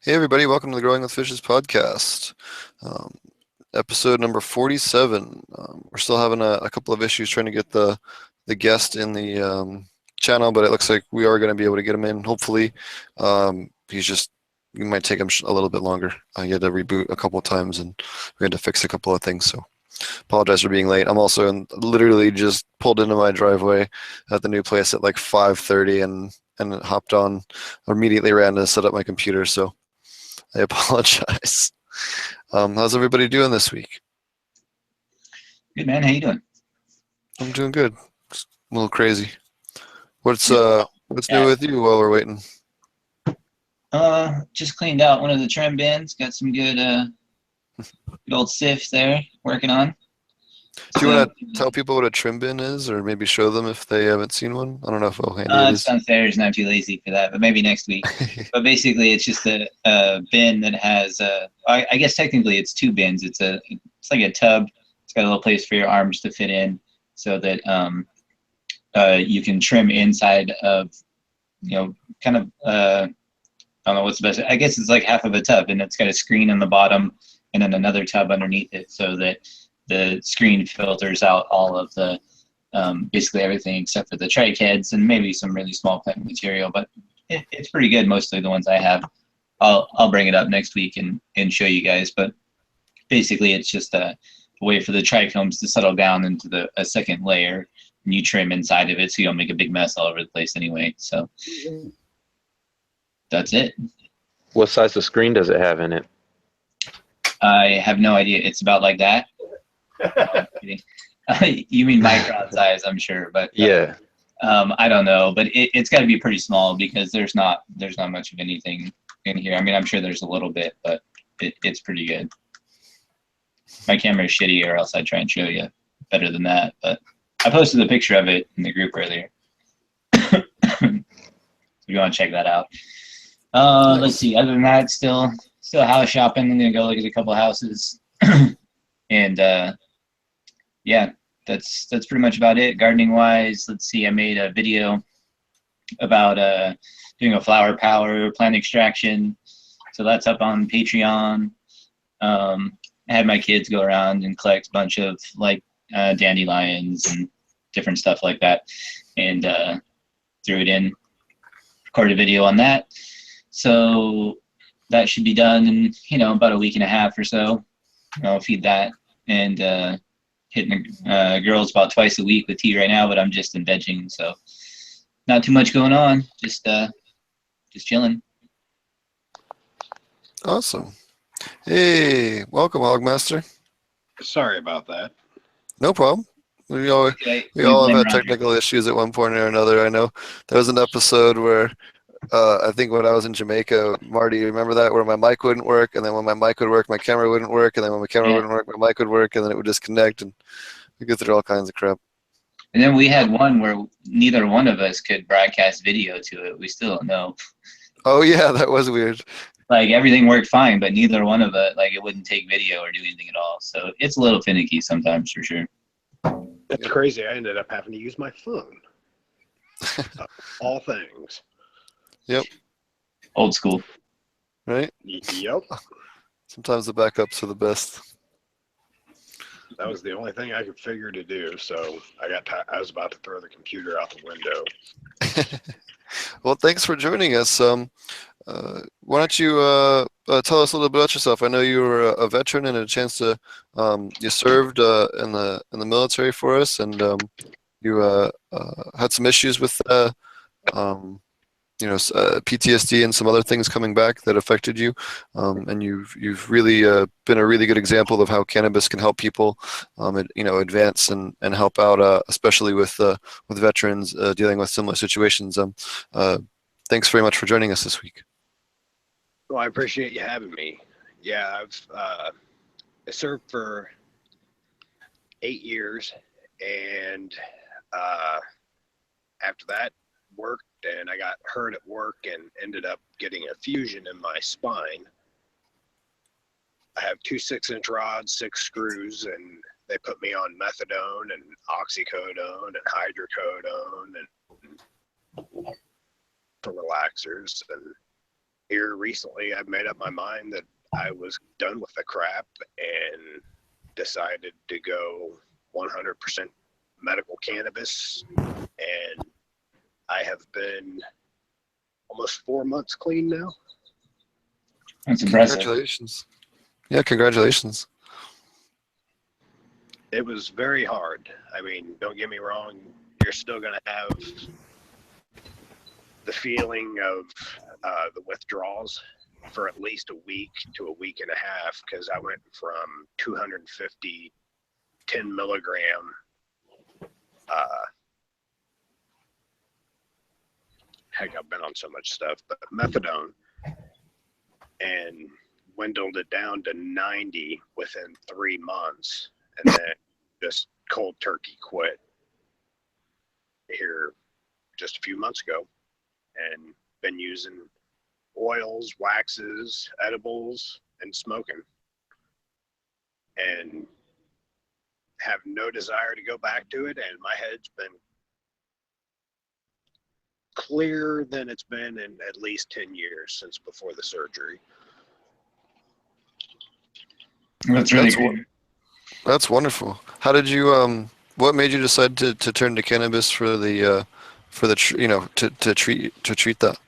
Hey everybody, welcome to the Growing with Fishes podcast. Um, Episode number 47. We're still having a couple of issues trying to get the guest in the channel, but it looks like we are going to be able to get him in. Hopefully, it might take him a little bit longer. He had to reboot a couple of times, and we had to fix a couple of things. So apologize for being late. I'm also literally just pulled into my driveway at the new place at like 5:30 and hopped on, immediately ran to set up my computer. So I apologize. How's everybody doing this week? Good man, how you doing? I'm doing good. Just a little crazy. What's Good. what's new Yeah. with you while we're waiting? Just cleaned out one of the trim bins. Got some good old sifs there working on. Do you So want to tell people what a trim bin is, or maybe show them if they haven't seen one? I don't know how handy it it's is. downstairs, and I'm too lazy for that. But maybe next week. But basically, it's just a bin that has. I guess technically it's two bins. It's like a tub. It's got a little place for your arms to fit in, so that you can trim inside of kind of I don't know what's the best. I guess it's like half of a tub, and it's got a screen on the bottom, and then another tub underneath it, so that the screen filters out all of the basically everything except for the trike heads and maybe some really small plant material. But it's pretty good. Mostly the ones I have. I'll bring it up next week and show you guys. But basically, it's just a way for the trichomes to settle down into a second layer, and you trim inside of it, so you don't make a big mess all over the place anyway. So that's it. What size of screen does it have in it? I have no idea. It's about like that. You mean micron size, I'm sure, but Yeah. I don't know. But it's got to be pretty small because there's not much of anything in here. I mean, I'm sure there's a little bit, but it's pretty good. My camera is shitty, or else I'd try and show you better than that. But I posted a picture of it in the group earlier. If you want to check that out. Nice. Let's see. Other than that, still house shopping. I'm gonna go look at a couple of houses, and yeah, that's pretty much about it. Gardening wise, let's see. I made a video about doing a flower power plant extraction, so that's up on Patreon. I had my kids go around and collect a bunch of like dandelions and different stuff like that, and threw it in. Recorded a video on that. So that should be done in about a week and a half or so. I'll feed that and hitting the girls about twice a week with tea right now, but I'm just in vegging, so not too much going on. Just chilling. Awesome. Hey, welcome, Hogmaster. Sorry about that. No problem. We all have had technical issues at one point or another. I know there was an episode where I think when I was in Jamaica, Marty, you remember that, where my mic wouldn't work, and then when my mic would work, my camera wouldn't work, and then when my camera wouldn't work, my mic would work, and then it would disconnect, and we go through all kinds of crap. And then we had one where neither one of us could broadcast video to it. We still don't know. Oh yeah, that was weird. Like everything worked fine, but neither one of it, like it wouldn't take video or do anything at all. So it's a little finicky sometimes, for sure. That's crazy. I ended up having to use my phone. All things. Yep. Old school. Right? Yep. Sometimes the backups are the best. That was the only thing I could figure to do. So I was about to throw the computer out the window. Well, thanks for joining us. Why don't you tell us a little bit about yourself? I know you were a veteran and had a chance to you served in the military for us, and you had some issues with PTSD and some other things coming back that affected you, and you've really been a really good example of how cannabis can help people, advance and help out, especially with veterans dealing with similar situations. Thanks very much for joining us this week. Well, I appreciate you having me. Yeah, I served for 8 years, and after that worked, and I got hurt at work and ended up getting a fusion in my spine. I have 2 6-inch rods, 6 screws, and they put me on methadone and oxycodone and hydrocodone and for relaxers, and here recently, I've made up my mind that I was done with the crap and decided to go 100% medical cannabis. And I have been almost 4 months clean now. That's impressive. Congratulations. Yeah, congratulations. It was very hard. I mean, don't get me wrong, you're still going to have the feeling of the withdrawals for at least a week to a week and a half, because I went from 250 10 milligram heck, I've been on so much stuff, but methadone, and dwindled it down to 90 within 3 months, and then just cold turkey quit here just a few months ago, and been using oils, waxes, edibles, and smoking, and have no desire to go back to it. And my head's been clearer than it's been in at least 10 years since before the surgery. That's really cool. That's wonderful. How did you what made you decide to turn to cannabis for the to treat that?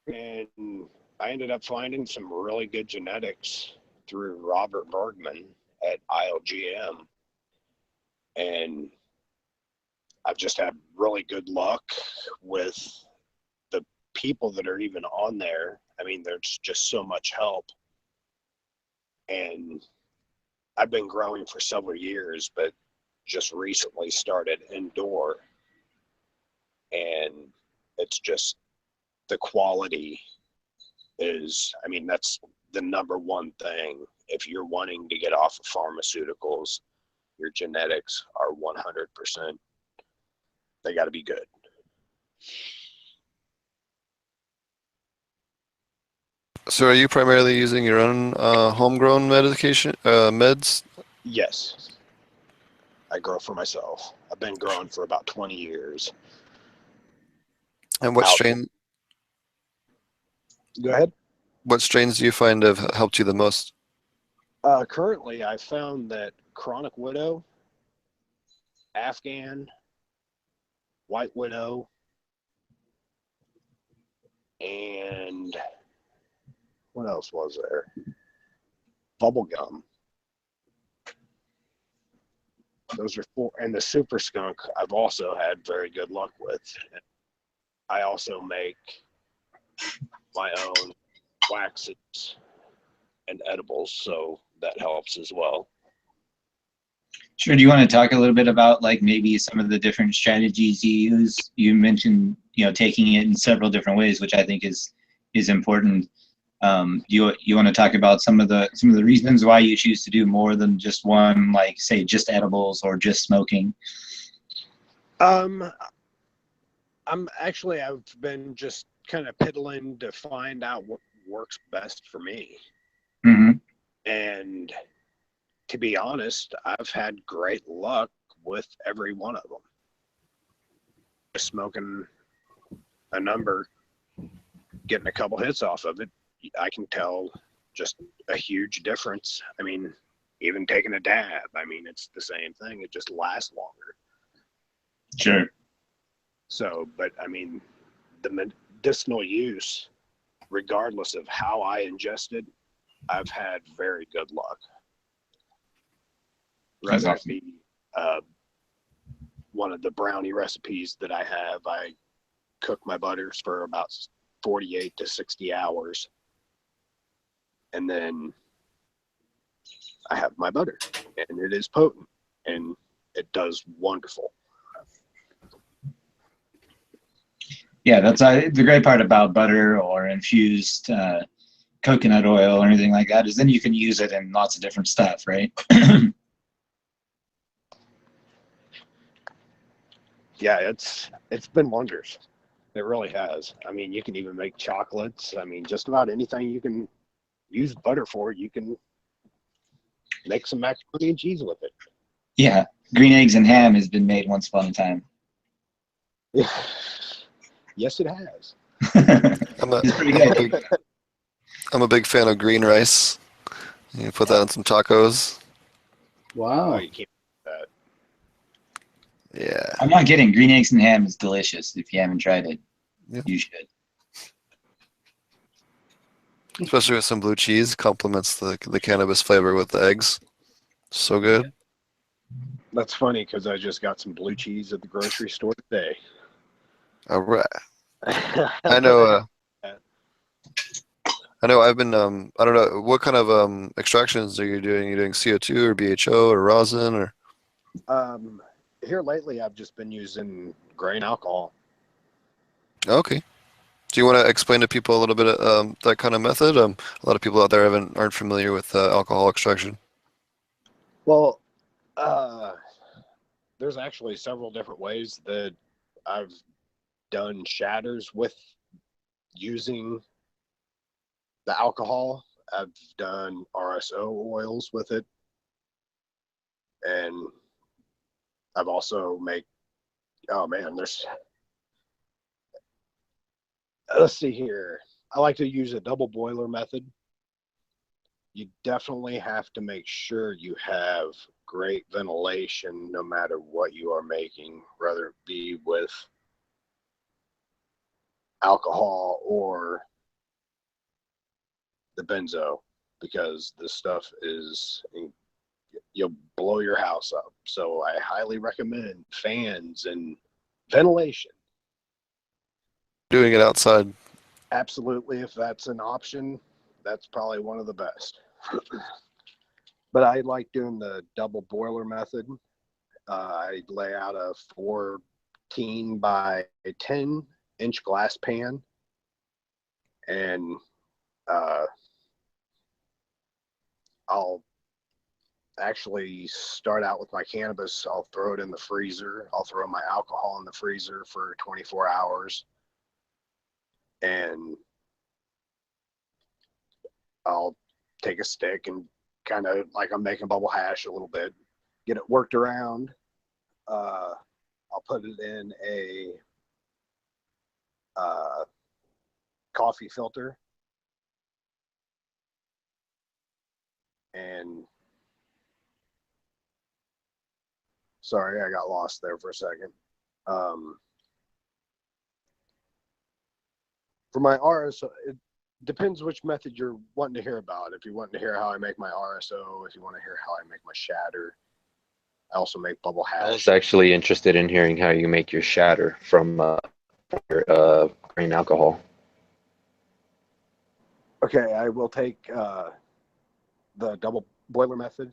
And I ended up finding some really good genetics through Robert Bergman at ILGM, and I've just had really good luck with the people that are even on there. I mean, there's just so much help. And I've been growing for several years, but just recently started indoor. And it's just the quality is, I mean, that's the number one thing. If you're wanting to get off of pharmaceuticals, your genetics are 100%. They got to be good. So are you primarily using your own homegrown meds? Yes, I grow for myself. I've been growing for about 20 years. And what Go ahead. What strains do you find have helped you the most? Currently, I found that Chronic Widow, Afghan, White Widow, and what else was there? Bubblegum. Those are 4. And the Super Skunk I've also had very good luck with. I also make my own waxes and edibles, so that helps as well. Sure. Do you want to talk a little bit about like maybe some of the different strategies you use? You mentioned, taking it in several different ways, which I think is important. Do you want to talk about some of the reasons why you choose to do more than just one, like say just edibles or just smoking? I've been just kind of piddling to find out what works best for me. Mm-hmm. And to be honest, I've had great luck with every one of them. Just smoking a number, getting a couple hits off of it, I can tell just a huge difference. I mean, even taking a dab, I mean, it's the same thing. It just lasts longer. Sure. So, but I mean, the medicinal use, regardless of how I ingested, I've had very good luck. Whether it be one of the brownie recipes that I have, I cook my butters for about 48 to 60 hours. And then I have my butter, and it is potent, and it does wonderful. Yeah, that's the great part about butter or infused coconut oil or anything like that is then you can use it in lots of different stuff, right? Yeah, it's been wonders. It really has. I mean, you can even make chocolates. I mean, just about anything you can use butter for, you can make some macaroni and cheese with it. Yeah, green eggs and ham has been made once upon a time. Yeah, Yes, it has. I'm a, It's pretty I'm a good. big, I'm a big fan of green rice. You put that on some tacos. Oh, Wow. you can't do that. Yeah. I'm not kidding. Green eggs and ham is delicious. If you haven't tried it, Yeah. you should. Especially with some blue cheese, complements the cannabis flavor with the eggs. So good. That's funny because I just got some blue cheese at the grocery store today. All right. I I know. I know. I've been. I don't know what kind of extractions are you doing? Are you doing CO2 or BHO or rosin or? Here lately, I've just been using grain alcohol. Okay. Do you want to explain to people a little bit of that kind of method? A lot of people out there aren't familiar with alcohol extraction. Well, uh, there's actually several different ways that I've done shatters with using the alcohol. I've done RSO oils with it, and I've also make. Oh man, there's. Let's see here. I like to use a double boiler method. You definitely have to make sure you have great ventilation no matter what you are making, whether it be with alcohol or the benzo, because this stuff is, you'll blow your house up. So I highly recommend fans and ventilation. Doing it outside. Absolutely, if that's an option, that's probably one of the best. But I like doing the double boiler method. I lay out a 14 by 10-inch glass pan, and I'll actually start out with my cannabis. I'll throw it in the freezer. I'll throw my alcohol in the freezer for 24 hours, and I'll take a stick and kind of like I'm making bubble hash a little bit, get it worked around. I'll put it in a coffee filter, and sorry, I got lost there for a second. For my RSO, it depends which method you're wanting to hear about. If you want to hear how I make my RSO, if you want to hear how I make my shatter, I also make bubble I was hash. actually interested in hearing how you make your shatter from your grain alcohol. Okay, I will take the double boiler method,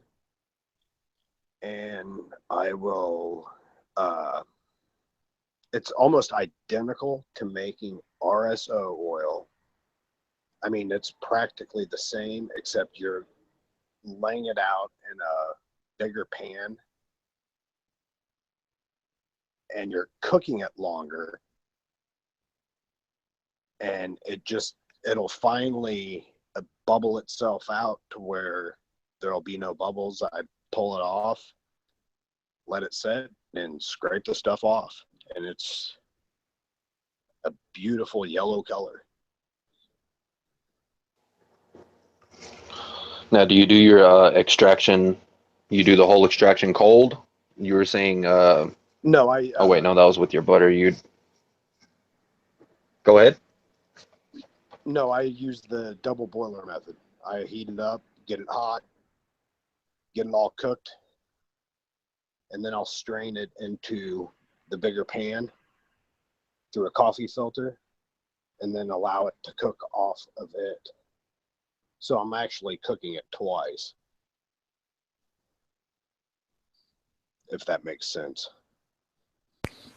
and I will. It's almost identical to making RSO oil. I mean, it's practically the same, except you're laying it out in a bigger pan and you're cooking it longer, and it'll finally bubble itself out to where there'll be no bubbles. I pull it off, let it set, and scrape the stuff off, and it's a beautiful yellow color. Now, do you do your extraction? You do the whole extraction cold? You were saying, No, I oh wait, no, that was with your butter. You go ahead. no, I use the double boiler method. I heat it up, get it hot, get it all cooked, and then I'll strain it into the bigger pan through a coffee filter, and then allow it to cook off of it. So I'm actually cooking it twice, if that makes sense.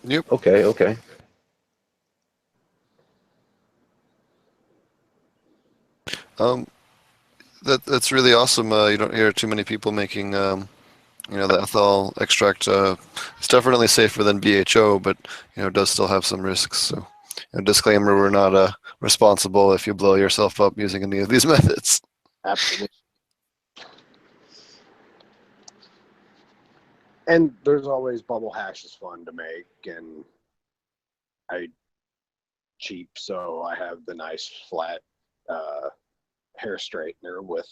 Yep. Okay, okay. Um, that's really awesome. You don't hear too many people making the ethyl extract. It's definitely safer than BHO, but it does still have some risks. So, disclaimer: we're not responsible if you blow yourself up using any of these methods. Absolutely. And there's always bubble hash is fun to make, and I cheap, so I have the nice flat hair straightener with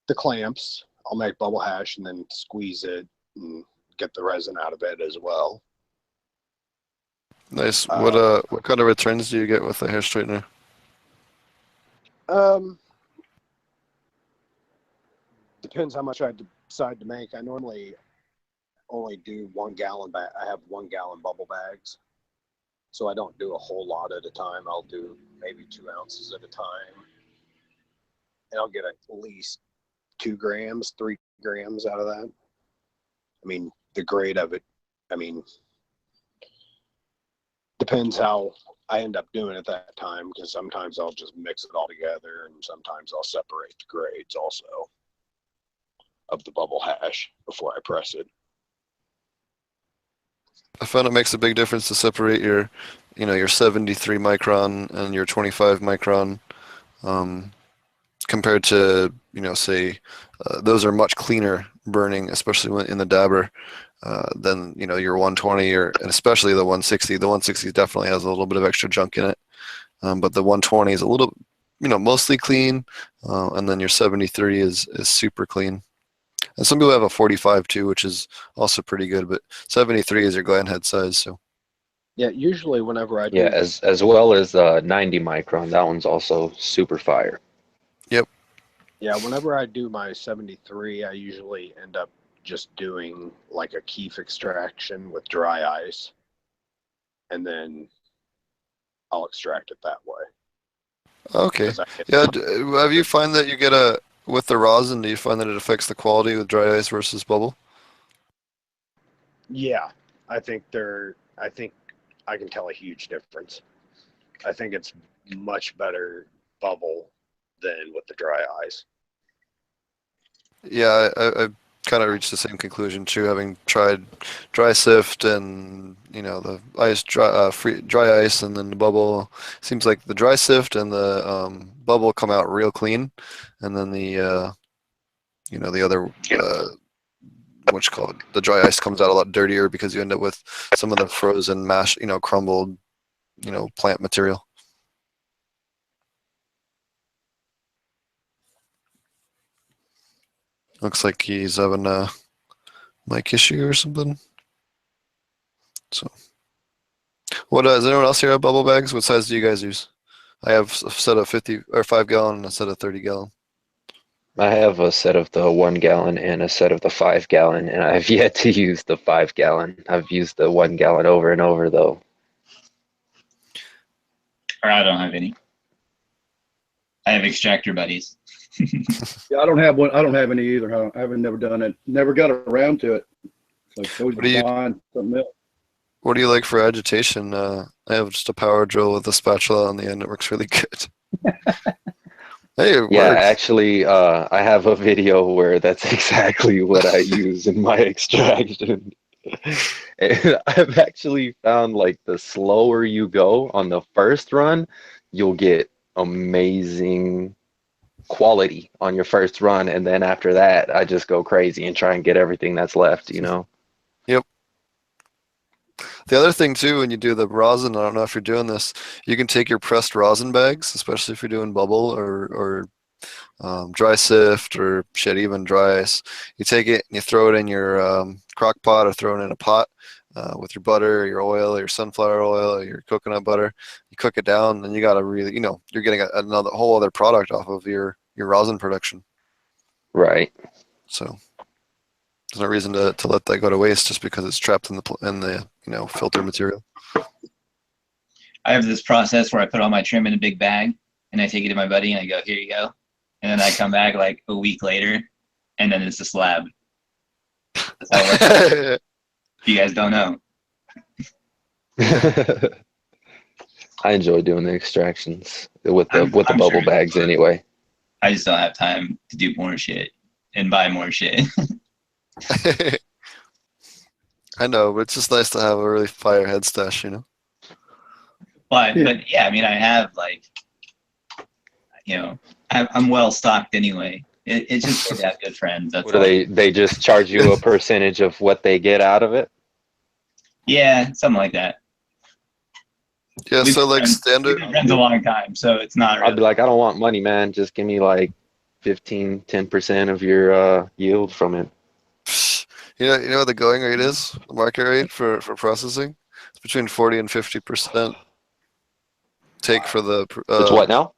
the clamps. I'll make bubble hash and then squeeze it and get the resin out of it as well. Nice. Uh, What kind of returns do you get with the hair straightener? Depends how much I decide to make. I normally only do 1 gallon bag. I have 1 gallon bubble bags, so I don't do a whole lot at a time. I'll do maybe 2 ounces at a time, and I'll get at least 2 grams, 3 grams out of that. I mean, the grade of it, I mean, depends how I end up doing at that time, because sometimes I'll just mix it all together, and sometimes I'll separate the grades also of the bubble hash before I press it. I found it makes a big difference to separate your, your 73 micron and your 25 micron, compared to, say, those are much cleaner burning, especially when in the dabber, than, your 120 and especially the 160. The 160 definitely has a little bit of extra junk in it, but the 120 is a little, mostly clean, and then your 73 is super clean. And some people have a 45 too, which is also pretty good, but 73 is your gland head size. So Yeah, usually whenever I Yeah, do, as well as 90 micron. That one's also super fire. yep. yeah, whenever I do my 73, I usually end up just doing like a keef extraction with dry ice, and then I'll extract it that way. Okay. 'Cause I get Yeah. Have you find that you get with the rosin? Do you find that it affects the quality with dry ice versus bubble? Yeah, I think I can tell a huge difference. I think it's much better bubble than with the dry ice. Yeah, I kind of reached the same conclusion too, having tried dry sift and the ice dry ice and then the bubble. Seems like the dry sift and the bubble come out real clean, and then the other what you call it, the dry ice comes out a lot dirtier because you end up with some of the frozen mash, crumbled, plant material. Looks like he's having a mic issue or something. So, what does anyone else here have bubble bags? What size do you guys use? I have a set of 50 or 5 gallon and a set of 30 gallon. I have a set of the 1 gallon and a set of the 5 gallon, and I've yet to use the 5 gallon. I've used the 1 gallon over and over though. Or I don't have any. I have extractor buddies. Yeah, I don't have one. I don't have any either. I haven't never done it. Never got around to it. So What do you- buying something else. What do you like for agitation? I have just a power drill with a spatula on the end. It works really good. Hey, it Yeah, works. actually, I have a video where that's exactly what I use in my extraction. And I've actually found like the slower you go on the first run, you'll get amazing quality on your first run, and then after that, I just go crazy and try and get everything that's left, you know? Yep. The other thing too, when you do the rosin, I don't know if you're doing this, you can take your pressed rosin bags, especially if you're doing bubble or dry sift or shit, even dry ice. You take it and you throw it in your crock pot or throw it in a pot with your butter, or your oil, or your sunflower oil, or your coconut butter. You cook it down, and you got to really, you're getting another whole other product off of your rosin production. Right. So there's no reason to let that go to waste just because it's trapped in the filter material. I have this process where I put all my trim in a big bag and I take it to my buddy and I go, here you go. And then I come back like a week later and then it's a slab. That's how it works. If you guys don't know. I enjoy doing the extractions with the I'm bubble sure. bags anyway. I just don't have time to do more shit and buy more shit. I know, but it's just nice to have a really fire head stash, But Yeah. but yeah, I mean, I have like, I'm well stocked anyway. It's just good to have good friends. That's What do all. they just charge you a percentage of what they get out of it? Yeah, something like that. Yeah, We've so been like friends- we've standard. been friends a long time, so it's not I'd be really. like, I don't want money, man. Just give me like 15, 10% of your yield from it. You know what the going rate is? The market rate for processing? It's between 40 and 50% take for the. It's what now?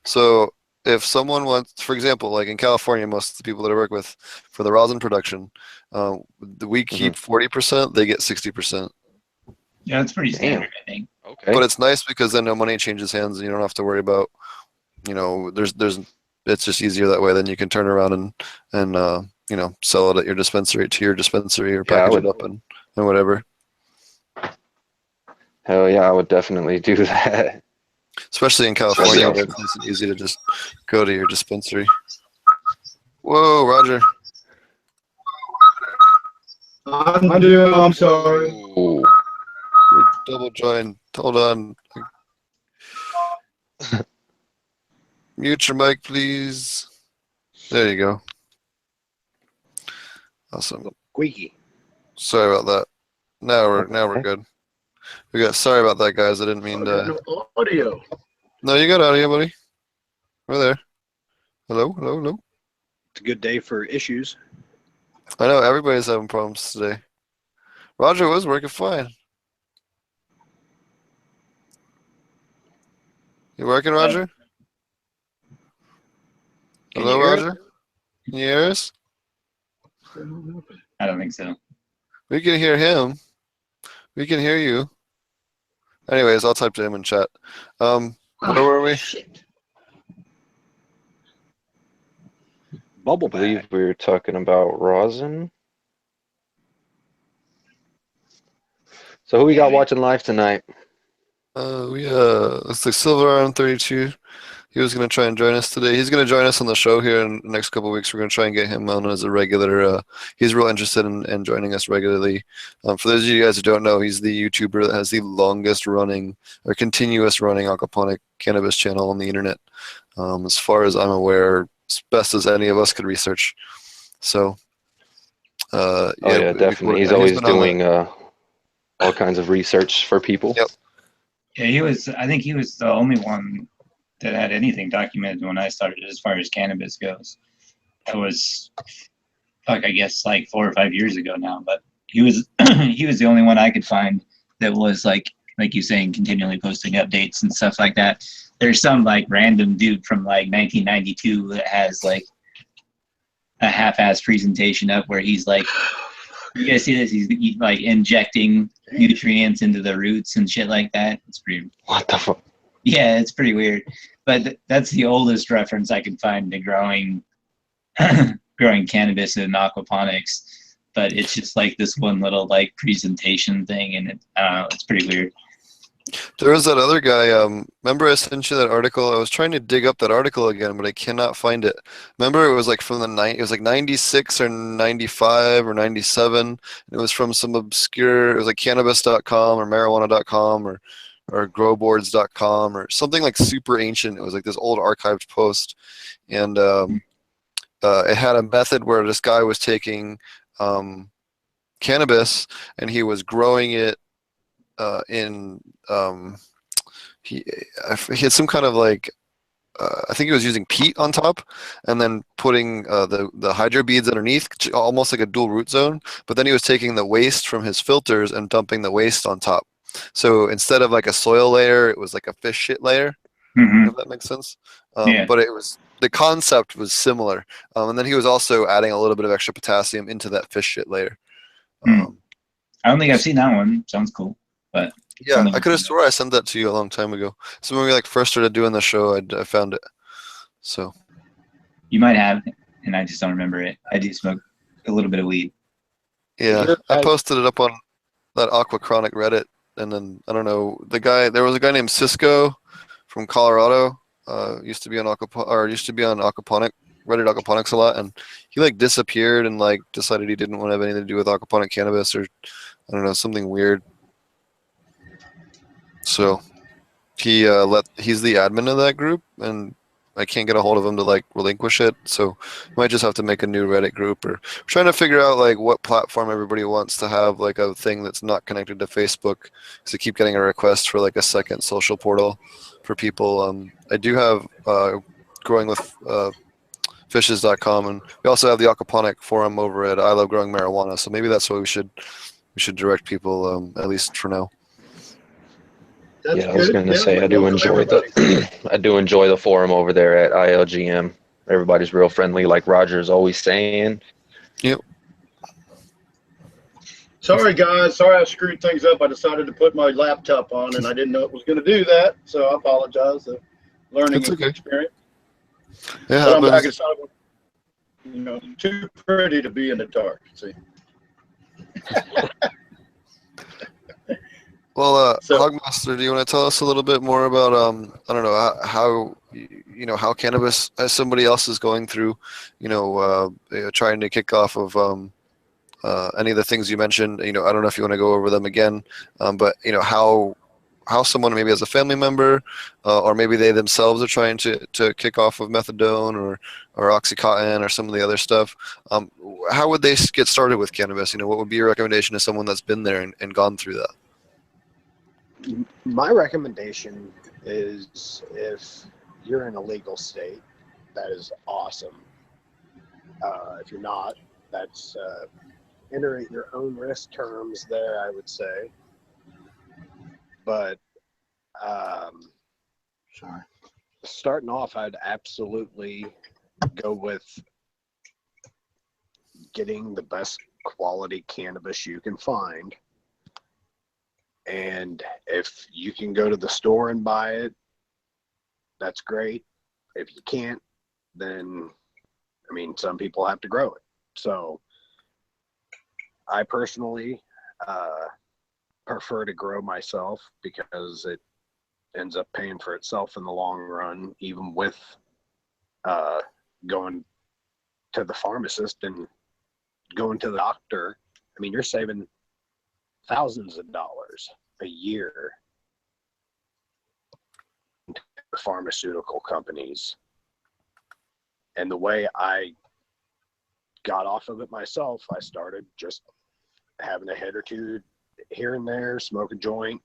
So if someone wants, for example, like in California, most of the people that I work with for the rosin production, we keep 40%, they get 60%. Yeah, it's pretty Damn. standard, I think. Okay. But it's nice because then no money changes hands and you don't have to worry about, it's just easier that way. Then you can turn around and sell it at your dispensary to your dispensary or Yeah, I package would. it up and whatever. Hell yeah, I would definitely do that. Especially in That'd be California, where awesome. it's nice and easy to just go to your dispensary. Whoa, Roger. I'm sorry. Ooh. You're double joined. Hold on. Mute your mic, please. There you go. Awesome. Squeaky. Sorry about that. Now we're Okay. good. Sorry about that, guys. I didn't mean I got to. no audio. No, you got audio, buddy. We're there. Hello, hello, hello. It's a good day for issues. I know everybody's having problems today. Roger was working fine. You working, Roger? Can Hello, you hear us? Roger? Can you hear us? I don't think so. We can hear him. We can hear you. Anyways, I'll type to him in chat. Where were we? Shit. Bubble I believe bag. we were talking about rosin. So who we got watching live tonight? It's like Silver Arm 32. He was going to try and join us today. He's going to join us on the show here in the next couple of weeks. We're going to try and get him on as a regular. He's real interested in joining us regularly. For those of you guys who don't know, he's the YouTuber that has the longest running or continuous running aquaponic cannabis channel on the internet. As far as I'm aware, as best as any of us could research. So, Oh yeah, definitely. He's he's always been on doing all kinds of research for people. Yep. Yeah, I think he was the only one that had anything documented when I started as far as cannabis goes. That was, I guess, like 4 or 5 years ago now. But he was he was the only one I could find that was like you saying, continually posting updates and stuff like that. There's some like random dude from like 1992 that has like a half-ass presentation up where he's like, you guys see this? He's like injecting nutrients into the roots and shit like that. It's pretty. What the fuck? Yeah, it's pretty weird. But that's the oldest reference I can find to growing cannabis in aquaponics. But it's just like this one little like presentation thing, and I don't know, it's pretty weird. There was that other guy. Remember I sent you that article? I was trying to dig up that article again, but I cannot find it. Remember it was like from it was like 96 or 95 or 97. It was from some obscure, it was like cannabis.com or marijuana.com or growboards.com or something like super ancient. It was like this old archived post. And it had a method where this guy was taking cannabis and he was growing it he had some kind of like I think he was using peat on top and then putting the hydro beads underneath, almost like a dual root zone. But then he was taking the waste from his filters and dumping the waste on top. So instead of like a soil layer, it was like a fish shit layer. If that makes sense. Yeah. But the concept was similar. And then he was also adding a little bit of extra potassium into that fish shit layer. I don't think I've seen that one. Sounds cool. But yeah, I could have swore I sent that to you a long time ago. So when we like first started doing the show, I found it. So you might have, and I just don't remember it. I do smoke a little bit of weed. yeah, I posted it up on that Aquachronic Reddit, and then I don't know there was a guy named Cisco from Colorado. Used to be on Aquaponic Reddit Aquaponics a lot, and he like disappeared and like decided he didn't want to have anything to do with aquaponic cannabis or I don't know, something weird. So he's the admin of that group, and I can't get a hold of them to like relinquish it. So I might just have to make a new Reddit group, or trying to figure out like what platform everybody wants to have like a thing that's not connected to Facebook. Because I keep getting a request for like a second social portal for people. I do have growing with fishes.com, and we also have the aquaponic forum over at I Love Growing Marijuana. So maybe that's what we should direct people at least for now. That's Yeah, I was good. gonna Yeah, say I do welcome enjoy everybody. the I do enjoy the forum over there at ILGM. Everybody's real friendly, like Roger's always saying. Yep. Sorry, guys. Sorry I screwed things up. I decided to put my laptop on, and I didn't know it was going to do that. So I apologize. The learning It's okay. experience. Yeah, But I'm back happens. inside. You know, too pretty to be in the dark. See. Well, So Hogmaster, do you want to tell us a little bit more about I don't know how how cannabis, as somebody else is going through, trying to kick off of any of the things you mentioned. I don't know if you want to go over them again, but how someone maybe as a family member, or maybe they themselves are trying to kick off of methadone or OxyContin or some of the other stuff. How would they get started with cannabis? What would be your recommendation to someone that's been there and gone through that? My recommendation is if you're in a legal state, that is awesome. If you're not, that's enter at your own risk terms there, I would say. But sorry. starting off, I'd absolutely go with getting the best quality cannabis you can find. And if you can go to the store and buy it, that's great. If you can't, then, I mean, some people have to grow it. So I personally prefer to grow myself because it ends up paying for itself in the long run, even with going to the pharmacist and going to the doctor. I mean, you're saving thousands of dollars a year to pharmaceutical companies. And the way I got off of it myself, I started just having a hit or two here and there, smoke a joint,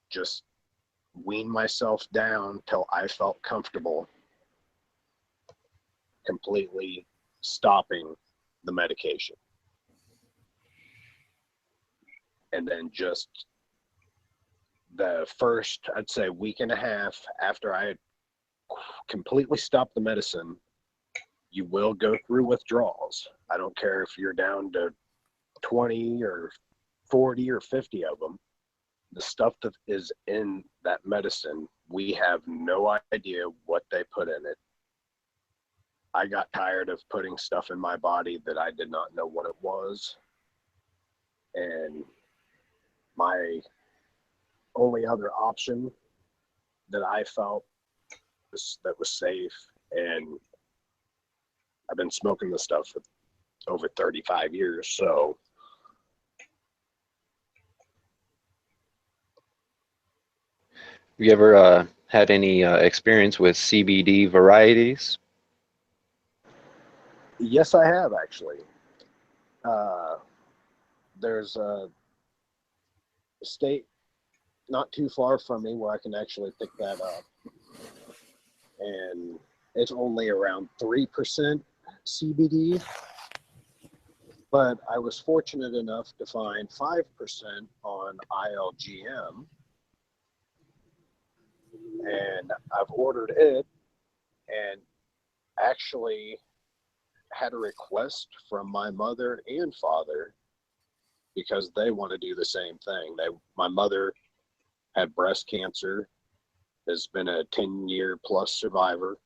just wean myself down till I felt comfortable completely stopping the medication. And then just the first, I'd say, week and a half after I had completely stopped the medicine, you will go through withdrawals. I don't care if you're down to 20 or 40 or 50 of them. The stuff that is in that medicine, we have no idea what they put in it. I got tired of putting stuff in my body that I did not know what it was. And my only other option that I felt that was safe, and I've been smoking this stuff for over 35 years, so Have you ever had any experience with CBD varieties? yes, I have actually. There's a state not too far from me where I can actually pick that up, and it's only around 3% CBD, but I was fortunate enough to find 5% on ILGM, and I've ordered it, and actually had a request from my mother and father because they want to do the same thing. My mother had breast cancer, has been a 10-year plus survivor,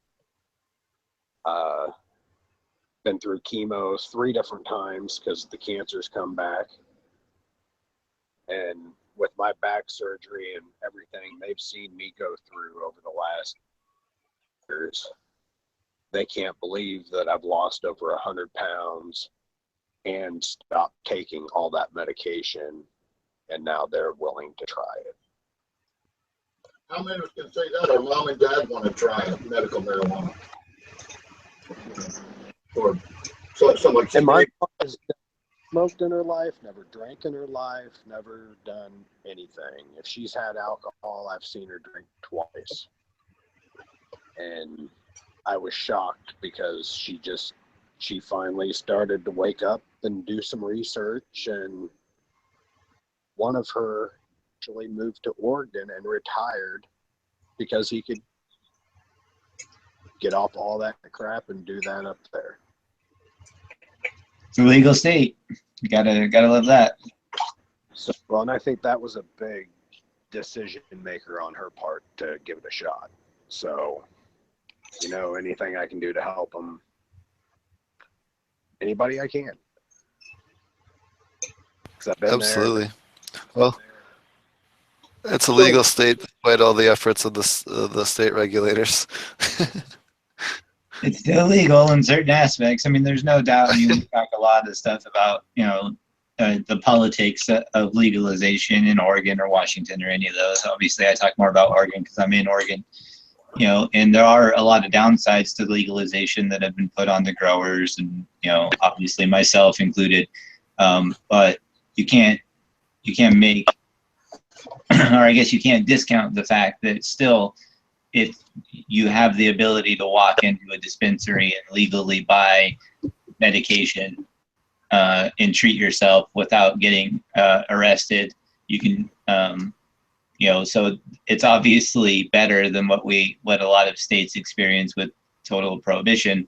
been through chemo 3 different times because the cancer's come back. And with my back surgery and everything they've seen me go through over the last years, they can't believe that I've lost over 100 pounds and stopped taking all that medication, and now they're willing to try it. How many of us can say that our mom and dad want to try medical marijuana? Or something like And my that. mom has never smoked in her life, never drank in her life, never done anything. If she's had alcohol, I've seen her drink twice. And I was shocked because she finally started to wake up and do some research, and one of her actually moved to Oregon and retired because he could get off all that crap and do that up there. It's a legal state. You gotta love that. So, well, and I think that was a big decision maker on her part to give it a shot. So, anything I can do to help them, anybody I can. 'Cause I've been Absolutely. there. Well, it's a legal state despite all the efforts of the state regulators. It's still legal in certain aspects. I mean, there's no doubt. You talk a lot of stuff about, the politics of legalization in Oregon or Washington or any of those. Obviously, I talk more about Oregon because I'm in Oregon. And there are a lot of downsides to legalization that have been put on the growers, and obviously myself included. But you can't make, or I guess you can't discount the fact that still, if you have the ability to walk into a dispensary and legally buy medication and treat yourself without getting arrested, you can, so it's obviously better than what a lot of states experience with total prohibition.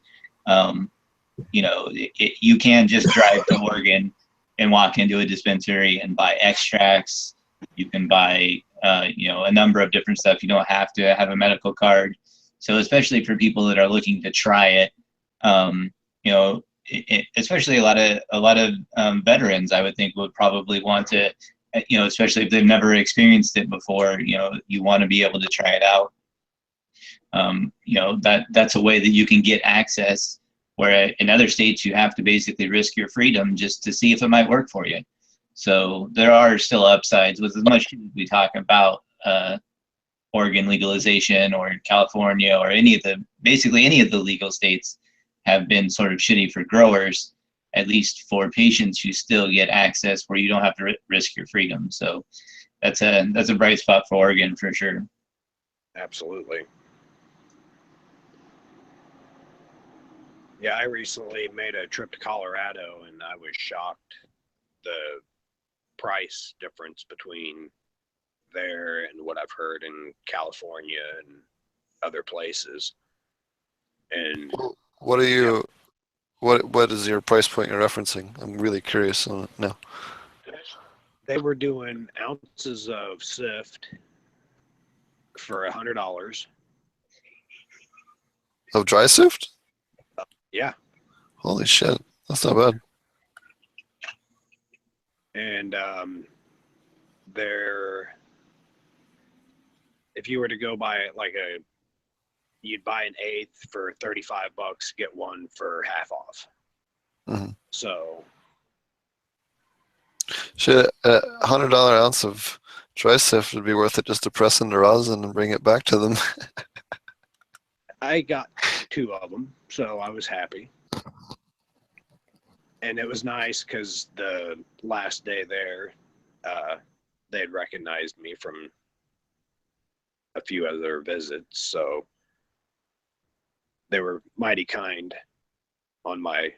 You can just drive to Oregon and walk into a dispensary and buy extracts. You can buy, a number of different stuff. You don't have to have a medical card. So especially for people that are looking to try it, especially a lot of veterans, I would think would probably want to, especially if they've never experienced it before, you want to be able to try it out. That's a way that you can get access, where in other states you have to basically risk your freedom just to see if it might work for you. So there are still upsides with as much as we talk about Oregon legalization or California or basically any of the legal states have been sort of shitty for growers. At least for patients, you still get access where you don't have to risk your freedom. So that's a bright spot for Oregon for sure. Absolutely. Yeah, I recently made a trip to Colorado, and I was shocked the price difference between there and what I've heard in California and other places. And What are you? What is your price point you're referencing? I'm really curious on it now. they were doing ounces of sift for $100. Of dry sift? Yeah. Holy shit, that's not bad. And if you were to go buy you'd buy an eighth for $35, get one for half off. Mm-hmm. So Shit, $100 ounce of dry sift would be worth it just to press into rosin and bring it back to them. I got 2 of them, so I was happy. And it was nice because the last day there, they had recognized me from a few other visits, so they were mighty kind on my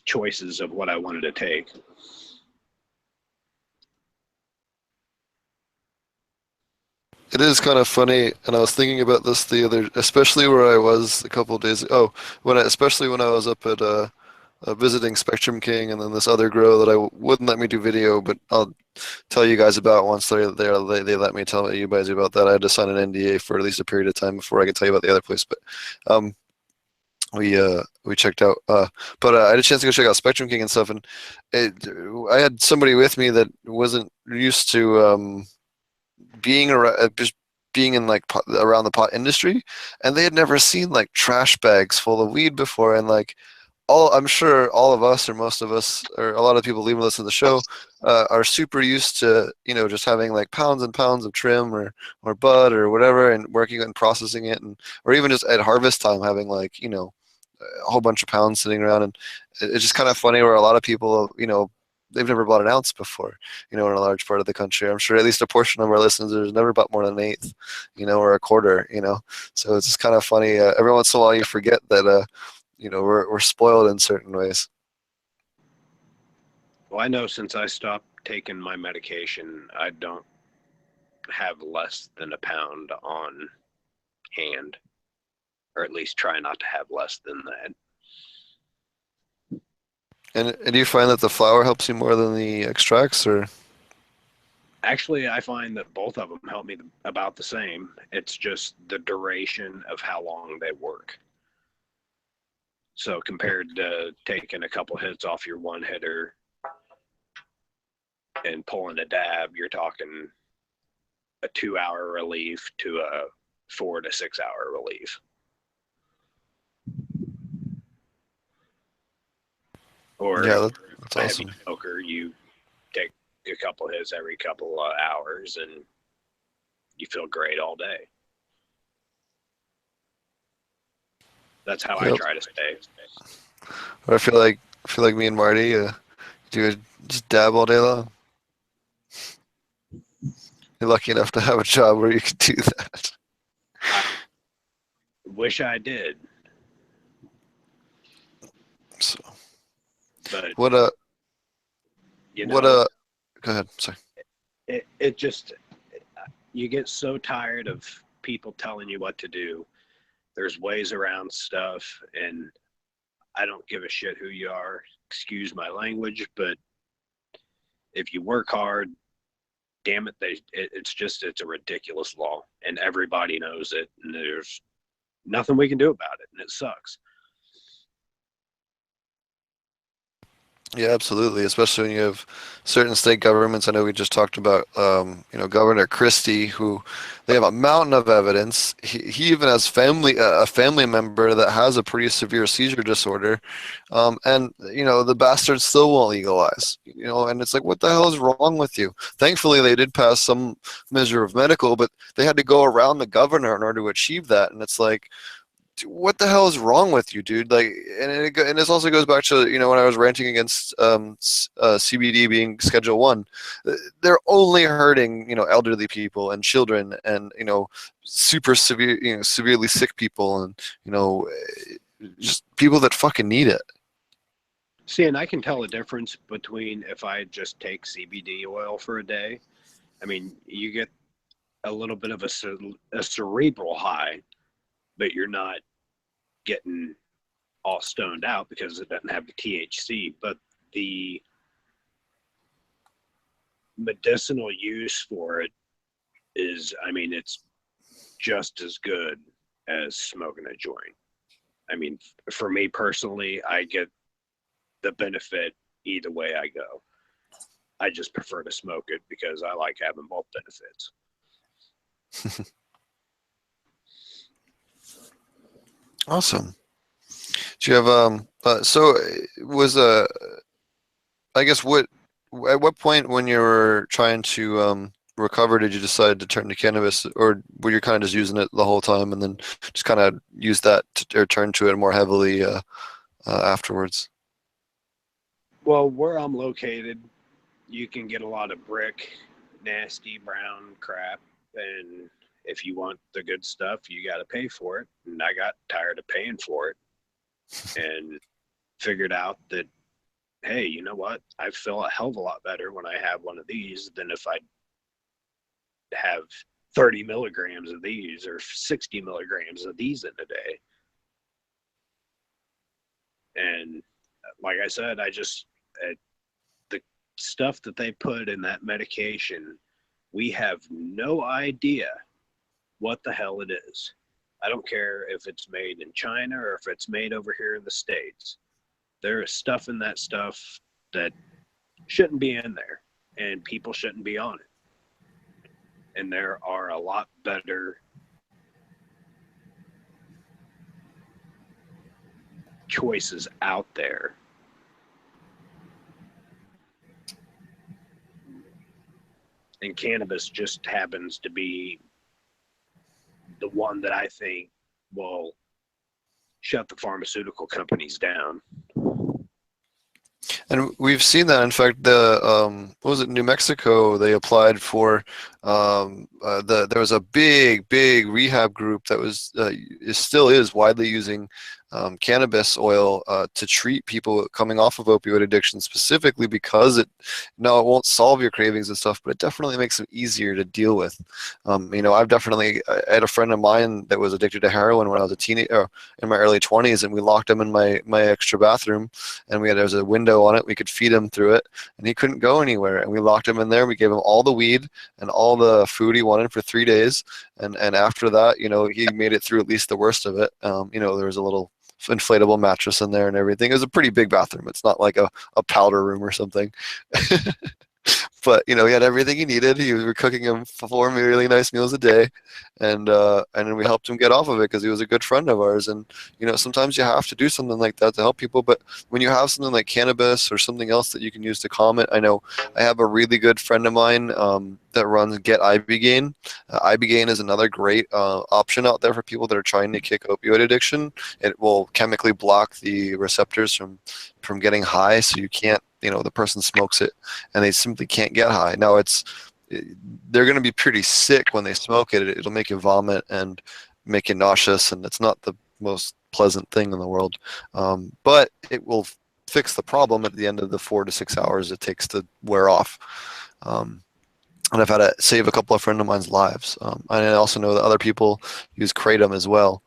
choices of what I wanted to take. It is kind of funny, and I was thinking about this especially where I was a couple of days. Oh, especially when I was up at visiting Spectrum King, and then this other grow that wouldn't let me do video, but I'll tell you guys about once they let me tell you guys about that. I had to sign an NDA for at least a period of time before I could tell you about the other place. But we checked out, but I had a chance to go check out Spectrum King and stuff, and I had somebody with me that wasn't used to being around, just being in around the pot industry, and they had never seen trash bags full of weed before, and I'm sure all of us or most of us or a lot of people even listen to the show are super used to just having like pounds and pounds of trim or bud or whatever and working and processing it and or even just at harvest time having like a whole bunch of pounds sitting around and it's just kind of funny where a lot of people they've never bought an ounce before in a large part of the country. I'm sure at least a portion of our listeners has never bought more than an eighth or a quarter. So it's just kind of funny every once in a while you forget that we're spoiled in certain ways. Well, I know since I stopped taking my medication, I don't have less than a pound on hand, or at least try not to have less than that. And do you find that the flour helps you more than the extracts, or? Actually, I find that both of them help me about the same. It's just the duration of how long they work. So compared to taking a couple hits off your one hitter and pulling a dab, you're talking a 2 hour relief to a 4 to 6 hour relief. Or Yeah, if that's you're a heavy awesome. smoker, you take a couple hits every couple of hours and you feel great all day. That's how I Yep. try to stay. Or I feel like me and Marty do just dab all day long. You're lucky enough to have a job where you can do that. I wish I did, So but what you what know, go ahead. Sorry. it just, you get so tired of people telling you what to do. There's ways around stuff, and I don't give a shit who you are. Excuse my language, but if you work hard, damn it, it's a ridiculous law, and everybody knows it, and there's nothing we can do about it, and it sucks. Yeah, absolutely. Especially when you have certain state governments. I know we just talked about, Governor Christie, who they have a mountain of evidence. He even has a family member that has a pretty severe seizure disorder, and the bastard still won't legalize. And it's like, what the hell is wrong with you? Thankfully, they did pass some measure of medical, but they had to go around the governor in order to achieve that. And it's like, what the hell is wrong with you, dude? Like, and this also goes back to when I was ranting against CBD being Schedule One. They're only hurting elderly people and children and super severe severely sick people and just people that fucking need it. See, and I can tell a difference between if I just take CBD oil for a day. I mean, you get a little bit of a cerebral high, but you're not getting all stoned out because it doesn't have the THC. But the medicinal use for it is, I mean, it's just as good as smoking a joint. I mean, for me personally, I get the benefit either way I go. I just prefer to smoke it because I like having both benefits. Awesome. Do you have so was I guess at what point when you were trying to recover did you decide to turn to cannabis, or were you kind of just using it the whole time and then just kind of use that or turn to it more heavily afterwards? Well, where I'm located, you can get a lot of brick, nasty brown crap. And if you want the good stuff, you got to pay for it. And I got tired of paying for it and figured out that, hey, you know what? I feel a hell of a lot better when I have one of these than if I have 30 milligrams of these or 60 milligrams of these in a day. And like I said, the stuff that they put in that medication, we have no idea what the hell it is. I don't care if it's made in China or if it's made over here in the States. There is stuff in that stuff that shouldn't be in there, and people shouldn't be on it. And there are a lot better choices out there. And cannabis just happens to be the one that I think will shut the pharmaceutical companies down. And we've seen that. In fact, the what was it? New Mexico. They applied for there was a big rehab group that was still is widely using cannabis oil to treat people coming off of opioid addiction, specifically because it won't solve your cravings and stuff, but it definitely makes them easier to deal with. I had a friend of mine that was addicted to heroin when I was a teenager, in my early 20s, and we locked him in my extra bathroom, and there was a window on it. We could feed him through it, and he couldn't go anywhere. And we locked him in there. We gave him all the weed and all the food he wanted for 3 days, and after that, he made it through at least the worst of it. There was a little inflatable mattress in there and everything. It was a pretty big bathroom. It's not like a powder room or something. But he had everything he needed. We were cooking him 4 really nice meals a day, and then we helped him get off of it because he was a good friend of ours. And sometimes you have to do something like that to help people. But when you have something like cannabis or something else that you can use to calm it, I know I have a really good friend of mine that runs Get Ibogaine. Ibogaine is another great option out there for people that are trying to kick opioid addiction. It will chemically block the receptors from getting high, so you can't. The person smokes it and they simply can't get high. Now they're going to be pretty sick when they smoke it. It'll make you vomit and make you nauseous, and it's not the most pleasant thing in the world. But it will fix the problem at the end of the 4 to 6 hours it takes to wear off. And I've had to save a couple of friends of mine's lives. I also know that other people use kratom as well.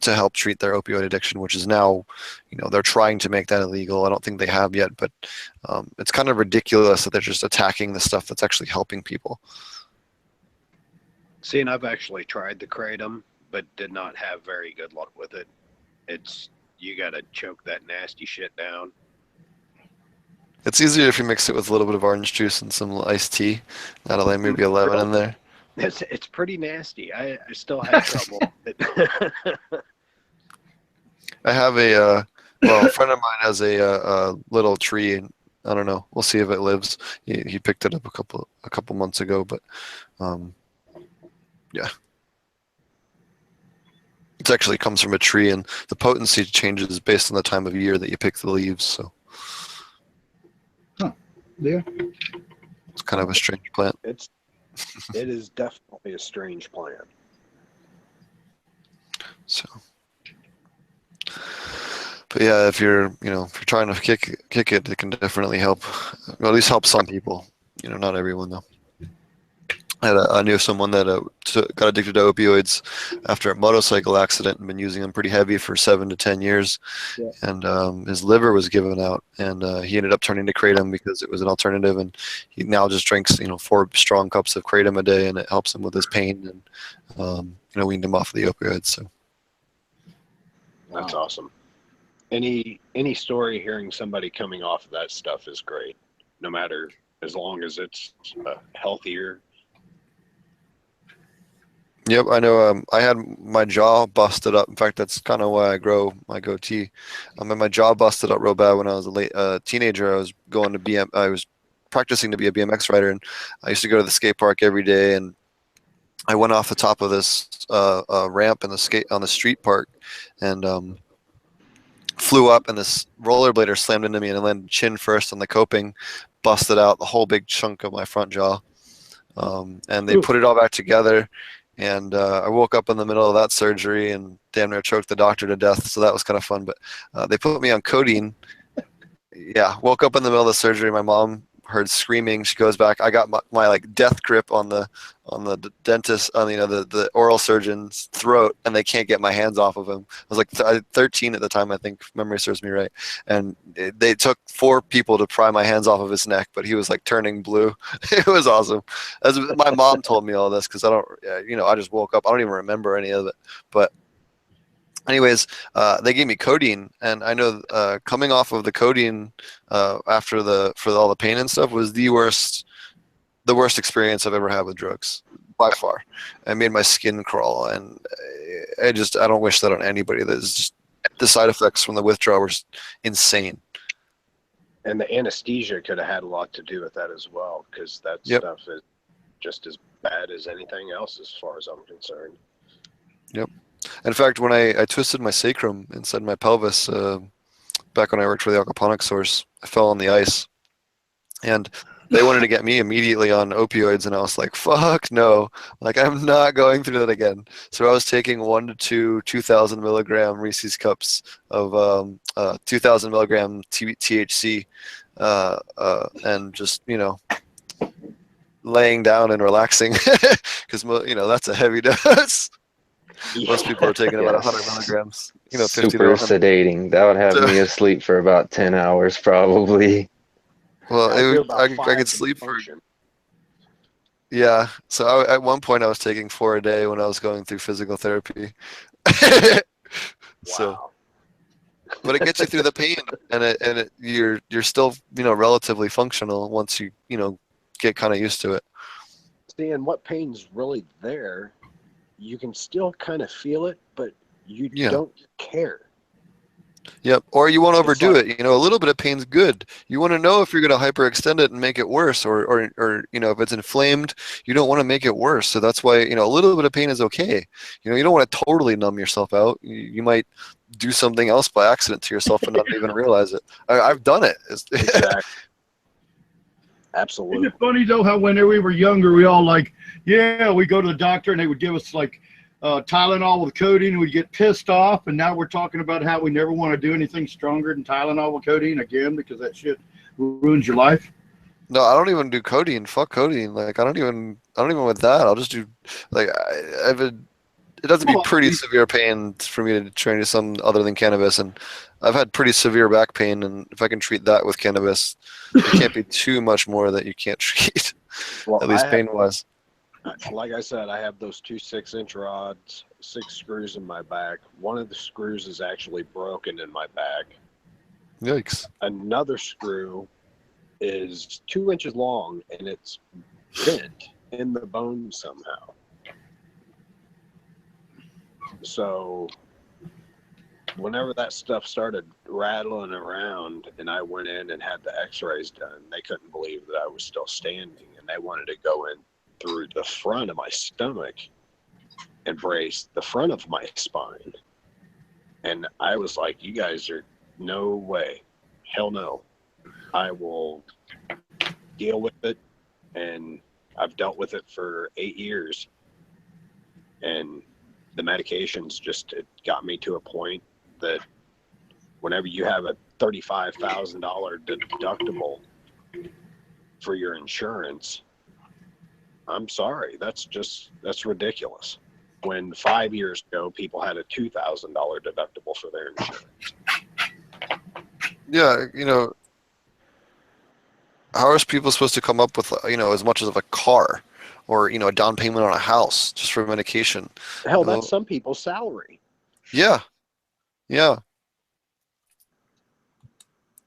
To help treat their opioid addiction, which is now, they're trying to make that illegal. I don't think they have yet, but it's kind of ridiculous that they're just attacking the stuff that's actually helping people. See, and I've actually tried the kratom, but did not have very good luck with it. You got to choke that nasty shit down. It's easier if you mix it with a little bit of orange juice and some iced tea. That'll maybe a lemon in there. It's pretty nasty. I still have trouble. I have a friend of mine has a little tree, and I don't know. We'll see if it lives. He picked it up a couple months ago, but yeah, it actually comes from a tree, and the potency changes based on the time of year that you pick the leaves. So, Yeah, it's kind of a strange plant. It is definitely a strange plant. So, but yeah, if you're trying to kick it, it can definitely help. Well, at least help some people. Not everyone though. I knew someone that got addicted to opioids after a motorcycle accident and been using them pretty heavy for 7 to 10 years. Yeah. And his liver was given out, and he ended up turning to kratom because it was an alternative. And he now just drinks 4 strong cups of kratom a day, and it helps him with his pain and weaned him off of the opioids. So that's awesome. Any story hearing somebody coming off of that stuff is great, no matter, as long as it's healthier. Yep, I know. I had my jaw busted up. In fact, that's kind of why I grow my goatee. And my jaw busted up real bad when I was a teenager. I was going to I was practicing to be a BMX rider, and I used to go to the skate park every day. And I went off the top of this ramp on the street park, and flew up, and this rollerblader slammed into me and landed chin first on the coping, busted out the whole big chunk of my front jaw. And they put it all back together. And I woke up in the middle of that surgery and damn near choked the doctor to death. So that was kind of fun. But they put me on codeine. Yeah, woke up in the middle of the surgery. My mom heard screaming. She goes back. I got my like death grip on the dentist, on the oral surgeon's throat, and they can't get my hands off of him. I was like 13 at the time, I think, if memory serves me right. And they took 4 people to pry my hands off of his neck, but he was like turning blue. It was awesome. As my mom told me all this, because I just woke up. I don't even remember any of it. But anyways, they gave me codeine, and I know coming off of the codeine for all the pain and stuff was the worst experience I've ever had with drugs by far. It made my skin crawl, and I don't wish that on anybody. That's just the side effects from the withdrawal were insane. And the anesthesia could have had a lot to do with that as well, because that Yep. stuff is just as bad as anything else as far as I'm concerned. Yep. In fact, when I twisted my sacrum inside my pelvis back when I worked for the aquaponics source, I fell on the ice, and they wanted to get me immediately on opioids, and I was like, fuck no, like I'm not going through that again. So I was taking 1 to 2 2,000 milligram Reese's cups of 2,000 milligram THC, and just laying down and relaxing because that's a heavy dose. Most people are taking about 100 Yes. milligrams, 50 to Super 100. sedating. That would have me asleep for about 10 hours probably. Well, I do about I 5 could to sleep for, function. yeah. So at one point I was taking 4 a day when I was going through physical therapy. So, Wow. but it gets you through the pain, and you're still relatively functional once you get kind of used to it. See, and what pain's really there, you can still kind of feel it, but you Yeah. don't care. Yep. Or you won't It's overdo like- it. A little bit of pain's good. You want to know if you're going to hyperextend it and make it worse, or if it's inflamed, you don't want to make it worse. So that's why a little bit of pain is okay. You don't want to totally numb yourself out. You might do something else by accident to yourself and not even realize it. I've done it. Exactly. Isn't Absolutely. it funny though how when we were younger, we all we go to the doctor and they would give us Tylenol with codeine and we'd get pissed off. And now we're talking about how we never want to do anything stronger than Tylenol with codeine again because that shit ruins your life. No, I don't even do codeine. Fuck codeine. Like I don't even with that. I'll just do it has to be pretty severe pain for me to train to something other than cannabis, and I've had pretty severe back pain, and if I can treat that with cannabis, it can't be too much more that you can't treat, Well, at least pain-wise. like I said, I have those 2 6-inch rods, 6 screws in my back. One of the screws is actually broken in my back. Yikes. Another screw is 2 inches long and it's bent in the bone somehow. So whenever that stuff started rattling around and I went in and had the x-rays done, they couldn't believe that I was still standing, and they wanted to go in through the front of my stomach and brace the front of my spine. And I was like, you guys are no way. Hell no. I will deal with it. And I've dealt with it for 8 years. And the medications it got me to a point that whenever you have a $35,000 deductible for your insurance, I'm sorry, that's ridiculous. When 5 years ago, people had a $2,000 deductible for their insurance. Yeah, how are people supposed to come up with as much as a car, or a down payment on a house just for medication? Hell, that's some people's salary. Yeah.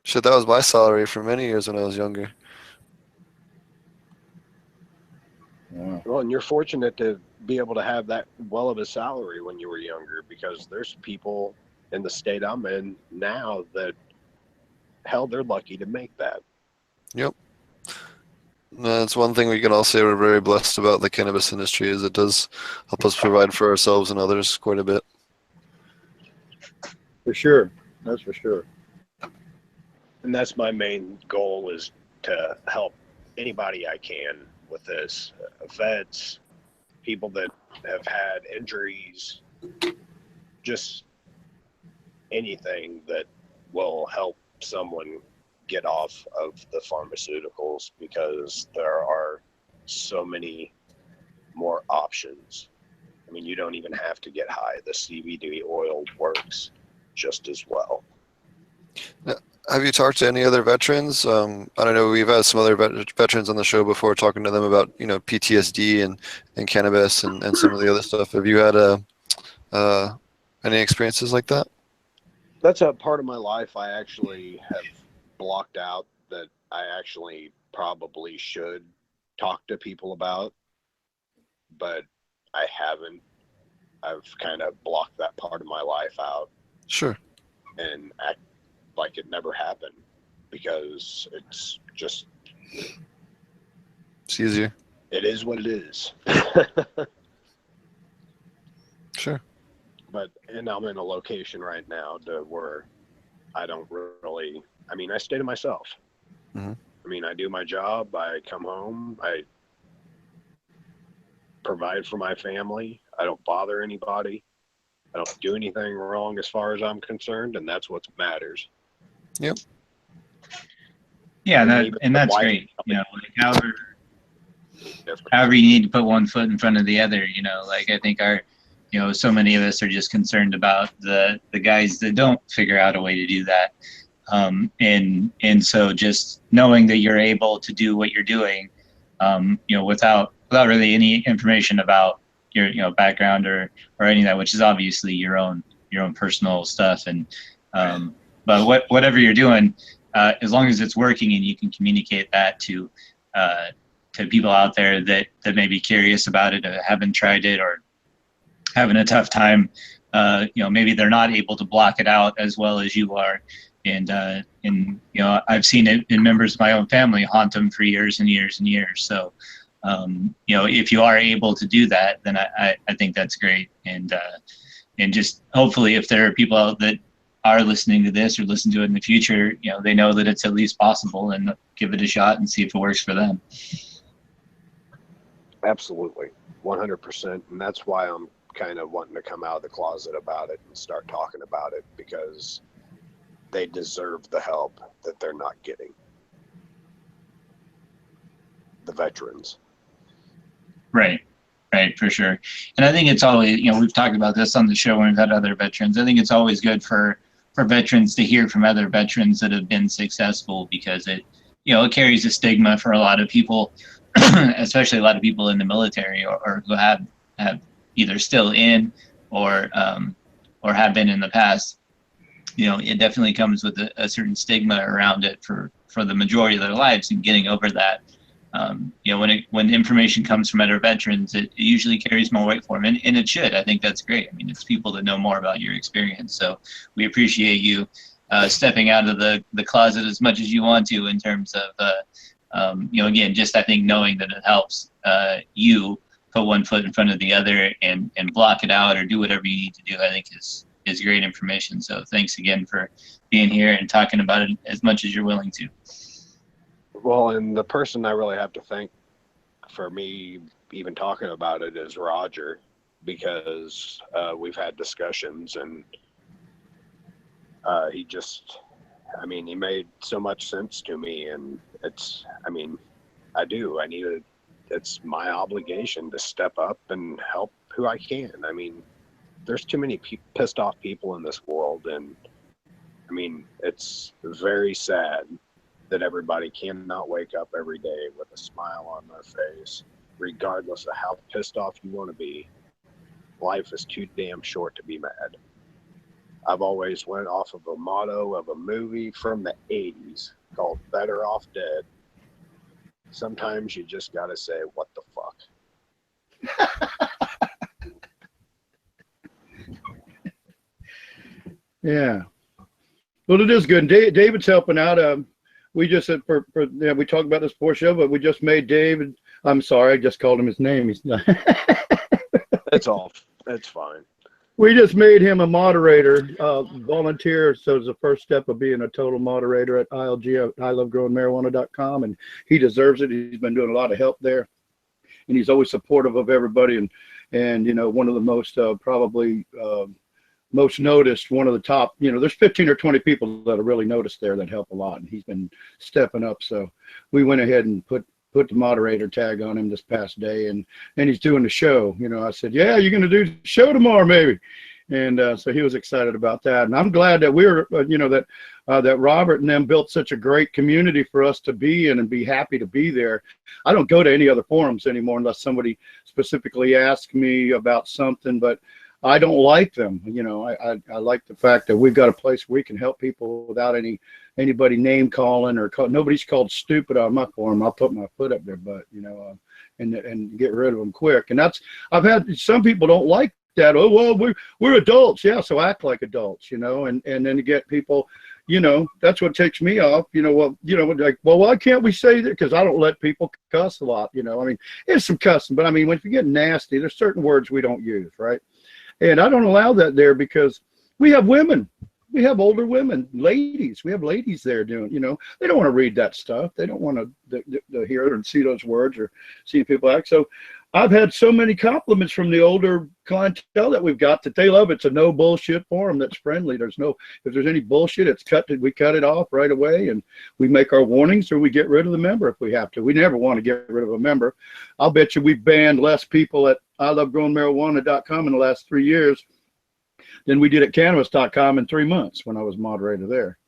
Shit, that was my salary for many years when I was younger. Yeah. Well, and you're fortunate to be able to have that well of a salary when you were younger, because there's people in the state I'm in now that, hell, they're lucky to make that. Yep. That's one thing we can all say we're very blessed about the cannabis industry, is it does help us provide for ourselves and others quite a bit. For sure. That's for sure. And that's my main goal, is to help anybody I can with this. Vets, people that have had injuries, just anything that will help someone get off of the pharmaceuticals, because there are so many more options. I mean, you don't even have to get high. The CBD oil works just as well. Have you talked to any other veterans? I don't know. We've had some other veterans on the show before, talking to them about PTSD and cannabis and some of the other stuff. Have you had any experiences like that? That's a part of my life I actually have blocked out, that I actually probably should talk to people about, but I haven't. I've kind of blocked that part of my life out. Sure. and act like it never happened, because it's just, It's easier. it is what it is. Sure. But, and I'm in a location right now to where I don't really, I mean, I stay to myself. Mhm. I mean, I do my job, I come home, I provide for my family, I don't bother anybody, I don't do anything wrong as far as I'm concerned, and that's what matters. Yep. Yeah, And that, even and the that's wife- great. You know, like however different. you need to put one foot in front of the other, you know, like I think our, you know, so many of us are just concerned about the guys that don't figure out a way to do that. And so just knowing that you're able to do what you're doing, you know, without really any information about your, you know, background or any of that, which is obviously your own personal stuff. And, but whatever you're doing, as long as it's working and you can communicate that to people out there that may be curious about it, or haven't tried it, or having a tough time, you know, maybe they're not able to block it out as well as you are. And you know, I've seen it in members of my own family haunt them for years and years and years. So, you know, if you are able to do that, then I think that's great. And just hopefully if there are people out that are listening to this or listen to it in the future, you know, they know that it's at least possible, and give it a shot and see if it works for them. Absolutely, 100%. And that's why I'm kind of wanting to come out of the closet about it and start talking about it, because they deserve the help that they're not getting. The veterans. Right, for sure. And I think it's always, you know, we've talked about this on the show when we've had other veterans. I think it's always good for veterans to hear from other veterans that have been successful, because it, you know, it carries a stigma for a lot of people, especially a lot of people in the military, or who have either still in or have been in the past. You know, it definitely comes with a certain stigma around it for the majority of their lives, and getting over that. You know, when information comes from other veterans, it usually carries more weight for them, and it should. I think that's great. I mean, it's people that know more about your experience. So we appreciate you stepping out of the closet as much as you want to, in terms of, you know, again, just I think knowing that it helps you put one foot in front of the other and block it out or do whatever you need to do, I think is great information. So thanks again for being here and talking about it as much as you're willing to. Well, and the person I really have to thank for me even talking about it is Roger, because we've had discussions, and he just, I mean, he made so much sense to me, and it's, I mean, it's my obligation to step up and help who I can. I mean, there's too many pissed off people in this world, and I mean, it's very sad that everybody cannot wake up every day with a smile on their face, regardless of how pissed off you want to be. Life is too damn short to be mad. I've always went off of a motto of a movie from the 80s called Better Off Dead. Sometimes you just gotta say, what the fuck? Yeah. Well, it is good. David's helping out. We just said we talked about this before show, but we just made David. I'm sorry, I just called him his name. He's not. That's all. That's fine. We just made him a moderator, volunteer. So it's the first step of being a total moderator at ILG, ILoveGrowingMarijuana.com, and he deserves it. He's been doing a lot of help there, and he's always supportive of everybody. And you know, one of the most probably most noticed, one of the top, you know, there's 15 or 20 people that are really noticed there that help a lot, and he's been stepping up. So we went ahead and put the moderator tag on him this past day, and he's doing the show. You know, I said, yeah, you're going to do the show tomorrow, maybe. And so he was excited about that. And I'm glad that we're, you know, that Robert and them built such a great community for us to be in and be happy to be there. I don't go to any other forums anymore unless somebody specifically asks me about something, but I don't like them. You know, I like the fact that we've got a place where we can help people without anybody name calling or nobody's called stupid on my forum. I'll put my foot up their butt, you know, and get rid of them quick. And that's, I've had some people don't like at. Oh, well, we're adults. Yeah, so act like adults, you know, and then to get people, you know, that's what takes me off. You know, well, you know, like, well, why can't we say that? Because I don't let people cuss a lot, you know. I mean, there's some cussing, but I mean, when you get nasty, there's certain words we don't use, right? And I don't allow that there because we have women. We have older women, ladies. We have ladies there doing, you know, they don't want to read that stuff. They don't want to hear and see those words or see people act. So I've had so many compliments from the older clientele that we've got that they love. It's a no bullshit forum that's friendly. There's no, if there's any bullshit, it's cut. We cut it off right away, and we make our warnings, or we get rid of the member if we have to. We never want to get rid of a member. I'll bet you we've banned less people at ilovegrowingmarijuana.com in the last 3 years than we did at cannabis.com in 3 months when I was moderator there.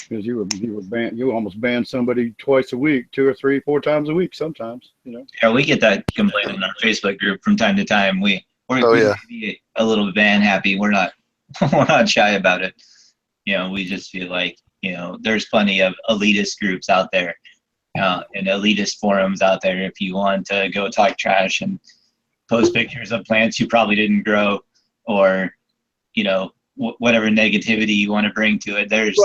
Because you were banned, you almost banned somebody twice a week, 2 or 3, 4 times a week sometimes, you know. Yeah, we get that complaint in our Facebook group from time to time. We're be a little ban happy. We're not we're not shy about it. You know, we just feel like, you know, there's plenty of elitist groups out there and elitist forums out there. If you want to go talk trash and post pictures of plants you probably didn't grow, or, you know, whatever negativity you want to bring to it, there's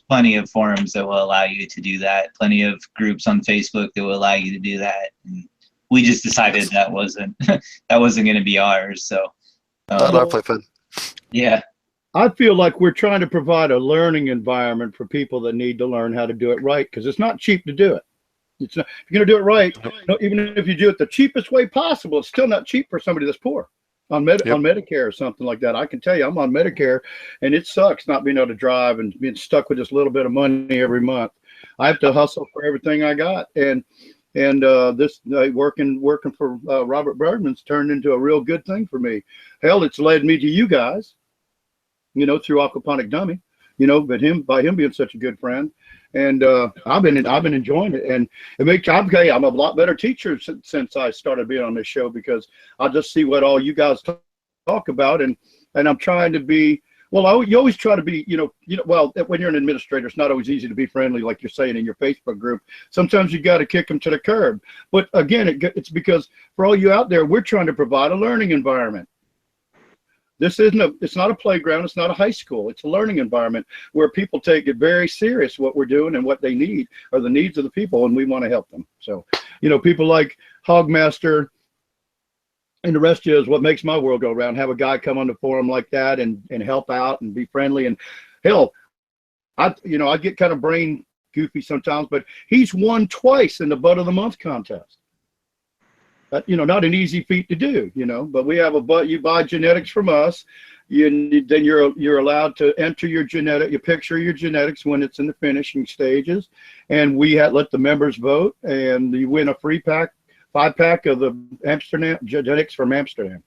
plenty of forums that will allow you to do that. Plenty of groups on Facebook that will allow you to do that. And we just decided that wasn't going to be ours. So not our playpen. Yeah. I feel like we're trying to provide a learning environment for people that need to learn how to do it right, because it's not cheap to do it. It's not, if you're going to do it right, even if you do it the cheapest way possible, it's still not cheap for somebody that's poor. On Medicare or something like that. I can tell you, I'm on Medicare, and it sucks not being able to drive and being stuck with just a little bit of money every month. I have to hustle for everything I got, and this working for Robert Bergman's turned into a real good thing for me. Hell, it's led me to you guys, you know, through Aquaponic Dummy, you know, but by him being such a good friend. And I've been enjoying it, and it makes I'm a lot better teacher since I started being on this show, because I just see what all you guys talk about, and I'm trying to be you always try to be, you know well, when you're an administrator, it's not always easy to be friendly, like you're saying in your Facebook group. Sometimes you got to kick them to the curb, but again, it's because for all you out there, we're trying to provide a learning environment. This it's not a playground. It's not a high school. It's a learning environment where people take it very serious. What we're doing and what they need are the needs of the people, and we want to help them. So, you know, people like Hogmaster and the rest of you is what makes my world go round. Have a guy come on the forum like that and help out and be friendly. And hell, I get kind of brain goofy sometimes, but he's won twice in the Bud of the Month contest. You know, not an easy feat to do, you know, but we have you buy genetics from us, then you're allowed to enter your you picture your genetics when it's in the finishing stages, and we let the members vote, and you win a free 5-pack of the Amsterdam genetics from Amsterdam,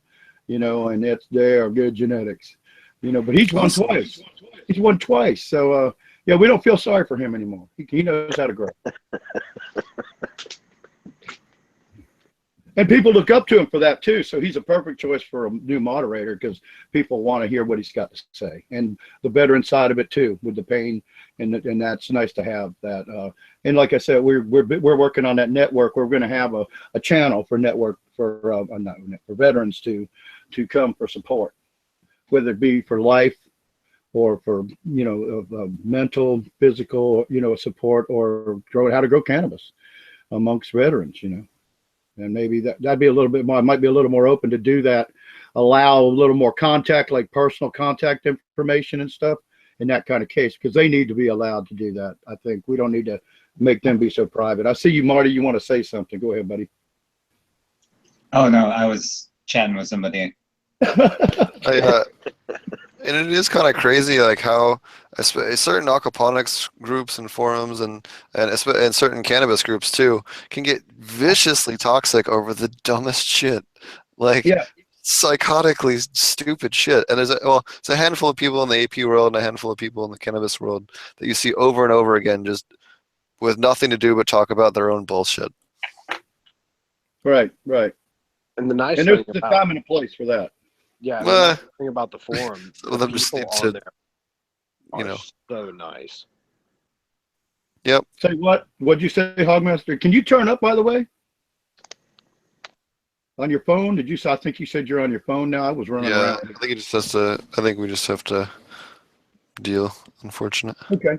you know, and they are good genetics, you know, but he's won twice. He's won twice. So, yeah, we don't feel sorry for him anymore. He knows how to grow. And people look up to him for that too. So he's a perfect choice for a new moderator, because people want to hear what he's got to say, and the veteran side of it too, with the pain, and that's nice to have that. And like I said, we're working on that network. We're going to have a channel for veterans to come for support, whether it be for life or for, you know, mental, physical, you know, support, or how to grow cannabis amongst veterans, you know. And maybe that'd be a little bit more, I might be a little more open to do that, allow a little more contact, like personal contact information and stuff in that kind of case, because they need to be allowed to do that. I think we don't need to make them be so private. I see you, Marty, you want to say something. Go ahead, buddy. Oh, no, I was chatting with somebody. And it is kind of crazy, like how certain aquaponics groups and forums and certain cannabis groups too can get viciously toxic over the dumbest shit, like psychotically stupid shit. And it's a handful of people in the AP world and a handful of people in the cannabis world that you see over and over again, just with nothing to do but talk about their own bullshit. Right. And there's a time and a place for that. Yeah, the nice thing about the forum, some of them just need to, you know, so nice. Yep. Say what? What'd you say, Hogmaster? Can you turn up, by the way? on your phone? Did you say? I think you said you're on your phone now. I was running Yeah, around. I think it just has to. I think we just have to deal. Unfortunate. Okay,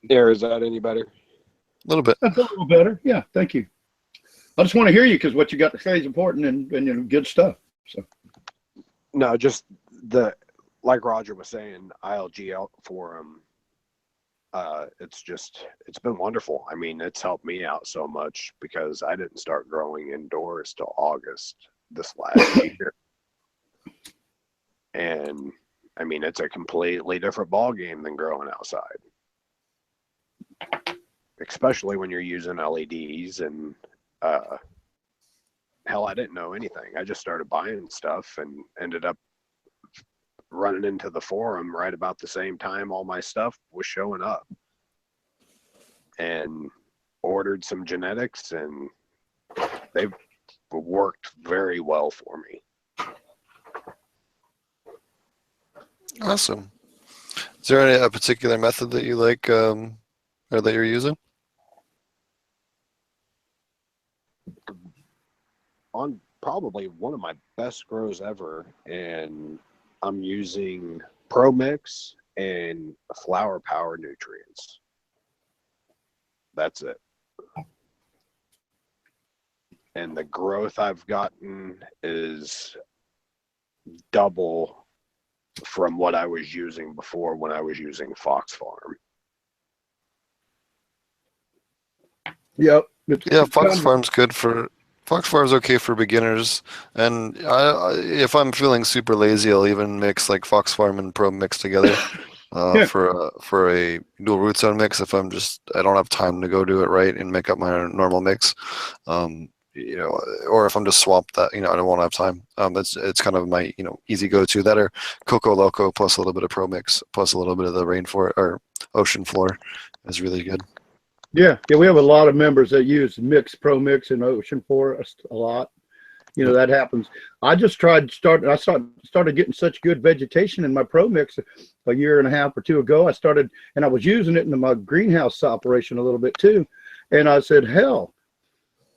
There, is that any better? A little bit. that's a little better. Yeah, thank you. I just want to hear you because what you got to say is important and you know, good stuff. So No, just the like Roger was saying, ILG forum. It's been wonderful. I mean, it's helped me out so much because I didn't start growing indoors till August this last year. And I mean, it's a completely different ball game than growing outside, especially when you're using LEDs and hell, I didn't know anything. I just started buying stuff and ended up running into the forum right about the same time all my stuff was showing up, and ordered some genetics, and they've worked very well for me. Awesome. Is there any a particular method that you like, or that you're using? On probably one of my best grows ever, and I'm using Pro Mix and Flower Power nutrients. That's it. And the growth I've gotten is double from what I was using before when I was using Fox Farm. yep. Yeah, Fox Farm's good for. Fox Farm's okay for beginners, and if I'm feeling super lazy, I'll even mix like Fox Farm and Pro Mix together Yeah. for a dual root zone mix. If I don't have time to go do it right and make up my normal mix, you know, or if I'm just swamped that, you know, I don't want to have time. It's kind of my, you know, easy go-to. That or Coco Loco plus a little bit of Pro Mix plus a little bit of the rainforest or ocean floor is really good. Yeah, we have a lot of members that use Pro Mix and Ocean Forest a lot. You know, that happens. I just started getting such good vegetation in my Pro Mix a year and a half or two ago. I was using it in my greenhouse operation a little bit too. And I said, hell,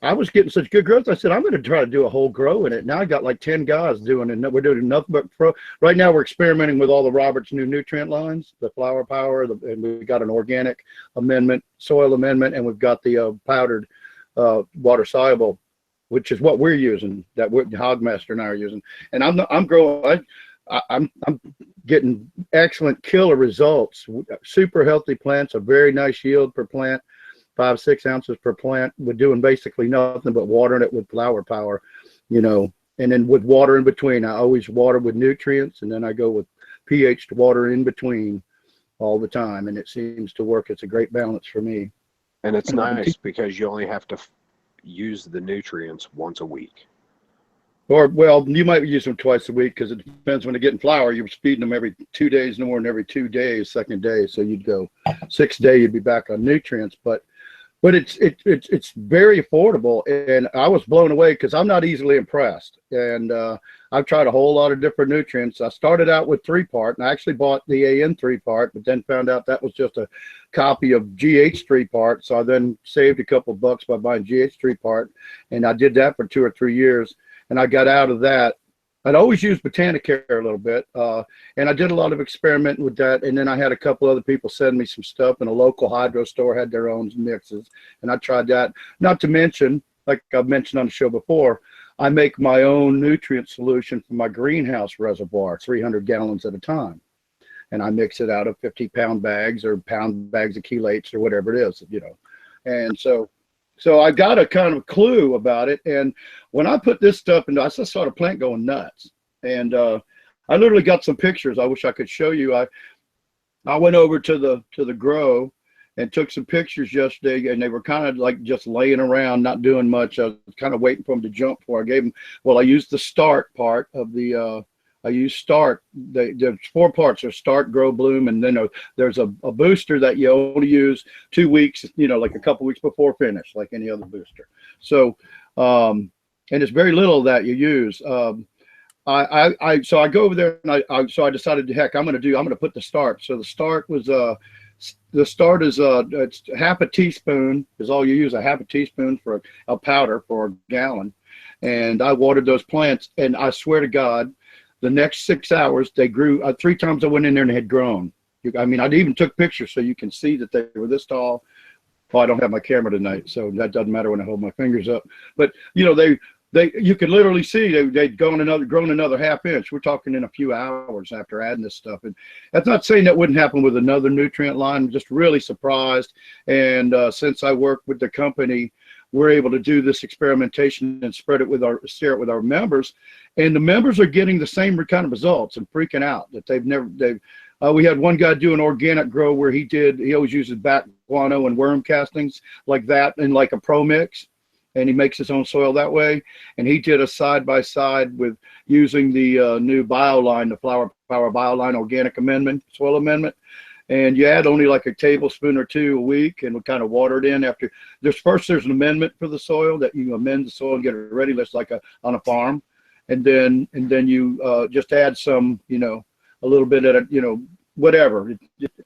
I was getting such good growth. I said, I'm going to try to do a whole grow in it. Now I got like 10 guys doing it. We're doing nothing but right now we're experimenting with all the Robert's new nutrient lines, the Flower Power, and we got an organic amendment, soil amendment, and we've got the powdered water soluble, which is what we're using, that Hogmaster and I are using. And I'm growing, I'm getting excellent killer results, super healthy plants, a very nice yield per plant. 5-6 ounces per plant. We're doing basically nothing but watering it with Flower Power, you know, and then with water in between. I always water with nutrients, and then I go with pH to water in between all the time, and it seems to work. It's a great balance for me. And it's nice because you only have to use the nutrients once a week. Or, well, you might use them twice a week because it depends when they get in flower. You're feeding them every 2 days, no more than every 2 days, second day. So you'd go 6th day, you'd be back on nutrients. But it's very affordable, and I was blown away because I'm not easily impressed. And I've tried a whole lot of different nutrients. I started out with 3-part, and I actually bought the AN 3-part, but then found out that was just a copy of GH 3-part. So I then saved a couple of bucks by buying GH 3-part, and I did that for 2 or 3 years, and I got out of that. I'd always used Botanicare a little bit, and I did a lot of experimenting with that. And then I had a couple other people send me some stuff, and a local hydro store had their own mixes, and I tried that. Not to mention, like I've mentioned on the show before, I make my own nutrient solution for my greenhouse reservoir, 300 gallons at a time. And I mix it out of 50-pound bags or pound bags of chelates or whatever it is, you know. And so I got a kind of clue about it. And when I put this stuff into, I just saw the plant going nuts. And I literally got some pictures I wish I could show you. I went over to the grow and took some pictures yesterday, and they were kind of like just laying around, not doing much. I was kind of waiting for them to jump before I gave them. Well, I used the start part of the, I use start. There's 4 parts. There's start, grow, bloom, and then there's a booster that you only use 2 weeks, you know, like a couple weeks before finish, like any other booster. So, and it's very little that you use. So I go over there, and I decided, heck, I'm going to put the start. So the start was it's half a teaspoon is all you use, a half a teaspoon for a powder for a gallon. and I watered those plants, and I swear to God, the next 6 hours they grew. 3 times I went in there and they had grown. I mean, I even took pictures so you can see that they were this tall. Well, I don't have my camera tonight, so that doesn't matter when I hold my fingers up. But you know, you could literally see they'd grown another half inch. We're talking in a few hours after adding this stuff. And that's not saying that wouldn't happen with another nutrient line. I'm just really surprised. And since I work with the company, we're able to do this experimentation and share it with our members, and the members are getting the same kind of results and freaking out that we had one guy do an organic grow where he always uses bat guano and worm castings like that in like a pro mix, and he makes his own soil that way. And he did a side-by-side with using the new BioLine, the Flower Power BioLine organic soil amendment. And you add only like a tablespoon or 2 a week, and we kind of water it in after. There's an amendment for the soil that you amend the soil and get it ready, just like on a farm. And then you just add some, a little bit at whatever.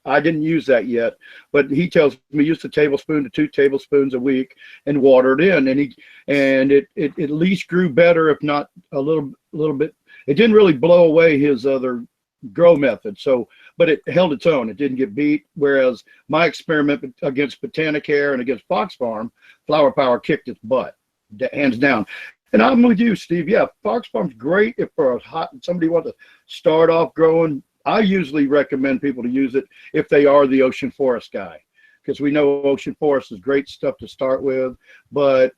I didn't use that yet, but he tells me use a tablespoon to 2 tablespoons a week and water it in, and it at least grew better, if not a little bit. It didn't really blow away his other grow method, but it held its own. It didn't get beat. Whereas my experiment against Botanicare and against Fox Farm, Flower Power kicked its butt, hands down. And I'm with you, Steve. Yeah, Fox Farm's great if for somebody wants to start off growing. I usually recommend people to use it if they are the ocean forest guy, because we know ocean forest is great stuff to start with, but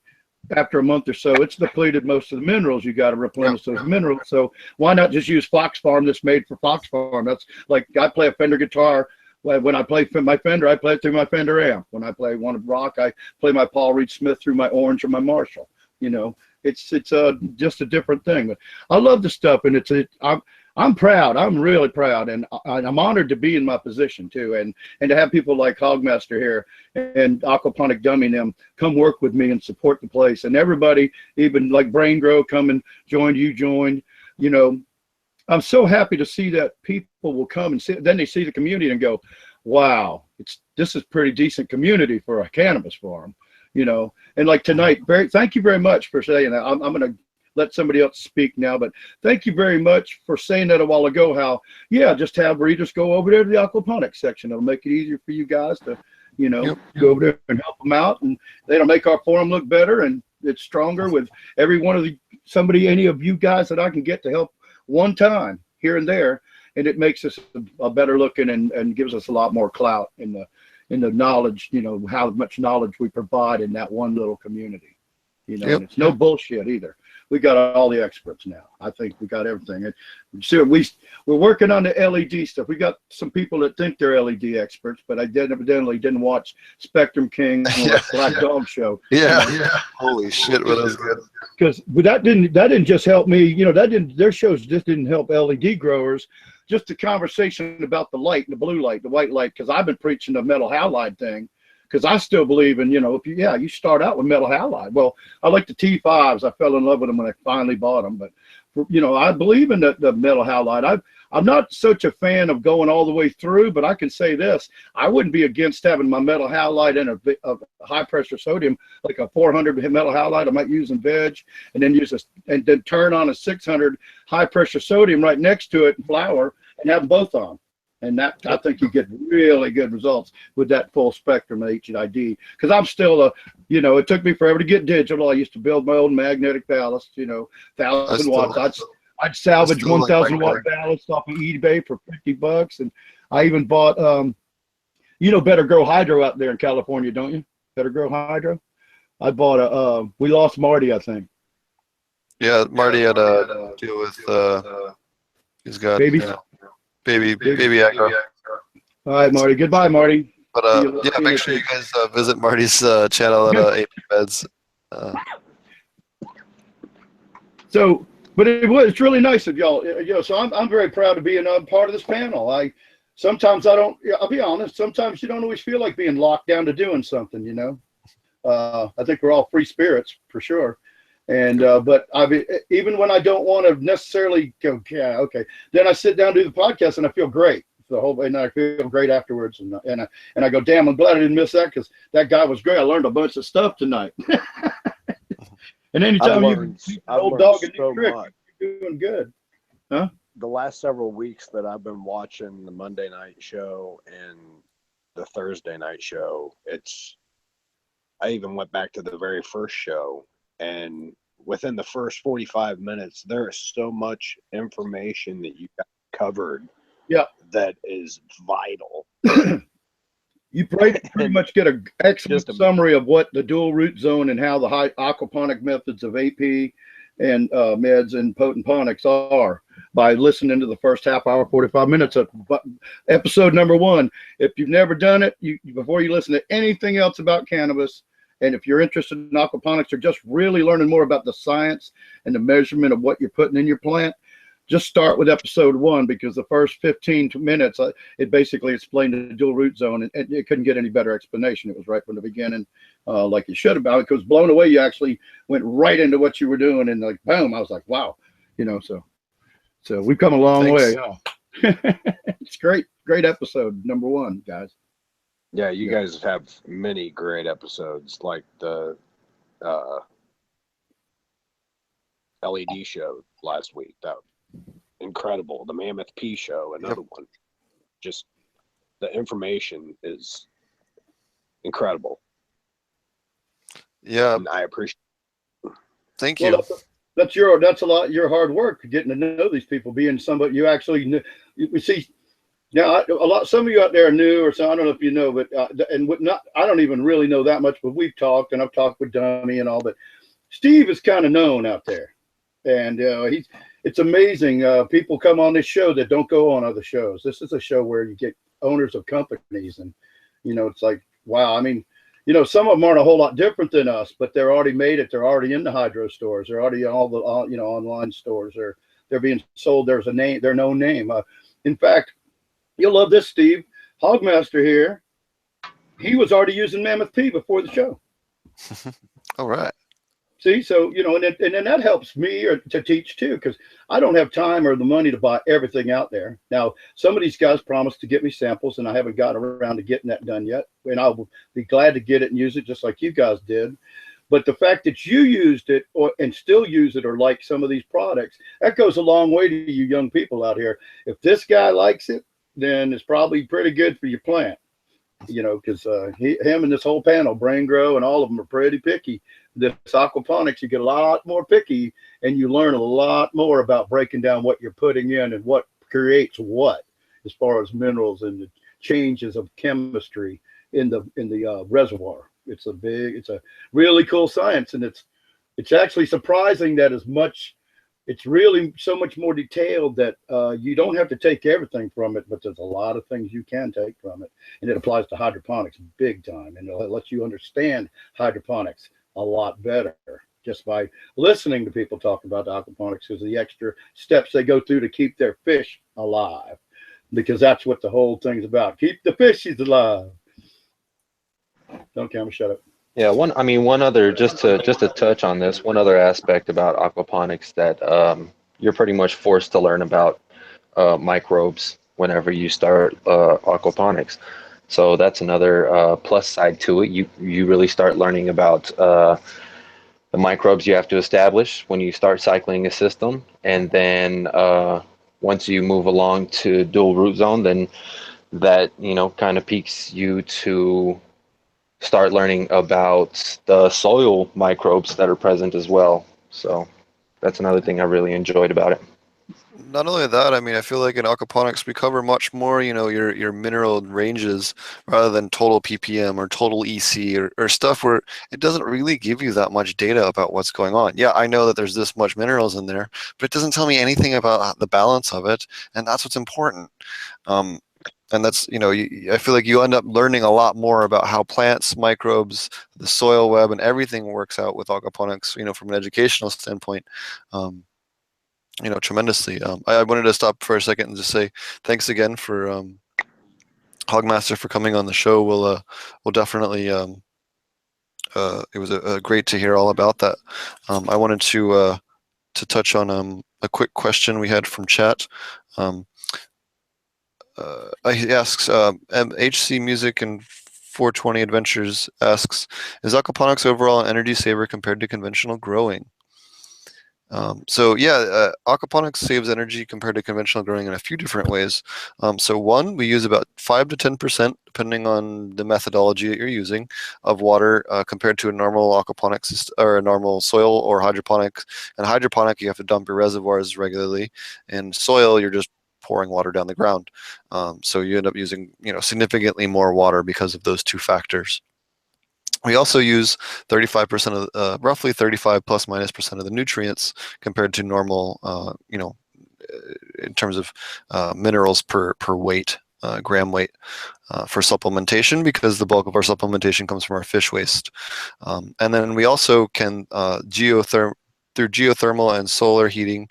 after a month or so, it's depleted most of the minerals. You got to replenish those minerals. So why not just use Fox Farm that's made for Fox Farm? That's like, I play a Fender guitar. When I play my Fender, I play it through my Fender amp. When I want to rock, I play my Paul Reed Smith through my Orange or my Marshall. It's just a different thing. But I love the stuff, and I'm proud. I'm really proud, and I'm honored to be in my position too, and to have people like Hogmaster here and Aquaponic Dummy and them come work with me and support the place, and everybody, even like Brain Grow, come and joined. I'm so happy to see that people will come and see. Then they see the community and go, "Wow, this is pretty decent community for a cannabis farm." And like tonight, thank you very much for saying that. I'm going to let somebody else speak now, but thank you very much for saying that a while ago, how, just have readers go over there to the aquaponics section. It'll make it easier for you guys to, go over there and help them out, and it'll make our forum look better, and it's stronger with every one of any of you guys that I can get to help one time here and there, and it makes us a better looking and gives us a lot more clout in the knowledge, how much knowledge we provide in that one little community, and it's no bullshit either. We got all the experts now. I think we got everything. And so we're working on the LED stuff. We got some people that think they're LED experts, but I evidently didn't watch Spectrum King or Black Dog Show. Yeah. Holy shit, well, that was good. But that didn't just help me. Their shows just didn't help LED growers. Just the conversation about the light, the blue light, the white light, because I've been preaching the metal halide thing. Because I still believe in, if you start out with metal halide. Well, I like the T5s. I fell in love with them when I finally bought them. But, I believe in the metal halide. I'm not such a fan of going all the way through, but I can say this. I wouldn't be against having my metal halide in a high pressure sodium, like a 400 metal halide I might use in veg, and then turn on a 600 high pressure sodium right next to it in flower and have them both on. And that, I think you get really good results with that full spectrum of HID. Because I'm still it took me forever to get digital. I used to build my own magnetic ballast, 1,000 watts. I'd salvage 1,000 watt ballast off of eBay for $50. And I even bought, Better Grow Hydro out there in California, don't you? Better Grow Hydro. I we lost Marty, I think. Yeah, Marty had a deal with, he's got babies. Baby Agro. All right, Marty. Goodbye, Marty. But make sure you guys visit Marty's channel at AP Beds. But it's really nice of y'all. So I'm very proud to be a part of this panel. I'll be honest. Sometimes you don't always feel like being locked down to doing something. I think we're all free spirits for sure. And but even when I don't want to necessarily go, then I sit down and do the podcast and I feel great the whole way, and I feel great afterwards. And I go, damn, I'm glad I didn't miss that, because that guy was great. I learned a bunch of stuff tonight. And anytime you teach an I've old learned dog a so new trick, much. you're doing good. Huh? The last several weeks that I've been watching the Monday night show and the Thursday night show, I even went back to the very first show, and within the first 45 minutes, there is so much information that you got covered. Yeah. That is vital. You pretty much get an excellent Just summary of what the dual root zone and how the high aquaponic methods of AP and meds and potent ponics are by listening to the first half hour, 45 minutes of episode number 1. If you've never done it, before you listen to anything else about cannabis, and if you're interested in aquaponics or just really learning more about the science and the measurement of what you're putting in your plant, just start with episode 1, because the first 15 minutes, it basically explained the dual root zone, and it couldn't get any better explanation. It was right from the beginning, like you should have. Because blown away, you actually went right into what you were doing, and like, boom, I was like, wow, so we've come a long way. Huh? It's great episode number 1, guys. Yeah, you guys have many great episodes, like the LED show last week. That incredible. The Mammoth P show, another one. Just the information is incredible. Yeah. And I appreciate it. Thank you. That's a lot your hard work getting to know these people, being somebody you actually knew. We see now some of you out there are new, or so I don't know if you know, but I don't even really know that much, but we've talked, and I've talked with Dummy and all, but Steve is kind of known out there, and it's amazing. People come on this show that don't go on other shows. This is a show where you get owners of companies, and it's like, wow. I mean, some of them aren't a whole lot different than us, but they're already made it. They're already in the hydro stores. They're already in all the online stores. They're being sold. There's a name. Their known name. In fact, you'll love this, Steve. Hogmaster here. He was already using Mammoth P before the show. All right. See, so and then that helps me to teach too, because I don't have time or the money to buy everything out there. Now, some of these guys promised to get me samples, and I haven't gotten around to getting that done yet. And I will be glad to get it and use it just like you guys did. But the fact that you used it and still use it, or like some of these products, that goes a long way to you young people out here. If this guy likes it, then it's probably pretty good for your plant. Because him and this whole panel, Brain Grow, and all of them are pretty picky. This aquaponics, you get a lot more picky, and you learn a lot more about breaking down what you're putting in and what creates what, as far as minerals and the changes of chemistry in the reservoir. It's a really cool science, and it's actually surprising that it's really so much more detailed that you don't have to take everything from it, but there's a lot of things you can take from it. And it applies to hydroponics big time. And it'll let you understand hydroponics a lot better just by listening to people talk about aquaponics, because of the extra steps they go through to keep their fish alive, because that's what the whole thing's about. Keep the fishies alive. Don't Cameron, shut up. Yeah, one other, just to touch on this, one other aspect about aquaponics that you're pretty much forced to learn about microbes whenever you start aquaponics. So that's another plus side to it. You really start learning about the microbes you have to establish when you start cycling a system, and then once you move along to dual root zone, then that kind of piques you to start learning about the soil microbes that are present as well. So that's another thing I really enjoyed about it. Not only that, I mean, I feel like in aquaponics we cover much more, your mineral ranges rather than total ppm or total EC or stuff where it doesn't really give you that much data about what's going on. Yeah, I know that there's this much minerals in there, but it doesn't tell me anything about the balance of it, and that's what's important. And that's, I feel like you end up learning a lot more about how plants, microbes, the soil web, and everything works out with aquaponics, from an educational standpoint. Tremendously. I wanted to stop for a second and just say thanks again for Hogmaster for coming on the show. We'll definitely. It was great to hear all about that. I wanted to touch on a quick question we had from chat. He asks, HC Music and 420 Adventures asks, is aquaponics overall an energy saver compared to conventional growing? So yeah, aquaponics saves energy compared to conventional growing in a few different ways. So one, we use about 5 to 10%, depending on the methodology that you're using, of water compared to a normal aquaponics or a normal soil or hydroponics. And hydroponic, you have to dump your reservoirs regularly, and soil, you're just pouring water down the ground. So you end up using significantly more water because of those two factors. We also use 35% of roughly 35 plus minus percent of the nutrients compared to normal, in terms of minerals per weight, gram weight for supplementation, because the bulk of our supplementation comes from our fish waste. And then we also can through geothermal and solar heating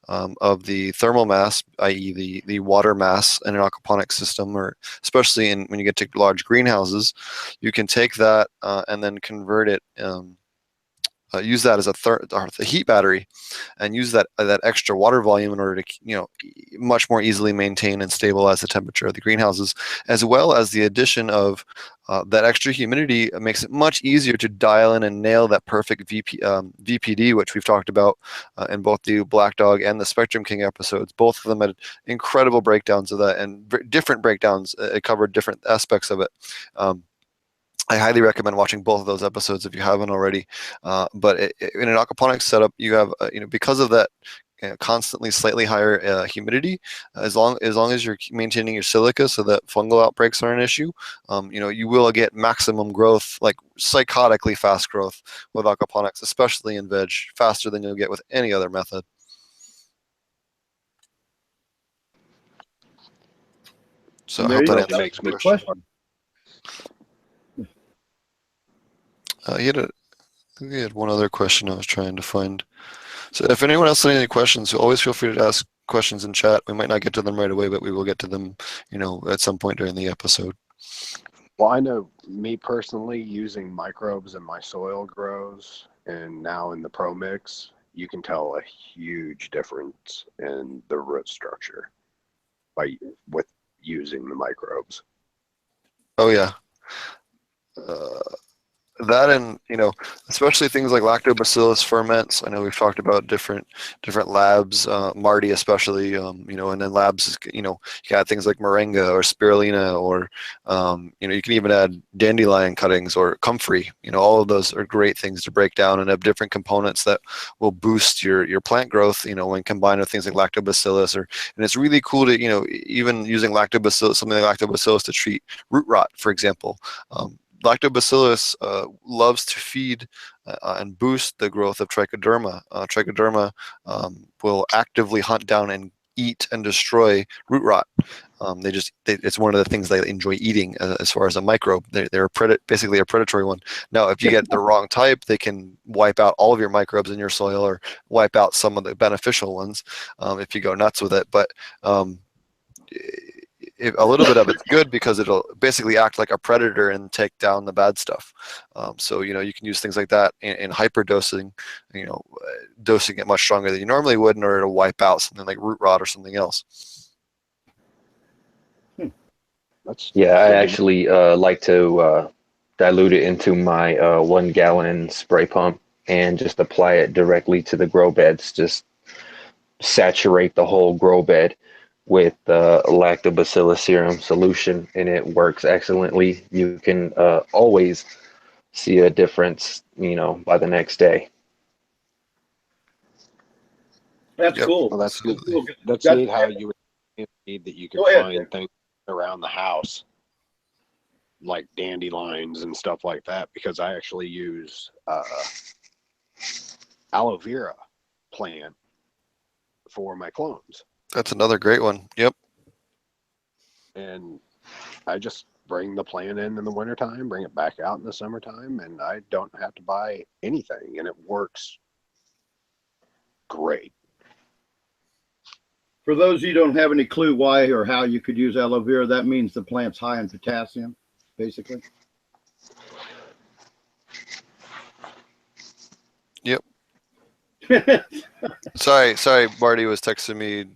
of the thermal mass, i.e. the water mass in an aquaponics system, or especially when you get to large greenhouses, you can take that and then convert it, use that as a heat battery, and use that extra water volume in order to much more easily maintain and stabilize the temperature of the greenhouses, as well as the addition of that extra humidity makes it much easier to dial in and nail that perfect VPD, which we've talked about in both the Black Dog and the Spectrum King episodes. Both of them had incredible breakdowns of that, and different breakdowns. It covered different aspects of it. I highly recommend watching both of those episodes if you haven't already. But in an aquaponics setup, you have because of that constantly slightly higher humidity, as long as you're maintaining your silica so that fungal outbreaks are an issue, you will get maximum growth, like psychotically fast growth with aquaponics, especially in veg, faster than you'll get with any other method. So I hope that answers makes the me question. He had one other question I was trying to find. So if anyone else has any questions, always feel free to ask questions in chat. We might not get to them right away, but we will get to them, at some point during the episode. Well, I know me personally, using microbes in my soil grows, and now in the Pro Mix, you can tell a huge difference in the root structure with using the microbes. Oh yeah. That, and especially things like lactobacillus ferments. I know we've talked about different labs, Marty especially, and then labs, you got things like moringa or spirulina, or you can even add dandelion cuttings or comfrey. All of those are great things to break down and have different components that will boost your plant growth, when combined with things like lactobacillus. And it's really cool to even using lactobacillus, something like lactobacillus, to treat root rot, for example. Lactobacillus loves to feed and boost the growth of trichoderma. Trichoderma will actively hunt down and eat and destroy root rot. It's one of the things they enjoy eating as far as a microbe. They're basically a predatory one. Now, if you get the wrong type, they can wipe out all of your microbes in your soil, or wipe out some of the beneficial ones if you go nuts with it. But a little bit of it's good because it'll basically act like a predator and take down the bad stuff. So you can use things like that in hyperdosing, dosing it much stronger than you normally would in order to wipe out something like root rot or something else. Yeah, I actually like to dilute it into my 1 gallon spray pump and just apply it directly to the grow beds. Just saturate the whole grow bed with lactobacillus serum solution, and it works excellently. You can always see a difference, by the next day. That's Yep. cool. Well, that's neat. Cool. That's neat how you would need that you could Go ahead, find things around the house, like dandelions and stuff like that, because I actually use aloe vera plant for my clones. That's another great one. Yep. And I just bring the plant in the wintertime, bring it back out in the summertime, and I don't have to buy anything, and it works great. For those of you who don't have any clue why or how you could use aloe vera, that means the plant's high in potassium, basically. Yep. Sorry, Marty was texting me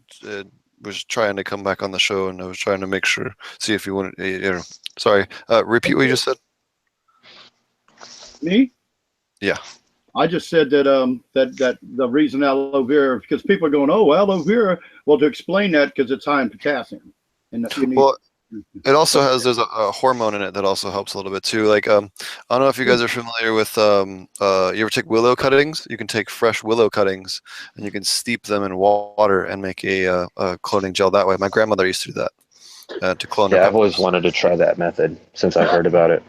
was trying to come back on the show, and I was trying to make sure, see if you wanted. Sorry, repeat what you just said. Me? Yeah. I just said that that the reason aloe vera, because people are going, oh, aloe vera. Well, to explain that, because it's high in potassium, and you need. Well, it also has there's a hormone in it that also helps a little bit too. Like I don't know if you guys are familiar with you ever take willow cuttings? You can take fresh willow cuttings and you can steep them in water and make a cloning gel that way. My grandmother used to do that to clone her Yeah, I've always peppers. wanted to try that method since I've heard about it.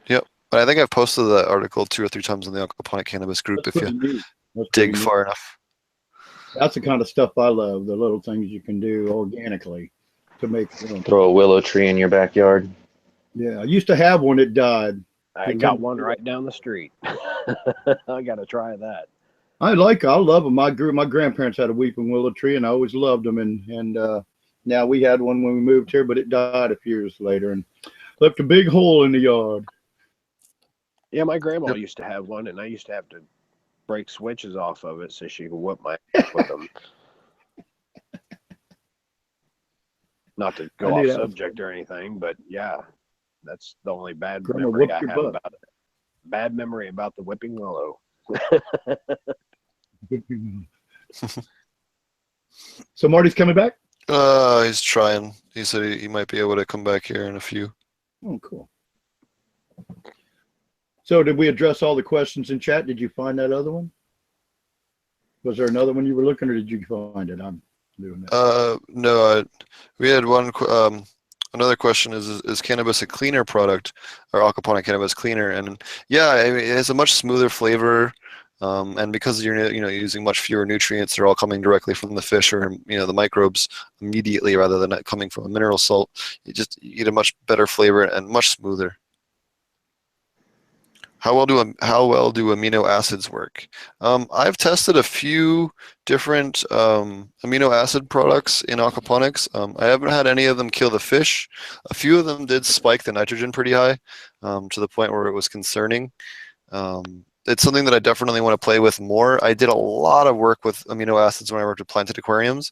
Yep. But I think I've posted that article 2 or 3 times in the aquaponic cannabis group That's if you pretty neat. That's dig pretty neat. far enough. That's the kind of stuff I love. The little things you can do organically to make. Throw a willow tree in your backyard. Yeah, I used to have one that died. I got one right down the street. I got to try that. I love them. My grandparents had a weeping willow tree, and I always loved them. And now we had one when we moved here, but it died a few years later and left a big hole in the yard. Yeah, my grandma used to have one, and I used to have to break switches off of it so she could whoop my ass with them. Not to go off subject or anything, but yeah, that's the only bad memory I have about it. Bad memory about the whipping willow. So Marty's coming back? He's trying. He said he might be able to come back here in a few. Oh, cool. So did we address all the questions in chat? Did you find that other one? Was there another one you were looking, or did you find it? I'm doing that. No, we had one. Another question is cannabis a cleaner product, or aquaponic cannabis cleaner? And yeah, I mean, it has a much smoother flavor, and because you're using much fewer nutrients, they're all coming directly from the fish or the microbes immediately rather than it coming from a mineral salt. You get a much better flavor and much smoother. How well do amino acids work? I've tested a few different amino acid products in aquaponics. I haven't had any of them kill the fish. A few of them did spike the nitrogen pretty high, to the point where it was concerning. It's something that I definitely want to play with more. I did a lot of work with amino acids when I worked with planted aquariums.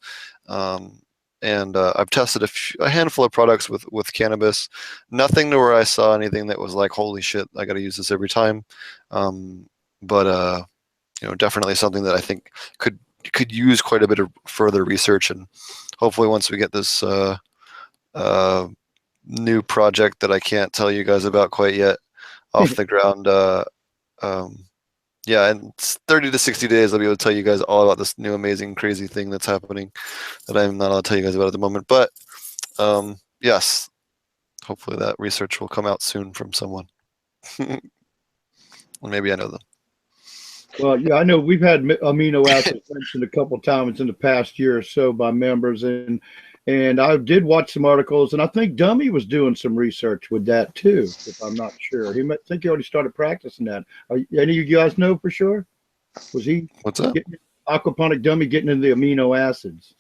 And I've tested a handful of products with cannabis. Nothing to where I saw anything that was like, holy shit, I got to use this every time. But definitely something that I think could use quite a bit of further research. And hopefully once we get this new project that I can't tell you guys about quite yet off the ground, yeah, in 30 to 60 days, I'll be able to tell you guys all about this new amazing, crazy thing that's happening that I'm not allowed to tell you guys about at the moment. But yes, hopefully that research will come out soon from someone. Maybe I know them. Well, yeah, I know we've had amino acids mentioned a couple of times in the past year or so by members, and I did watch some articles, and I think Dummy was doing some research with that too, if I'm not sure. Think he already started practicing that. Any of you guys know for sure? Was he? What's that? Aquaponic Dummy getting into the amino acids?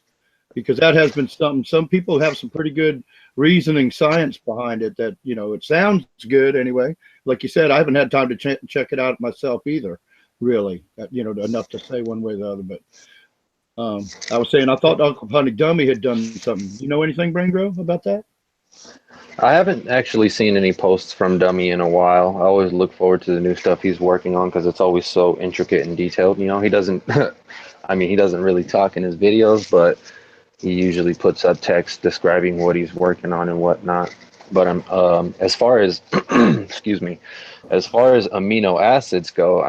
Because that has been something. Some people have some pretty good reasoning science behind it that, it sounds good anyway. Like you said, I haven't had time to check it out myself either, really, enough to say one way or the other, but I was saying I thought Aquaponic Dummy had done something. Do you know anything, Braingrow, about that? I haven't actually seen any posts from Dummy in a while. I always look forward to the new stuff he's working on because it's always so intricate and detailed. He doesn't, he doesn't really talk in his videos, but he usually puts up text describing what he's working on and whatnot. But as far as, excuse me, as far as amino acids go,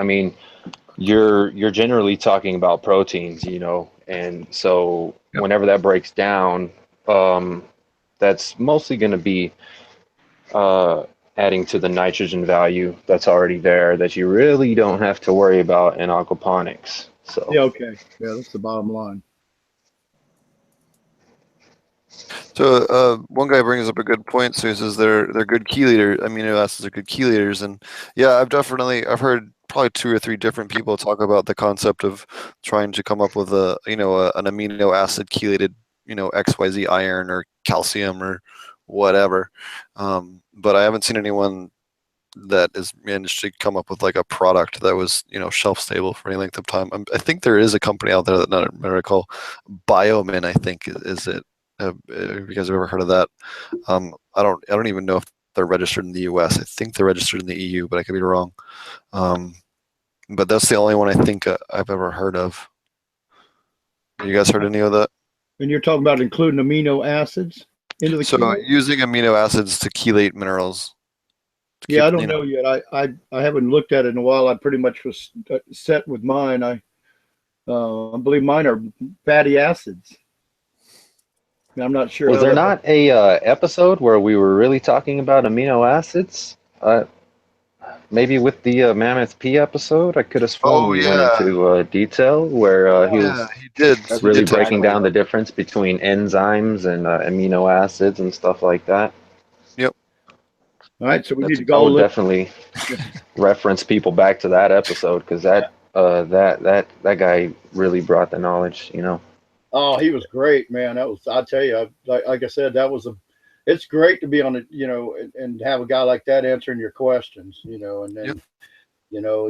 you're generally talking about proteins, and so whenever that breaks down, that's mostly going to be adding to the nitrogen value that's already there that you really don't have to worry about in aquaponics. So yeah, okay, yeah, that's the bottom line. So one guy brings up a good point. So he says they're good chelators. Amino acids are good chelators, and yeah, I've heard probably 2 or 3 different people talk about the concept of trying to come up with an amino acid chelated XYZ iron or calcium or whatever. But I haven't seen anyone that is managed to come up with like a product that was, shelf stable for any length of time. I think there is a company out there that I recall, Biomin, I think is it. Have you guys ever heard of that? I don't even know if they're registered in the U.S. I think they're registered in the EU, but I could be wrong. But that's the only one I think I've ever heard of. You guys heard any of that? And you're talking about including amino acids into the So chelate? using amino acids to chelate minerals. Yeah, I don't know yet. I haven't looked at it in a while. I pretty much was set with mine. I believe mine are fatty acids. I'm not sure. Was there not a episode where we were really talking about amino acids? Maybe with the Mammoth P episode, I could have sworn Oh we went yeah, into detail where he yeah, was he did. He really did touch breaking on down that. the difference between enzymes and amino acids and stuff like that. Yep. All right, so we need That's, to I go would look. definitely reference people back to that episode because that guy really brought the knowledge, you know. Oh, he was great, man. That was, I tell you, like I said, it's great to be on it, and have a guy like that answering your questions, and then, Yep.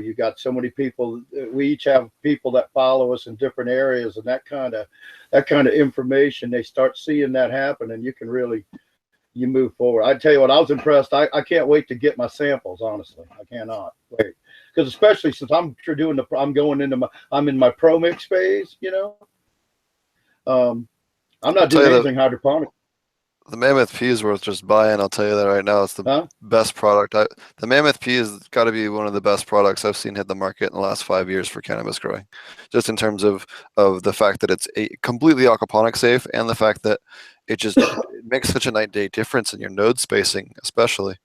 You got so many people. We each have people that follow us in different areas, and that kind of information, they start seeing that happen, and you move forward. I tell you what, I was impressed. I can't wait to get my samples. Honestly, I cannot wait because especially since I'm in my pro mix phase, I'm not doing anything hydroponic. The Mammoth P is worth just buying. I'll tell you that right now. It's the best product. The Mammoth P has got to be one of the best products I've seen hit the market in the last 5 years for cannabis growing. Just in terms of the fact that it's completely aquaponic safe and the fact that it makes such a night day difference in your node spacing, especially.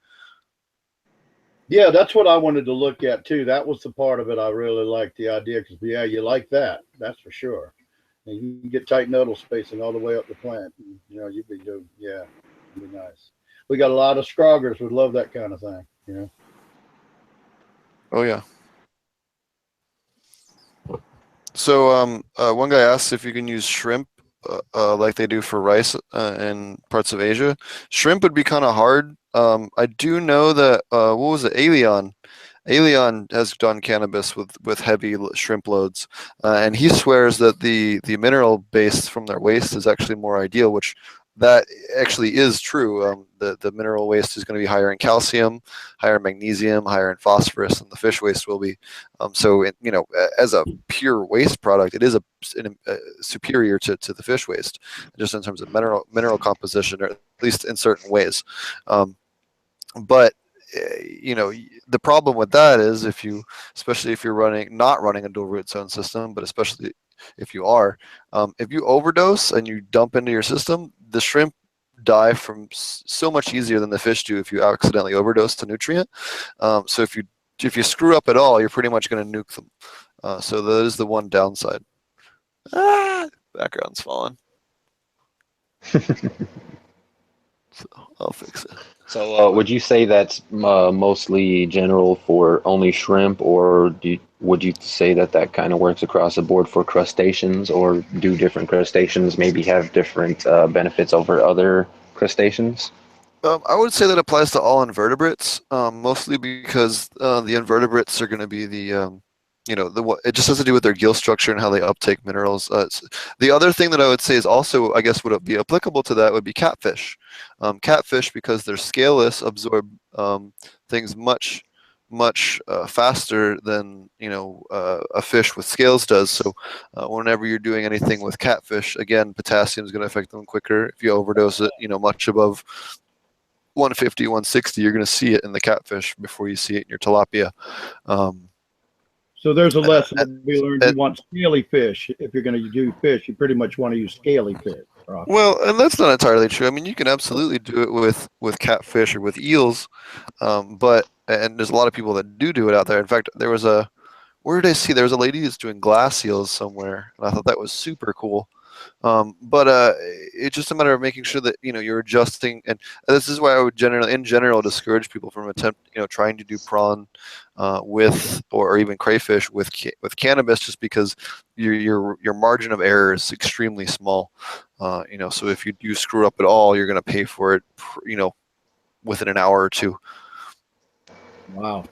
Yeah, that's what I wanted to look at too. That was the part of it I really liked the idea because you like that. That's for sure. And you can get tight nodal spacing all the way up the plant. You'd be doing, it'd be nice. We got a lot of scroggers would love that kind of thing, Oh yeah. So one guy asked if you can use shrimp like they do for rice in parts of Asia. Shrimp would be kind of hard. I do know that what was it, Alien has done cannabis with heavy shrimp loads, and he swears that the mineral base from their waste is actually more ideal, which that actually is true. The mineral waste is going to be higher in calcium, higher in magnesium, higher in phosphorus than the fish waste will be. As a pure waste product, it is superior to the fish waste, just in terms of mineral composition, or at least in certain ways. But the problem with that is especially if you're not running a dual root zone system, but especially if you are, if you overdose and you dump into your system, the shrimp die from so much easier than the fish do if you accidentally overdose the nutrient. So if you screw up at all, you're pretty much going to nuke them. So that is the one downside. Background's falling. So I'll fix it. So would you say that's mostly general for only shrimp, or would you say that kind of works across the board for crustaceans, or do different crustaceans maybe have different benefits over other crustaceans? I would say that applies to all invertebrates, mostly because the invertebrates are going to be it just has to do with their gill structure and how they uptake minerals. The other thing that I would say is also, I guess, would be applicable to that would be catfish. Catfish, because they're scaleless, absorb things much faster than a fish with scales does. So whenever you're doing anything with catfish, again, potassium is going to affect them quicker. If you overdose it, much above 150, 160, you're going to see it in the catfish before you see it in your tilapia. So there's a lesson to be learned. You want scaly fish. If you're going to do fish, you pretty much want to use scaly fish. Well, and that's not entirely true. I mean, you can absolutely do it with catfish or with eels, and there's a lot of people that do it out there. In fact, where did I see? There was a lady who's doing glass eels somewhere, and I thought that was super cool. But it's just a matter of making sure that you're adjusting, and this is why I would in general discourage people from trying to do prawn with or even crayfish with cannabis, just because your margin of error is extremely small. So if you do screw up at all, you're going to pay for it, within an hour or two. Wow.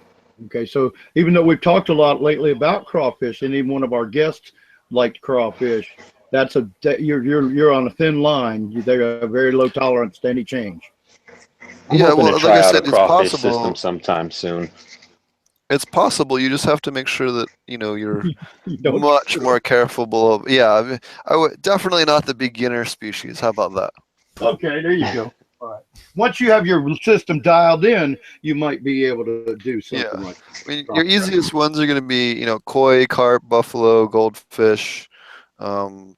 Okay, so even though we've talked a lot lately about crawfish, and even one of our guests liked crawfish, you're on a thin line. They're a very low tolerance to any change. I'm Yeah, hoping to well, like try I out a said, it's crawfish system possible. sometime soon. It's possible. You just have to make sure that you're You don't much screw more careful of. Yeah, I mean, I would definitely not the beginner species. How about that? Okay, there you go. All right. Once you have your system dialed in, you might be able to do Yeah, something like I mean, your crop jack. easiest ones are going to be koi, carp, buffalo, goldfish. Anything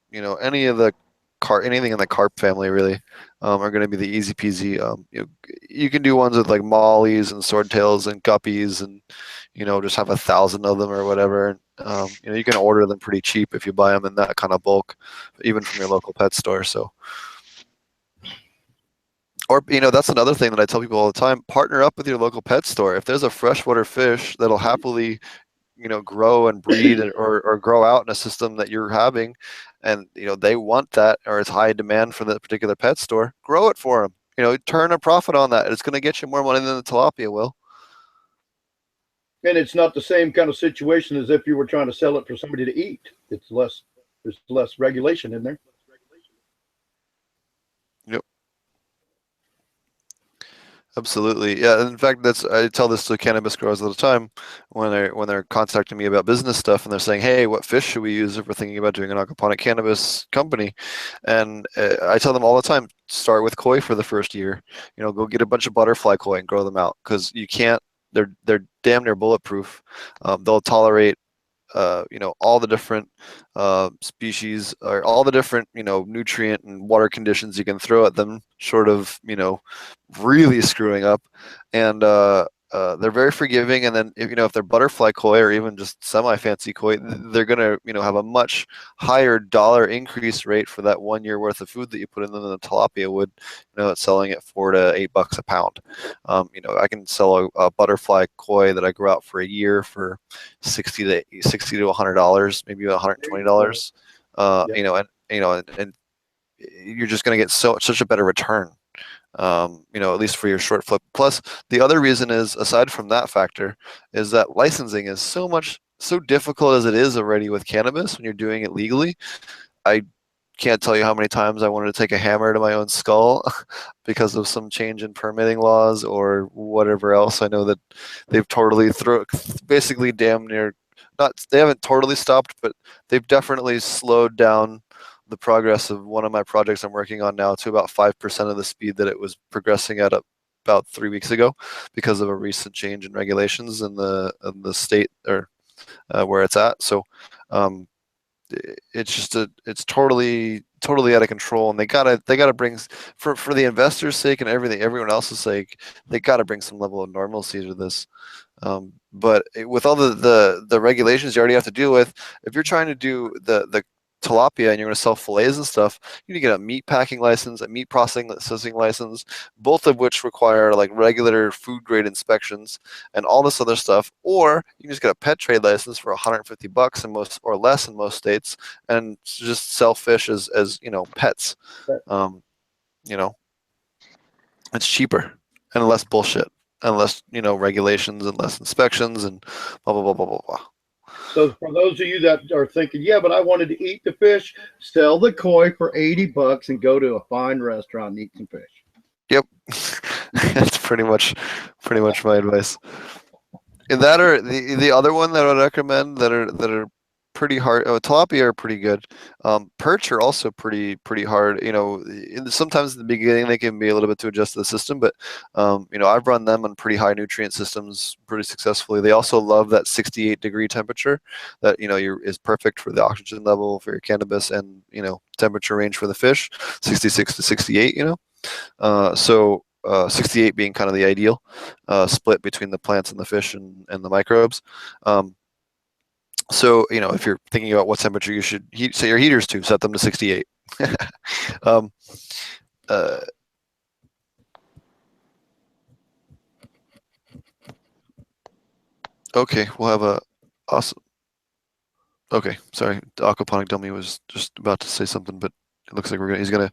in the carp family really are going to be the easy peasy. You can do ones with like mollies and swordtails and guppies and just have 1,000 of them or whatever. You can order them pretty cheap if you buy them in that kind of bulk, even from your local pet store. So, or that's another thing that I tell people all the time: partner up with your local pet store. If there's a freshwater fish that'll happily grow and breed or grow out in a system that you're having, and they want that, or it's high demand for that particular pet store, grow it for them. Turn a profit on that. It's going to get you more money than the tilapia will. And it's not the same kind of situation as if you were trying to sell it for somebody to eat. There's less regulation in there. Yep. Absolutely. Yeah. In fact, I tell this to cannabis growers all the time when they're contacting me about business stuff, and they're saying, "Hey, what fish should we use if we're thinking about doing an aquaponic cannabis company?" And I tell them all the time, start with koi for the first year. Go get a bunch of butterfly koi and grow them out, because you can't. They're damn near bulletproof. They'll tolerate all the different species, or all the different nutrient and water conditions you can throw at them, short of really screwing up. And they're very forgiving. And then if they're butterfly koi or even just semi-fancy koi, they're gonna have a much higher dollar increase rate for that 1 year worth of food that you put in them than the tilapia would. It's selling at $4 to $8 a pound. I can sell a butterfly koi that I grow out for a year for $60 to $100, maybe $120. And you're just going to get such a better return. At least for your short flip. Plus, the other reason is, aside from that factor, is that licensing is so difficult as it is already with cannabis when you're doing it legally. I can't tell you how many times I wanted to take a hammer to my own skull because of some change in permitting laws or whatever else. I know that they've totally basically damn near, not, they haven't totally stopped, but they've definitely slowed down the progress of one of my projects I'm working on now to about 5% of the speed that it was progressing at about 3 weeks ago, because of a recent change in regulations in the state, or where it's at. So it's totally out of control, and they gotta bring, for the investors' sake and everyone else's sake, they gotta bring some level of normalcy to this. But with all the regulations you already have to deal with, if you're trying to do the tilapia and you're going to sell fillets and stuff, you need to get a meat packing license, a meat processing license, both of which require like regular food grade inspections and all this other stuff. Or you can just get a pet trade license for $150 in most, or less in most states, and just sell fish as pets. You know, it's cheaper and less bullshit, and less regulations and less inspections and blah blah blah blah blah blah. So for those of you that are thinking, yeah, but I wanted to eat the fish, sell the koi for $80 and go to a fine restaurant and eat some fish. Yep, that's pretty much my advice. And that, or the other one that I would recommend that are pretty hard. Oh, tilapia are pretty good. Perch are also pretty hard. Sometimes in the beginning they can be a little bit to adjust to the system, but I've run them on pretty high nutrient systems pretty successfully. They also love that 68-degree temperature that is perfect for the oxygen level for your cannabis, and temperature range for the fish, 66 to 68. 68 being kind of the ideal split between the plants and the fish and the microbes. So if you're thinking about what temperature you should set your heaters to, set them to 68. Okay, we'll have a awesome. Okay, sorry, the aquaponic dummy was just about to say something, but it looks like he's gonna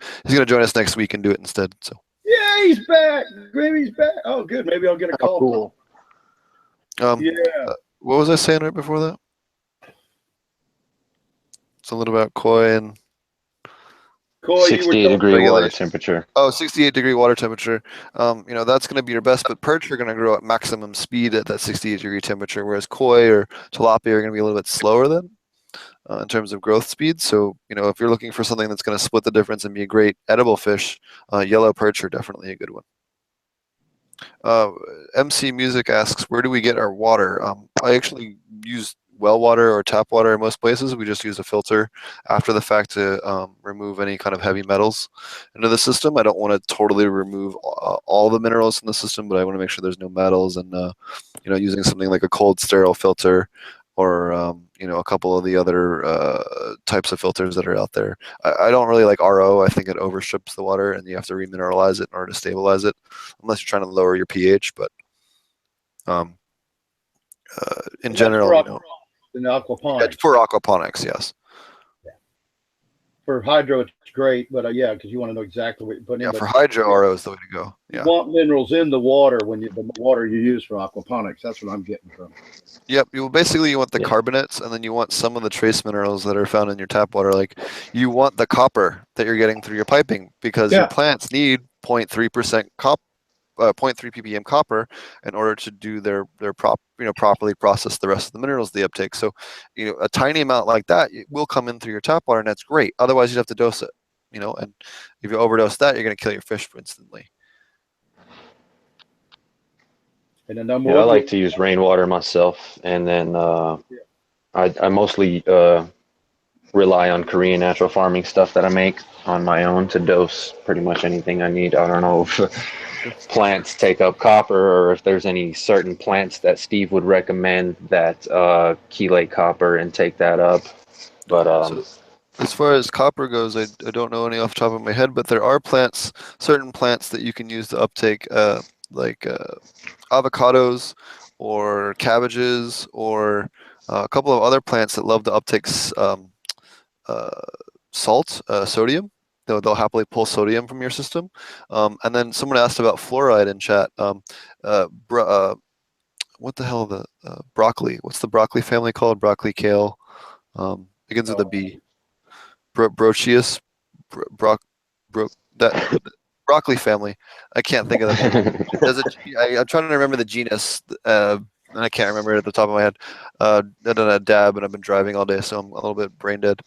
join us next week and do it instead. So yeah, he's back. Gravy's back. Oh, good. Maybe I'll get a call. Cool. Yeah. What was I saying right before that? Something about koi and Coy, you were 68-degree water regulation. temperature. Oh, 68-degree water temperature. That's going to be your best, but perch are going to grow at maximum speed at that 68-degree temperature, whereas koi or tilapia are going to be a little bit slower then in terms of growth speed. So, if you're looking for something that's going to split the difference and be a great edible fish, yellow perch are definitely a good one. MC Music asks, where do we get our water? I actually use well water or tap water in most places. We just use a filter after the fact to remove any kind of heavy metals into the system. I don't want to totally remove all the minerals in the system, but I want to make sure there's no metals. And using something like a cold sterile filter or a couple of the other types of filters that are out there. I don't really like RO. I think it overstrips the water, and you have to remineralize it in order to stabilize it, unless you're trying to lower your pH. But in general, in aquaponics. it's for aquaponics, yes. For hydro, it's great, but yeah, because you want to know exactly what you're putting in. Yeah, for hydro, RO is the way to go. Yeah. You want minerals in the water when the water you use for aquaponics. That's what I'm getting from. Yep. You want the carbonates, and then you want some of the trace minerals that are found in your tap water. Like you want the copper that you're getting through your piping, because your plants need 0.3% 0.3 ppm copper in order to do their properly process the rest of the minerals they uptake. So, a tiny amount like that will come in through your tap water, and that's great. Otherwise, you'd have to dose it. And if you overdose that, you're going to kill your fish instantly. And then I like to use rainwater myself, and then I mostly rely on Korean natural farming stuff that I make on my own to dose pretty much anything I need. I don't know if plants take up copper, or if there's any certain plants that Steve would recommend that chelate copper and take that up. But so, as far as copper goes, I don't know any off the top of my head, but there are certain plants that you can use to uptake, like avocados or cabbages, or a couple of other plants that love to uptake salt, sodium. They'll happily pull sodium from your system. And then someone asked about fluoride in chat. What the hell broccoli? What's the broccoli family called? Broccoli, kale. Begins with a B. Brochius. That broccoli family. I can't think of the name. I'm trying to remember the genus. And I can't remember it at the top of my head. I done a dab, and I've been driving all day, so I'm a little bit brain dead.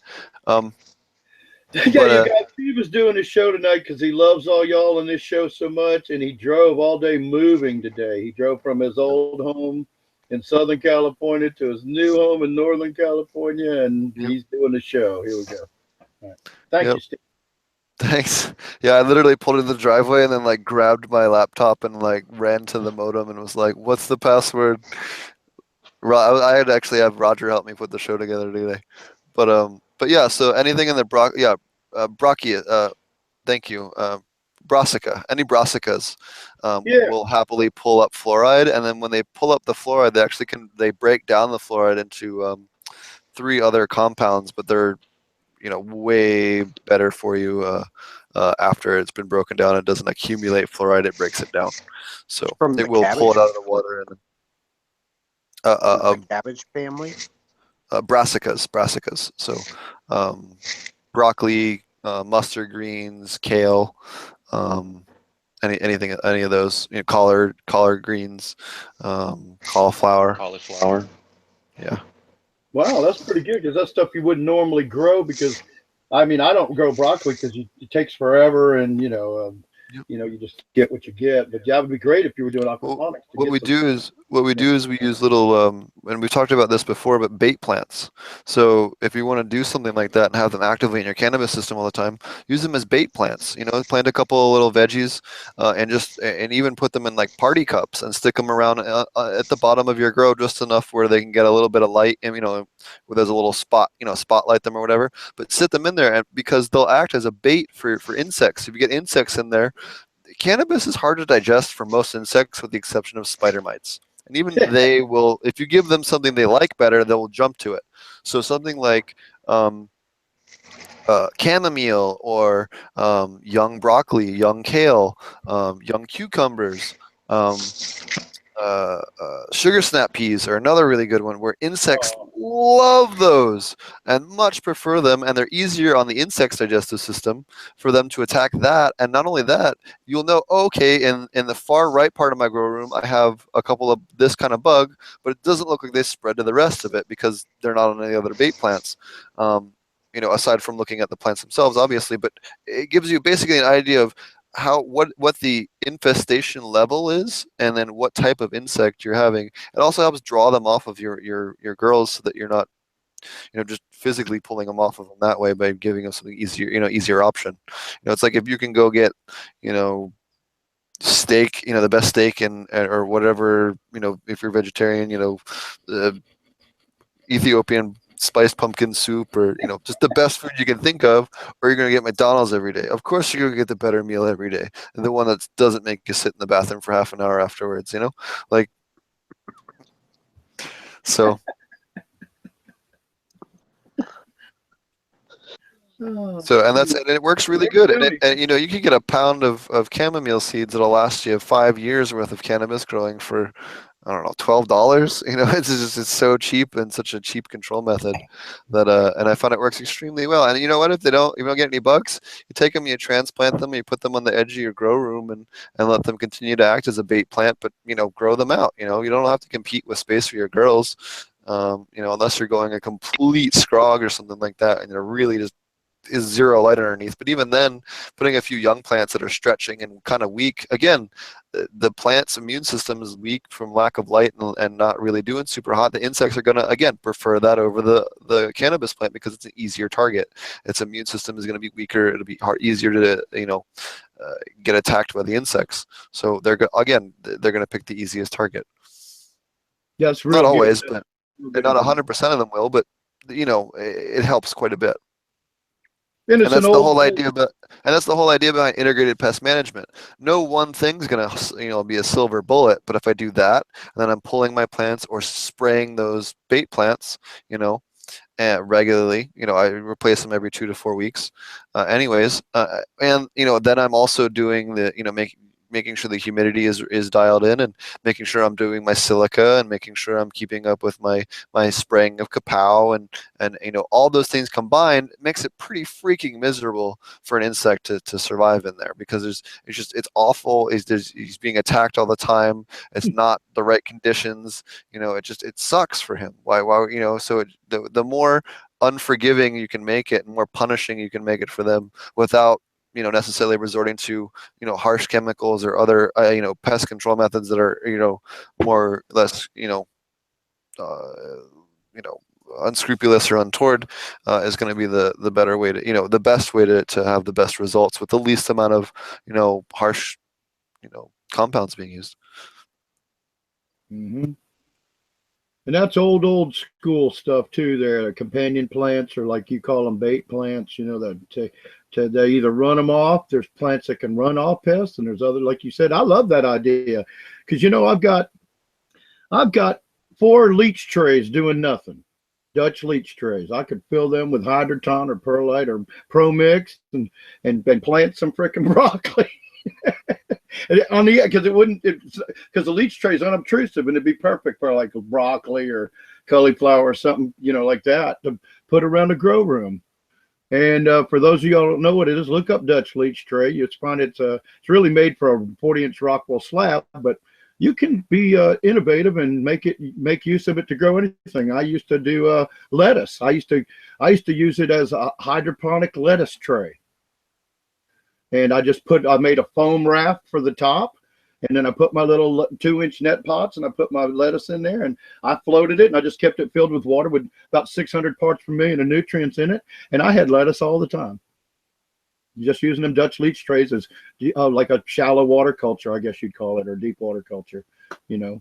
You guys, Steve was doing his show tonight because he loves all y'all in this show so much, and he drove all day moving today. He drove from his old home in Southern California to his new home in Northern California, and he's doing the show. Here we go. All right. Thank you, Steve. Thanks. Yeah, I literally pulled into the driveway and then grabbed my laptop and ran to the modem and was like, "What's the password?" I had actually have Roger help me put the show together today, but yeah. So anything in the brachia. Thank you. Brassica. Any brassicas will happily pull up fluoride, and then when they pull up the fluoride, they break down the fluoride into 3 other compounds, but they're way better for you after it's been broken down. It doesn't accumulate fluoride; it breaks it down. So it will pull it out of the water. And the cabbage family. Brassicas. So broccoli, mustard greens, kale, any of those. Collard greens, cauliflower. Yeah. Wow, that's pretty good, because that's stuff you wouldn't normally grow, because I don't grow broccoli because it takes forever, and you just get what you get. But yeah, it would be great if you were doing aquaponics. What we do is we use little, and we've talked about this before, but bait plants. So if you want to do something like that and have them actively in your cannabis system all the time, use them as bait plants. Plant a couple of little veggies, and even put them in party cups and stick them around at the bottom of your grow, just enough where they can get a little bit of light, and where there's a little spot, spotlight them or whatever. But sit them in there, and because they'll act as a bait for insects. If you get insects in there, cannabis is hard to digest for most insects, with the exception of spider mites. And even they will, if you give them something they like better, they'll jump to it. So something like chamomile, or young broccoli, young kale, young cucumbers, Sugar snap peas are another really good one where insects Oh. love those and much prefer them, and they're easier on the insect's digestive system for them to attack that. And not only that, you'll know, okay, in the far right part of my grow room, I have a couple of this kind of bug, but it doesn't look like they spread to the rest of it because they're not on any other bait plants. Aside from looking at the plants themselves, obviously, but it gives you basically an idea of what the infestation level is, and then what type of insect you're having. It also helps draw them off of your girls so that you're not just physically pulling them off of them that way by giving them something easier, easier option. It's like if you can go get steak, the best steak or whatever, if you're vegetarian, Ethiopian spiced pumpkin soup, or just the best food you can think of, or you're going to get McDonald's every day. Of course you're going to get the better meal every day, and the one that doesn't make you sit in the bathroom for half an hour afterwards, like, so. And it works really good. And you can get a pound of chamomile seeds that'll last you 5 years worth of cannabis growing for, I don't know, $12. It's so cheap, and such a cheap control method that and I found it works extremely well. And you know what? If you don't get any bugs, you take them, you transplant them, you put them on the edge of your grow room, and let them continue to act as a bait plant, but grow them out. You don't have to compete with space for your girls, unless you're going a complete scrog or something like that, and you're really just is zero light underneath. But even then, putting a few young plants that are stretching and kind of weak, again, the plant's immune system is weak from lack of light and not really doing super hot. The insects are going to, again, prefer that over the cannabis plant because it's an easier target. Its immune system is going to be weaker. It'll be easier to get attacked by the insects. So they're going to pick the easiest target. Yeah, it's not always, good. but not 100% of them will. But it helps quite a bit. And that's the whole idea behind integrated pest management. No one thing's gonna be a silver bullet, but if I do that, and then I'm pulling my plants or spraying those bait plants, regularly, I replace them every 2 to 4 weeks, anyways, and then I'm also doing the making sure the humidity is dialed in, and making sure I'm doing my silica, and making sure I'm keeping up with my spraying of kapow, and all those things combined makes it pretty freaking miserable for an insect to survive in there, because it's awful. He's being attacked all the time. It's not the right conditions. It sucks for him. Why so the more unforgiving you can make it, and more punishing you can make it for them, without necessarily resorting to harsh chemicals or other pest control methods that are more or less unscrupulous or untoward, is going to be the better way to the best way to have the best results with the least amount of harsh compounds being used. Mm-hmm. And that's old school stuff too. There, companion plants, or like you call them, bait plants. That they either run them off. There's plants that can run off pests, and there's other, like you said. I love that idea, because I've got 4 leach trays doing nothing. Dutch leach trays. I could fill them with hydroton or perlite or pro mix, and plant some freaking broccoli. Because because the leach tray is unobtrusive, and it'd be perfect for like broccoli or cauliflower or something, like that, to put around a grow room. And for those of y'all who don't know what it is, look up Dutch leach tray. You'll find it's really made for a 40-inch Rockwell slab, but you can be innovative and make use of it to grow anything. I used to do lettuce. I used to use it as a hydroponic lettuce tray. And I made a foam raft for the top, and then I put my little 2-inch net pots, and I put my lettuce in there, and I floated it, and I just kept it filled with water with about 600 parts per million of nutrients in it, and I had lettuce all the time. Just using them Dutch leach trays as like a shallow water culture, I guess you'd call it, or deep water culture, kind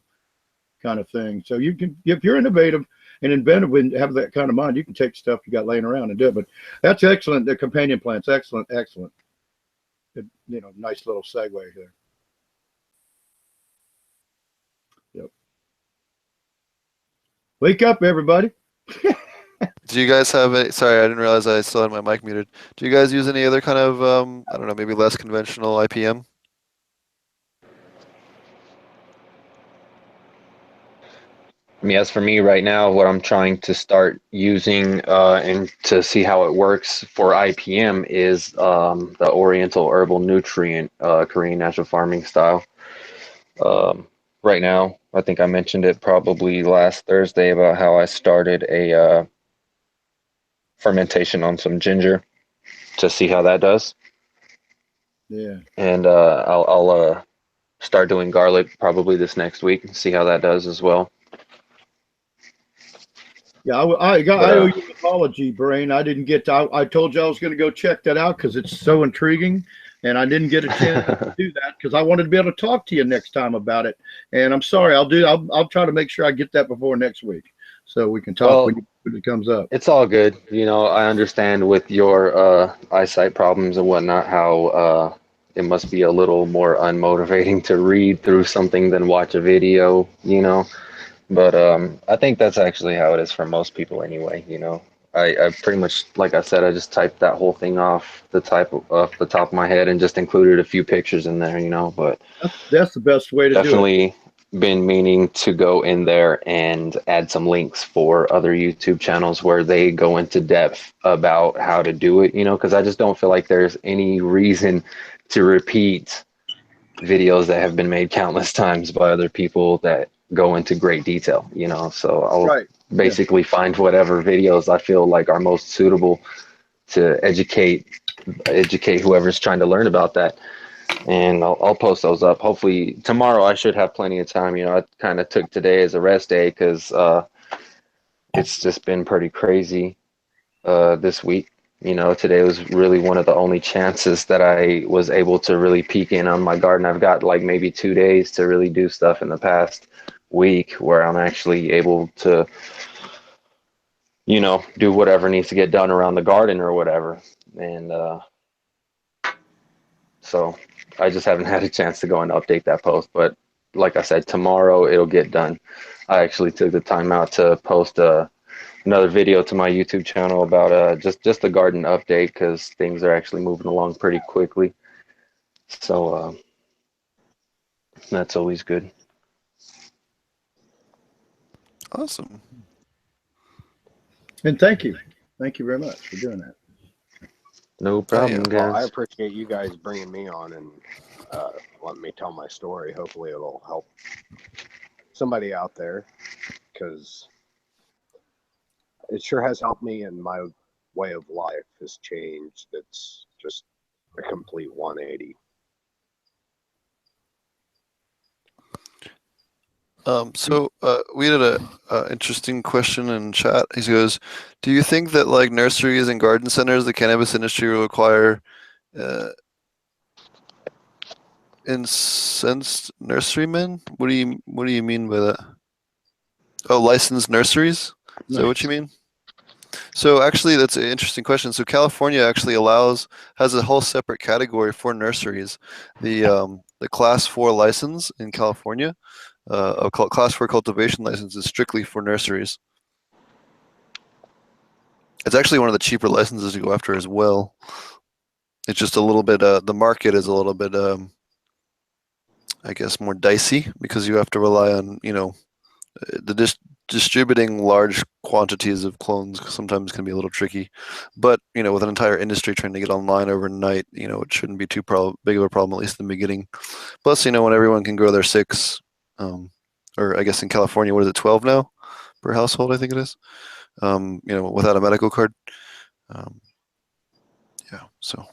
of thing. So you can, if you're innovative and inventive and have that kind of mind, you can take stuff you got laying around and do it. But that's excellent. The companion plants, excellent. Nice little segue here. Yep. Wake up, everybody. Do you guys have any, sorry, I didn't realize I still had my mic muted. Do you guys use any other kind of, I don't know, maybe less conventional IPM? As for me right now, what I'm trying to start using and to see how it works for IPM is the Oriental Herbal Nutrient Korean natural farming style. Right now, I think I mentioned it probably last Thursday about how I started a fermentation on some ginger to see how that does. Yeah. And I'll start doing garlic probably this next week and see how that does as well. Yeah, But I owe you an apology, Brain. I didn't get to, I told you I was going to go check that out because it's so intriguing, and I didn't get a chance to do that because I wanted to be able to talk to you next time about it. And I'm sorry, I'll try to make sure I get that before next week so we can talk well, when it comes up. it's all good. I understand with your eyesight problems and whatnot, how it must be a little more unmotivating to read through something than watch a video. But I think that's actually how it is for most people anyway. I pretty much, like I said, I just typed that whole thing off the top of my head and just included a few pictures in there. But That's the best way to do it. definitely been meaning to go in there and add some links for other YouTube channels where they go into depth about how to do it, because I just don't feel like there's any reason to repeat videos that have been made countless times by other people that go into great detail. So I'll Right. Yeah. basically find whatever videos I feel like are most suitable to educate whoever's trying to learn about that. And I'll post those up. Hopefully tomorrow I should have plenty of time. I kind of took today as a rest day because it's just been pretty crazy this week. Today was really one of the only chances that I was able to really peek in on my garden. I've got like maybe 2 days to really do stuff in the past week where I'm actually able to, do whatever needs to get done around the garden or whatever. And so I just haven't had a chance to go and update that post. But like I said, tomorrow it'll get done. I actually took the time out to post another video to my YouTube channel about just the garden update because things are actually moving along pretty quickly. So that's always good. Awesome. And thank you. Thank you very much for doing that. No problem, yeah. Well, I guys. appreciate you guys bringing me on and letting me tell my story. Hopefully, it'll help somebody out there because it sure has helped me, and my way of life has changed. It's just a complete 180. So we had a interesting question in chat. He goes, "Do you think that like nurseries and garden centers, the cannabis industry will require incensed nurserymen? What do you mean by that? Oh, licensed nurseries? Is that what you mean?" So actually, that's an interesting question. So California actually has a whole separate category for nurseries. The Class 4 license in California, Class 4 cultivation license is strictly for nurseries. It's actually one of the cheaper licenses to go after as well. It's just a little bit. The market is a little bit, I guess, more dicey because you have to rely on distributing large quantities of clones sometimes can be a little tricky. But with an entire industry trying to get online overnight, it shouldn't be too big of a problem, at least in the beginning. Plus, when everyone can grow their 6, or I guess in California, what is it, 12 now per household? I think it is. Without a medical card. Yeah. So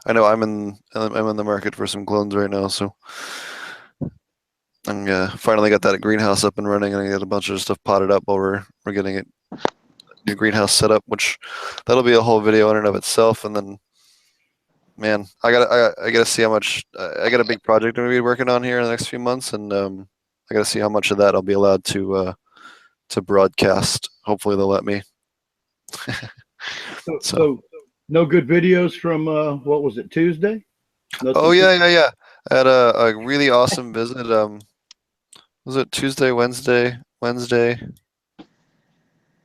I know I'm in the market for some clones right now. So I finally got that greenhouse up and running, and I got a bunch of stuff potted up while we're getting it new greenhouse set up, which that'll be a whole video in and of itself. And then, man, I gotta see how much I got a big project I'm gonna be working on here in the next few months, and I gotta see how much of that I'll be allowed to broadcast. Hopefully, they'll let me. So no good videos from what was it, Tuesday? Nothing Oh yeah. I had a really awesome visit. Was it Tuesday, Wednesday?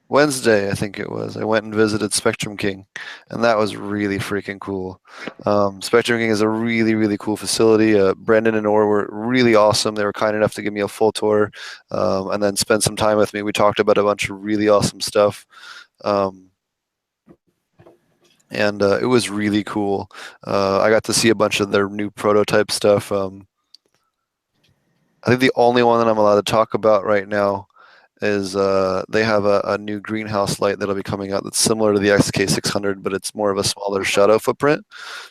Wednesday, I think it was, I went and visited Spectrum King, and that was really freaking cool. Spectrum King is a really, really cool facility. Brendan and Orr were really awesome. They were kind enough to give me a full tour, and then spend some time with me. We talked about a bunch of really awesome stuff. And it was really cool. I got to see a bunch of their new prototype stuff. I think the only one that I'm allowed to talk about right now is they have a new greenhouse light that'll be coming out that's similar to the XK600, but it's more of a smaller shadow footprint.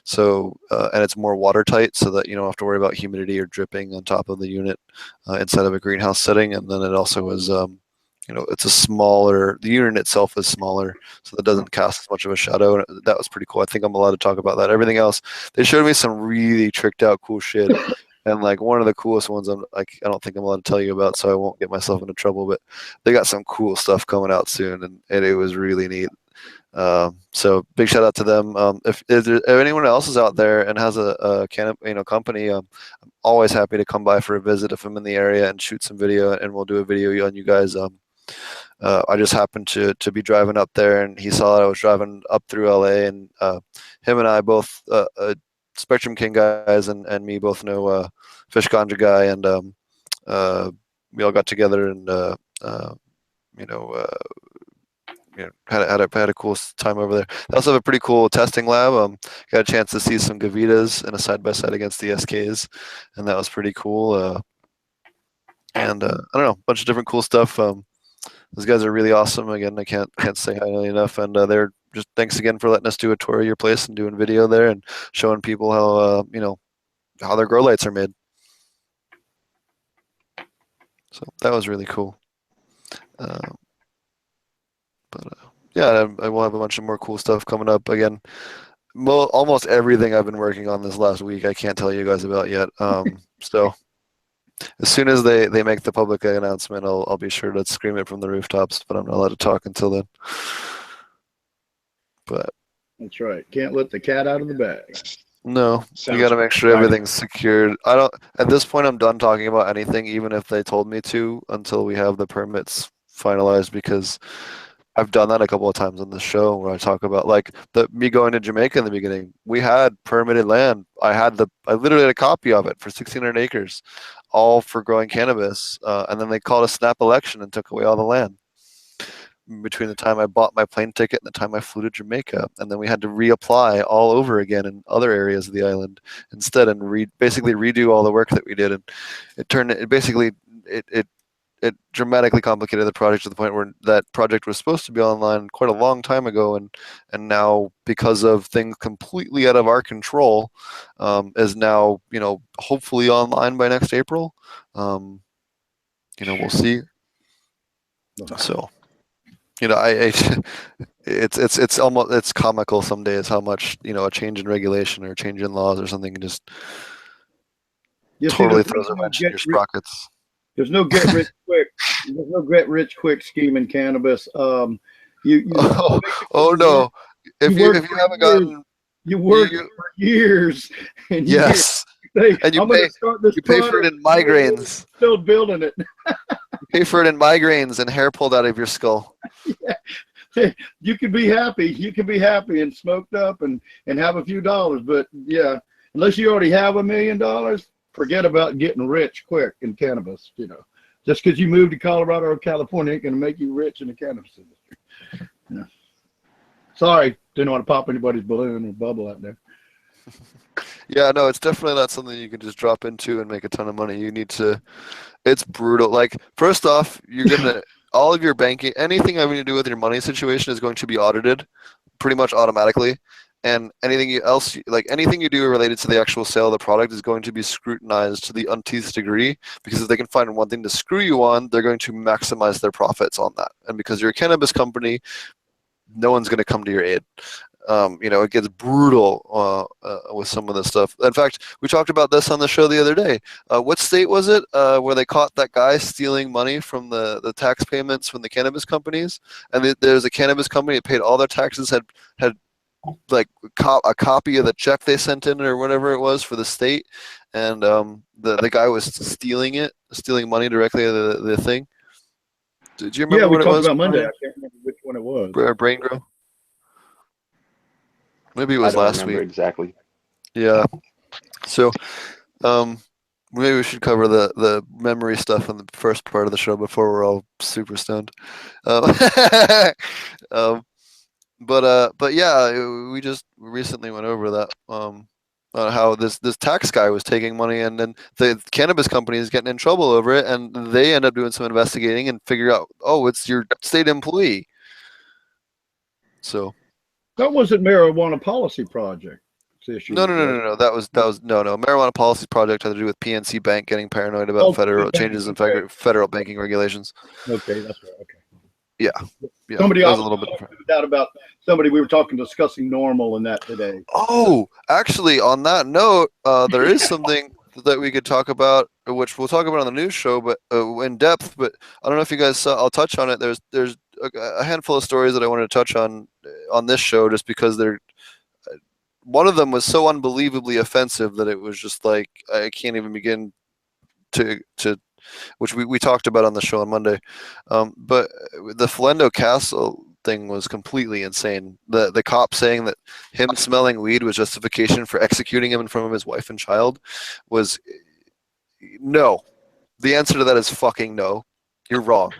So and it's more watertight, so that you don't have to worry about humidity or dripping on top of the unit inside of a greenhouse setting. And then it also is, it's a smaller. The unit itself is smaller, so that doesn't cast as much of a shadow. And that was pretty cool. I think I'm allowed to talk about that. Everything else, they showed me some really tricked out cool shit. And like one of the coolest ones, I don't think I'm allowed to tell you about, so I won't get myself into trouble. But they got some cool stuff coming out soon, and it was really neat. So big shout out to them. If anyone else is out there and has a company, I'm always happy to come by for a visit if I'm in the area and shoot some video, and we'll do a video on you guys. I just happened to be driving up there, and he saw that I was driving up through LA, and him and I both. Spectrum King guys and me both know Fish Ganja guy, and we all got together and had a cool time over there. They also have a pretty cool testing lab. Got a chance to see some Gavitas in a side by side against the SKs, and that was pretty cool. And I don't know, a bunch of different cool stuff. Those guys are really awesome. Again, I can't say highly enough, and they're just thanks again for letting us do a tour of your place and doing video there and showing people how how their grow lights are made. So that was really cool. Yeah, I will have a bunch of more cool stuff coming up. Again, almost everything I've been working on this last week I can't tell you guys about yet. So as soon as they make the public announcement, I'll be sure to scream it from the rooftops. But I'm not allowed to talk until then. But that's right. Can't let the cat out of the bag. No, you got to make sure everything's secured. At this point, I'm done talking about anything, even if they told me to, until we have the permits finalized, because I've done that a couple of times on the show where I talk about like me going to Jamaica in the beginning. We had permitted land. I literally had a copy of it for 1,600 acres, all for growing cannabis. And then they called a snap election and took away all the land between the time I bought my plane ticket and the time I flew to Jamaica. And then we had to reapply all over again in other areas of the island instead, and basically redo all the work that we did. And it dramatically complicated the project to the point where that project was supposed to be online quite a long time ago, and now, because of things completely out of our control, is now hopefully online by next April. We'll see. So it's comical some days how much a change in regulation or a change in laws or something just totally throws a wrench in your sprockets. There's no get rich quick. There's no get rich quick scheme in cannabis. No! If you haven't gotten, you work for years and yes, and you pay for it in migraines. Still building it. You pay for it in migraines and hair pulled out of your skull. Yeah. You can be happy. You can be happy and smoked up and have a few dollars, but yeah, unless you already have $1 million. Forget about getting rich quick in cannabis. Just because you moved to Colorado or California ain't going to make you rich in the cannabis industry. Yeah. Sorry, didn't want to pop anybody's balloon or bubble out there. Yeah, no, it's definitely not something you can just drop into and make a ton of money. You need to. It's brutal. Like, first off, you're gonna all of your banking, anything having to do with your money situation is going to be audited, pretty much automatically. And anything you do related to the actual sale of the product is going to be scrutinized to the umpteenth degree, because if they can find one thing to screw you on, they're going to maximize their profits on that. And because you're a cannabis company, no one's going to come to your aid. It gets brutal with some of this stuff. In fact, we talked about this on the show the other day. What state was it where they caught that guy stealing money from the tax payments from the cannabis companies? And there's a cannabis company that paid all their taxes, had like a copy of the check they sent in or whatever it was for the state, and the guy was stealing money directly out of the thing. Did you Yeah, remember we what it talked was? about Monday. I can't remember which one it was. Brain grow. Maybe it I was don't last remember week. exactly. Yeah. So, maybe we should cover the memory stuff in the first part of the show before we're all super stoned. Um, um, but yeah, we just recently went over that. On how this tax guy was taking money, and then the cannabis company is getting in trouble over it, and they end up doing some investigating and figure out, oh, it's your state employee. So That wasn't marijuana policy project issue. no. That was no. Marijuana Policy Project had to do with PNC Bank getting paranoid about Oh, federal okay, changes in okay. federal banking regulations. Okay, that's right. Okay. Yeah, yeah, Somebody that was else a little bit different. that about somebody we were discussing normal and that today. Oh, actually, on that note, there is something that we could talk about, which we'll talk about on the news show, but in depth. But I don't know if you guys saw. I'll touch on it. There's a handful of stories that I wanted to touch on this show, just because they're. One of them was so unbelievably offensive that it was just like I can't even begin to which we talked about on the show on Monday. But the Flendo Castle thing was completely insane. The cop saying that him smelling weed was justification for executing him in front of his wife and child was no. The answer to that is fucking no. You're wrong.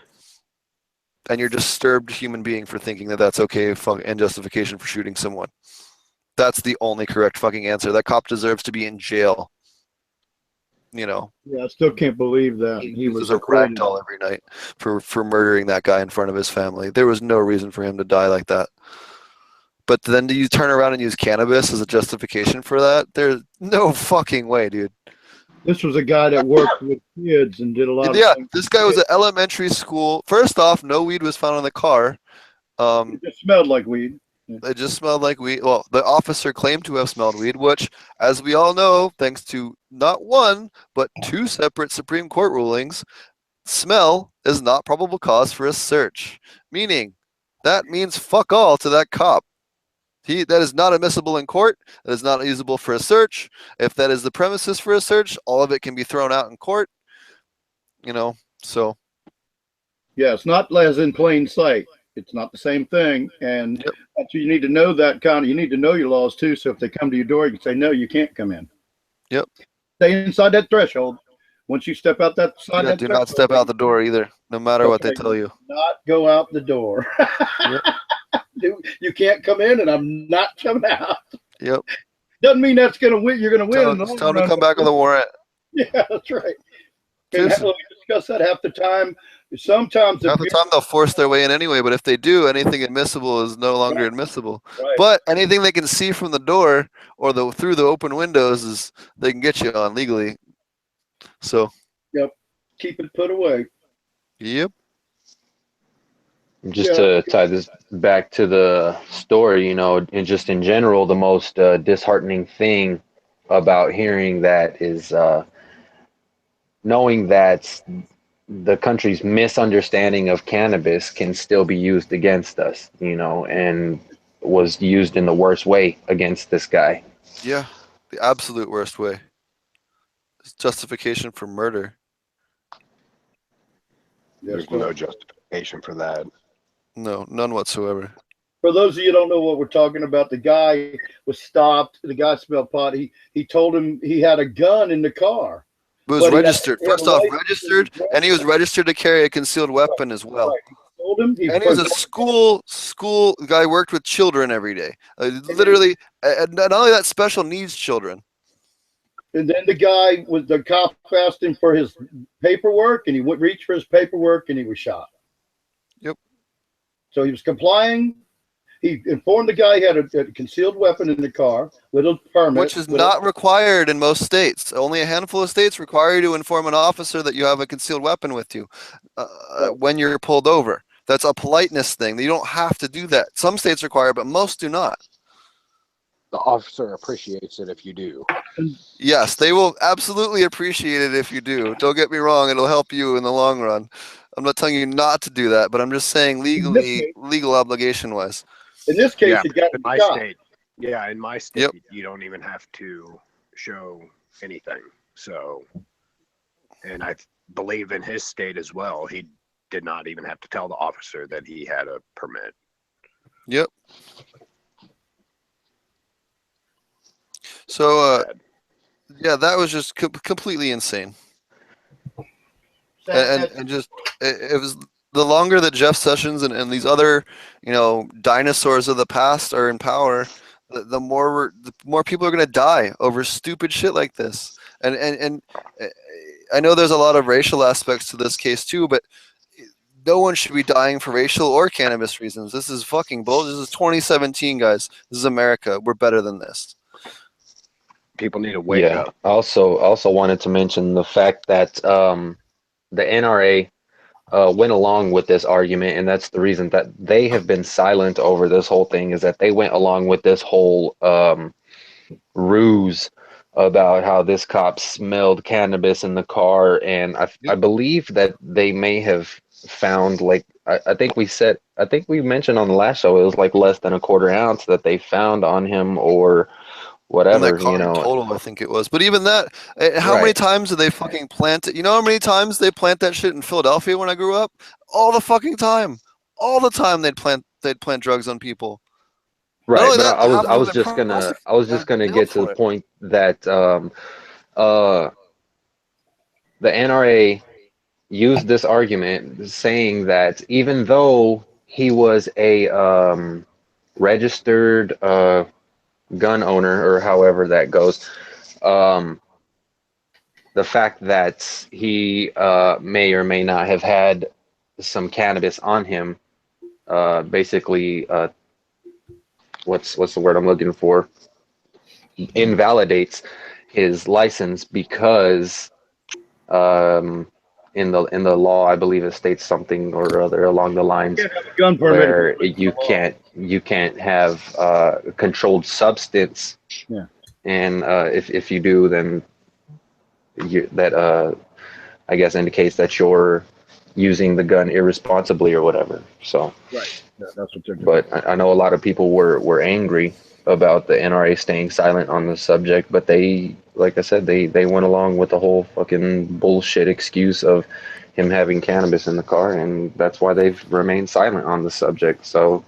And you're a disturbed human being for thinking that that's okay and justification for shooting someone. That's the only correct fucking answer. That cop deserves to be in jail. You know, Yeah, I still can't believe that he was a rag acquitted. doll every night for murdering that guy in front of his family. There was no reason for him to die like that. But then do you turn around and use cannabis as a justification for that? There's no fucking way, dude. This was a guy that worked with kids and did a lot Yeah, of things. this guy was at elementary school. First off, no weed was found in the car. It just smelled like weed. It just smelled like weed. Well, the officer claimed to have smelled weed, which, as we all know, thanks to not one, but two separate Supreme Court rulings, smell is not probable cause for a search. Meaning, that means fuck all to that cop. That is not admissible in court. That is not usable for a search. If that is the premises for a search, all of it can be thrown out in court. You know, so. Yeah, it's not as in plain sight. It's not the same thing, and you need to know that you need to know your laws too. So if they come to your door, you can say no, you can't come in. Yep. Stay inside that threshold. Once you step out that side, do not step out the door either, no matter what they tell you. Not go out the door. Yep. You can't come in, and I'm not coming out. Yep. Doesn't mean that's gonna win. You're gonna win. It's time to come back with a warrant. Yeah, that's right. And we discuss that half the time. Sometimes half the time they'll force their way in anyway, but if they do, anything admissible is no longer admissible. Right. But anything they can see from the door or through the open windows is they can get you on legally. So. Yep. Keep it put away. Yep. Just to tie this back to the story, you know, and just in general, the most disheartening thing about hearing that is knowing that the country's misunderstanding of cannabis can still be used against us, you know, and was used in the worst way against this guy. Yeah, the absolute worst way. It's justification for murder. There's no justification for that. No, none whatsoever. For those of you who don't know what we're talking about, the guy was stopped. The guy smelled pot. He told him he had a gun in the car. It was registered. First off, registered, and he was registered to carry a concealed weapon as well. Right. He told him, and he was a school guy, worked with children every day. Literally, and not only that, special needs children. And then the cop asked him for his paperwork, and he would reach for his paperwork, and he was shot. Yep. So he was complying. He informed the guy he had a concealed weapon in the car with a permit. Which is not required in most states. Only a handful of states require you to inform an officer that you have a concealed weapon with you when you're pulled over. That's a politeness thing. You don't have to do that. Some states require, but most do not. The officer appreciates it if you do. Yes, they will absolutely appreciate it if you do. Don't get me wrong. It'll help you in the long run. I'm not telling you not to do that, but I'm just saying legal obligation-wise. In this case, yeah, it got in my shot. state. Yeah, in my state, you don't even have to show anything. So, and I believe in his state as well. He did not even have to tell the officer that he had a permit. Yep. So, yeah, that was just completely insane. And just it was the longer that Jeff Sessions and these other, dinosaurs of the past are in power, the more people are going to die over stupid shit like this. And I know there's a lot of racial aspects to this case too, but no one should be dying for racial or cannabis reasons. This is fucking bullshit. This is 2017, guys. This is America. We're better than this. People need to wake up. Also wanted to mention the fact that the NRA went along with this argument, and that's the reason that they have been silent over this whole thing, is that they went along with this whole ruse about how this cop smelled cannabis in the car, and I believe that they may have found, like, I think we mentioned on the last show, it was like less than a quarter ounce that they found on him, or whatever, in that car in total, I think it was. But even that, how many times did they fucking plant it? You know how many times they plant that shit in Philadelphia when I grew up? All the fucking time. All the time they'd plant drugs on people. Right, but I was just gonna get to the point that the NRA used this argument saying that even though he was a registered gun owner, or however that goes, the fact that he may or may not have had some cannabis on him, basically, what's the word I'm looking for? Invalidates his license, because in the law, I believe it states something or other along the lines where you can't have a controlled substance. Yeah. And if you do, then that I guess indicates that you're using the gun irresponsibly or whatever. So right, yeah, that's what they're doing. But I know a lot of people were angry about the NRA staying silent on the subject, but they, like I said, they went along with the whole fucking bullshit excuse of him having cannabis in the car, and that's why they've remained silent on the subject. So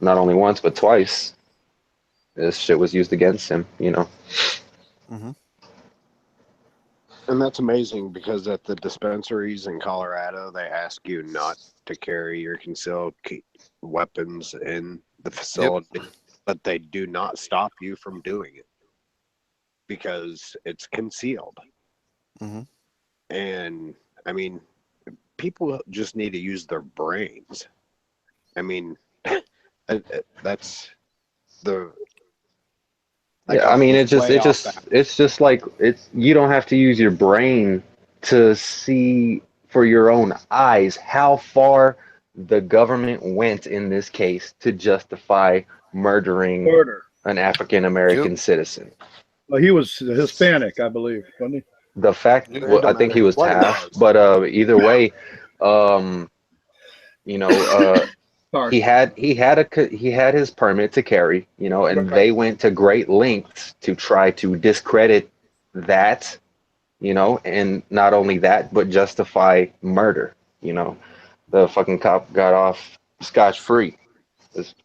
not only once but twice, this shit was used against him, Mm-hmm. And that's amazing, because at the dispensaries in Colorado, they ask you not to carry your concealed weapons in the facility, but they do not stop you from doing it because it's concealed. Mm-hmm. And I mean, people just need to use their brains. I mean, that's the. Yeah, I mean, it's just like, you don't have to use your brain to see for your own eyes how far the government went in this case to justify murdering an African American citizen. Well, he was Hispanic, I believe, wasn't he? The fact, well, I think he was half, but either way, he had his permit to carry, and they went to great lengths to try to discredit that, and not only that, but justify murder. The fucking cop got off scotch-free,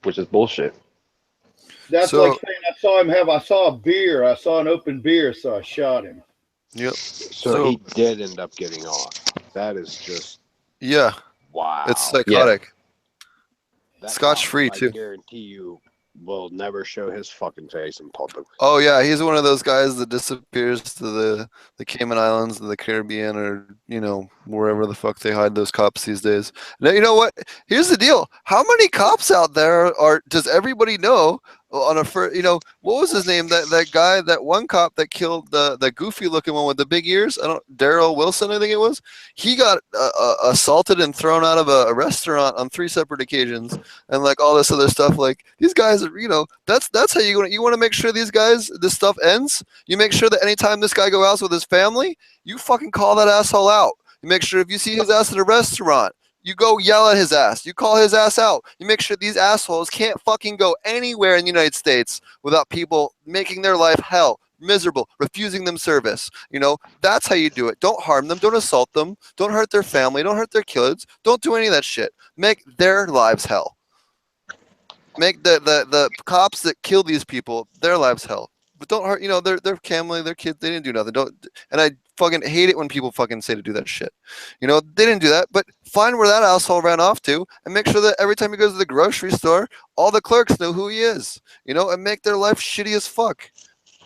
which is bullshit. That's like saying I saw a beer, I saw an open beer, so I shot him. Yep. So he did end up getting off. That is just wow. It's psychotic. That Scotch-free too. I guarantee you will never show his fucking face in public. Oh yeah, he's one of those guys that disappears to the Cayman Islands, the Caribbean, or wherever the fuck they hide those cops these days. Now, you know what? Here's the deal: how many cops out there does everybody know? On what was his name? That guy, that one cop that killed the goofy looking one with the big ears. Daryl Wilson, I think it was. He got assaulted and thrown out of a restaurant on 3 separate occasions, and like all this other stuff. Like these guys are, that's how you want to make sure this stuff ends. You make sure that anytime this guy goes out with his family, you fucking call that asshole out. You make sure if you see his ass at a restaurant, you go yell at his ass. You call his ass out. You make sure these assholes can't fucking go anywhere in the United States without people making their life hell. miserable, refusing them service. You know, that's how you do it. Don't harm them. Don't assault them. Don't hurt their family. Don't hurt their kids. Don't do any of that shit. Make their lives hell. Make the cops that kill these people, their lives hell. But don't hurt, you know, their family, their kids. They didn't do nothing. Don't. And I fucking hate it when people fucking say to do that shit. You know, they didn't do that. But find where that asshole ran off to, and make sure that every time he goes to the grocery store, all the clerks know who he is. You know, and make their life shitty as fuck.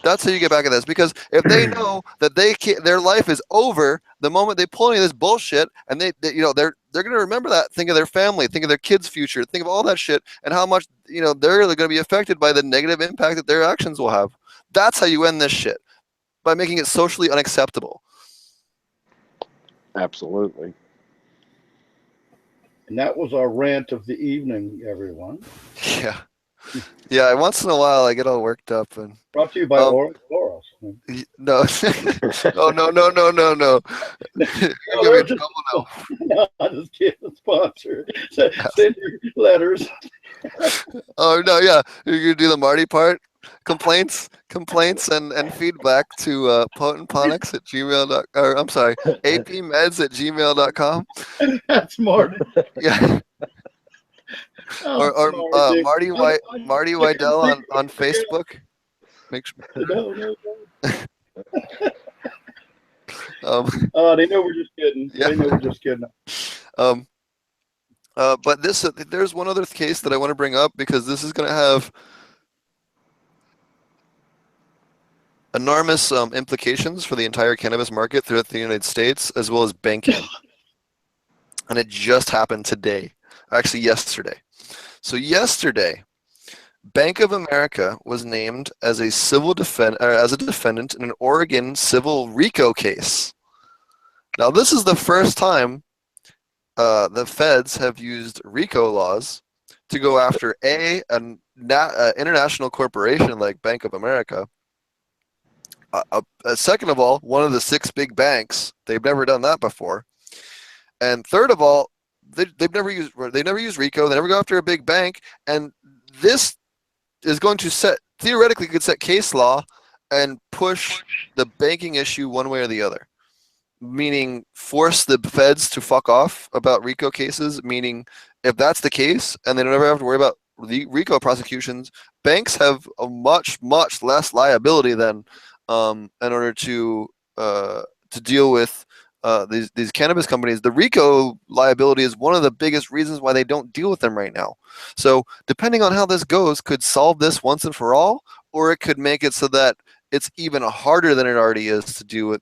That's how you get back at this. Because if they know that they can't, their life is over the moment they pull any of this bullshit, and they you know, they're gonna remember that. Think of their family. Think of their kids' future. Think of all that shit, and how much, you know, they're going to be affected by the negative impact that their actions will have. That's how you end this shit, by making it socially unacceptable. Absolutely. And that was our rant of the evening, everyone. Yeah. Yeah, once in a while I get all worked up and Brought to you by Oral Florals. no. No. You're gonna be in trouble now. No, I'm just kidding. Sponsor. Send your letters. Oh no, yeah. You're gonna do the Marty part. Complaints and feedback to potentponics at gmail.com, or I'm sorry, apmeds at gmail.com. That's Marty. Yeah. Oh, Or Marty Wydell on Facebook. Make sure. No. They know we're just kidding. Yeah. They know we're just kidding. But there's one other case that I want to bring up, because this is going to have enormous implications for the entire cannabis market throughout the United States, as well as banking. And it just happened today, actually yesterday. So yesterday, Bank of America was named as a defendant in an Oregon civil RICO case. Now, this is the first time the feds have used RICO laws to go after an international corporation like Bank of America. Second of all, one of the 6 big banks. They've never done that before. And third of all, they've never used RICO. They never go after a big bank, and this is going to theoretically could set case law and push the banking issue one way or the other. Meaning, force the feds to fuck off about RICO cases. Meaning, if that's the case, and they don't ever have to worry about the RICO prosecutions, banks have a much less liability than in order to deal with these cannabis companies. The RICO liability is one of the biggest reasons why they don't deal with them right now. So depending on how this goes, could solve this once and for all, or it could make it so that it's even harder than it already is to do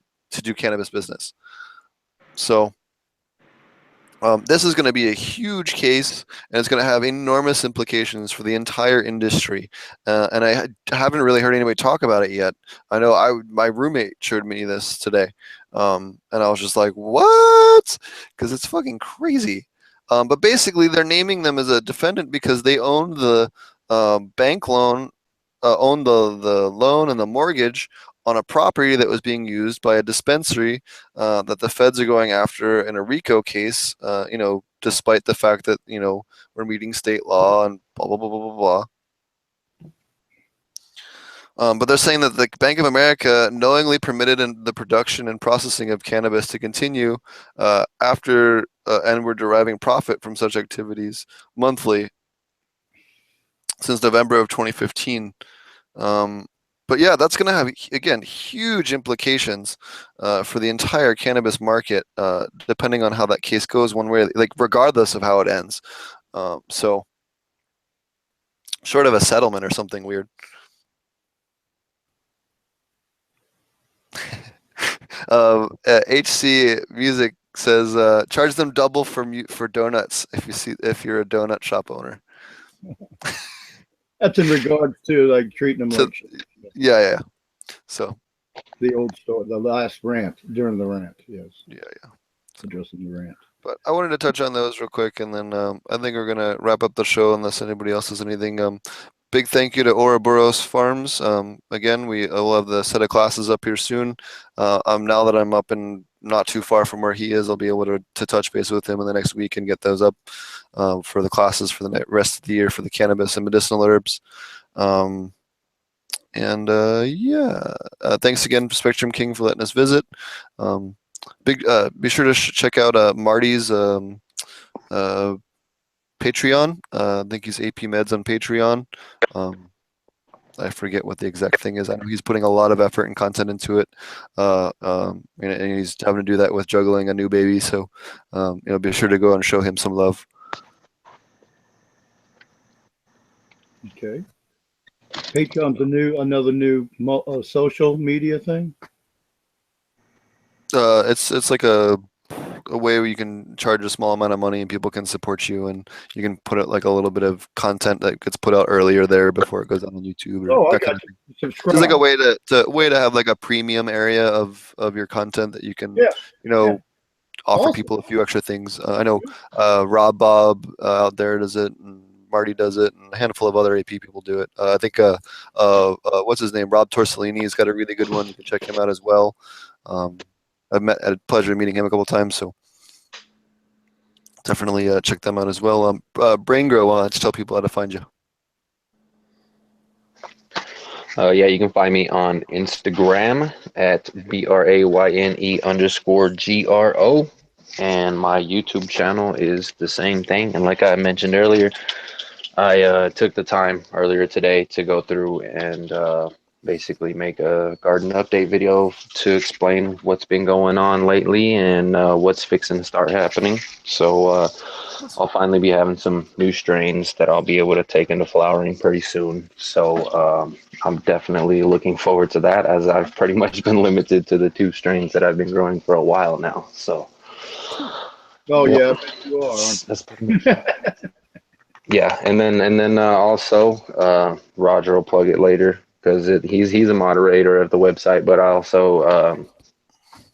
cannabis business. So this is going to be a huge case, and it's going to have enormous implications for the entire industry. And I haven't really heard anybody talk about it yet. I know my roommate showed me this today, and I was just like, what? Because it's fucking crazy. But basically, they're naming them as a defendant because they own the bank loan, own the loan and the mortgage on a property that was being used by a dispensary that the feds are going after in a RICO case, despite the fact that, we're meeting state law and blah, blah, blah, blah, blah, blah. But they're saying that the Bank of America knowingly permitted the production and processing of cannabis to continue after and were deriving profit from such activities monthly since November of 2015. But yeah, that's going to have, again, huge implications for the entire cannabis market, depending on how that case goes one way, like regardless of how it ends. So short of a settlement or something weird. HC Music says, charge them double for donuts if you're a donut shop owner. That's in regards to like treating them like shit. Yeah. So the old story, the last rant during the rant, yes. Yeah. Addressing the rant. But I wanted to touch on those real quick, and then I think we're gonna wrap up the show unless anybody else has anything. Big thank you to Ouroboros Farms. Again, we will have the set of classes up here soon. Now that I'm up and not too far from where he is, I'll be able to touch base with him in the next week and get those up for the classes for the rest of the year for the cannabis and medicinal herbs. And yeah, thanks again, Spectrum King, for letting us visit. Be sure to check out Marty's Patreon. I think he's AP Meds on Patreon. I forget what the exact thing is. I know he's putting a lot of effort and content into it, and he's having to do that with juggling a new baby. So, be sure to go and show him some love. Okay. Patreon's another new social media thing. It's like a way where you can charge a small amount of money and people can support you, and you can put it like a little bit of content that gets put out earlier there before it goes out on YouTube. Or I that got kind of you. thing. Subscribe. It's like a way to have like a premium area of your content that you can offer Awesome. people a few extra things. I know Rob Bob out there does it, and Marty does it, and a handful of other AP people do it. I think what's his name? Rob Torcellini has got a really good one. You can check him out as well. I've had a pleasure meeting him a couple times, so definitely check them out as well. BrainGrow, just tell people how to find you. Yeah, you can find me on Instagram at BRAYNE_GRO, and my YouTube channel is the same thing. And like I mentioned earlier, I took the time earlier today to go through and basically make a garden update video to explain what's been going on lately and what's fixing to start happening. So I'll finally be having some new strains that I'll be able to take into flowering pretty soon. So I'm definitely looking forward to that, as I've pretty much been limited to the 2 strains that I've been growing for a while now. So. Oh yeah, I bet you are. That's pretty much it. Yeah, and then also Roger will plug it later because he's a moderator of the website, but also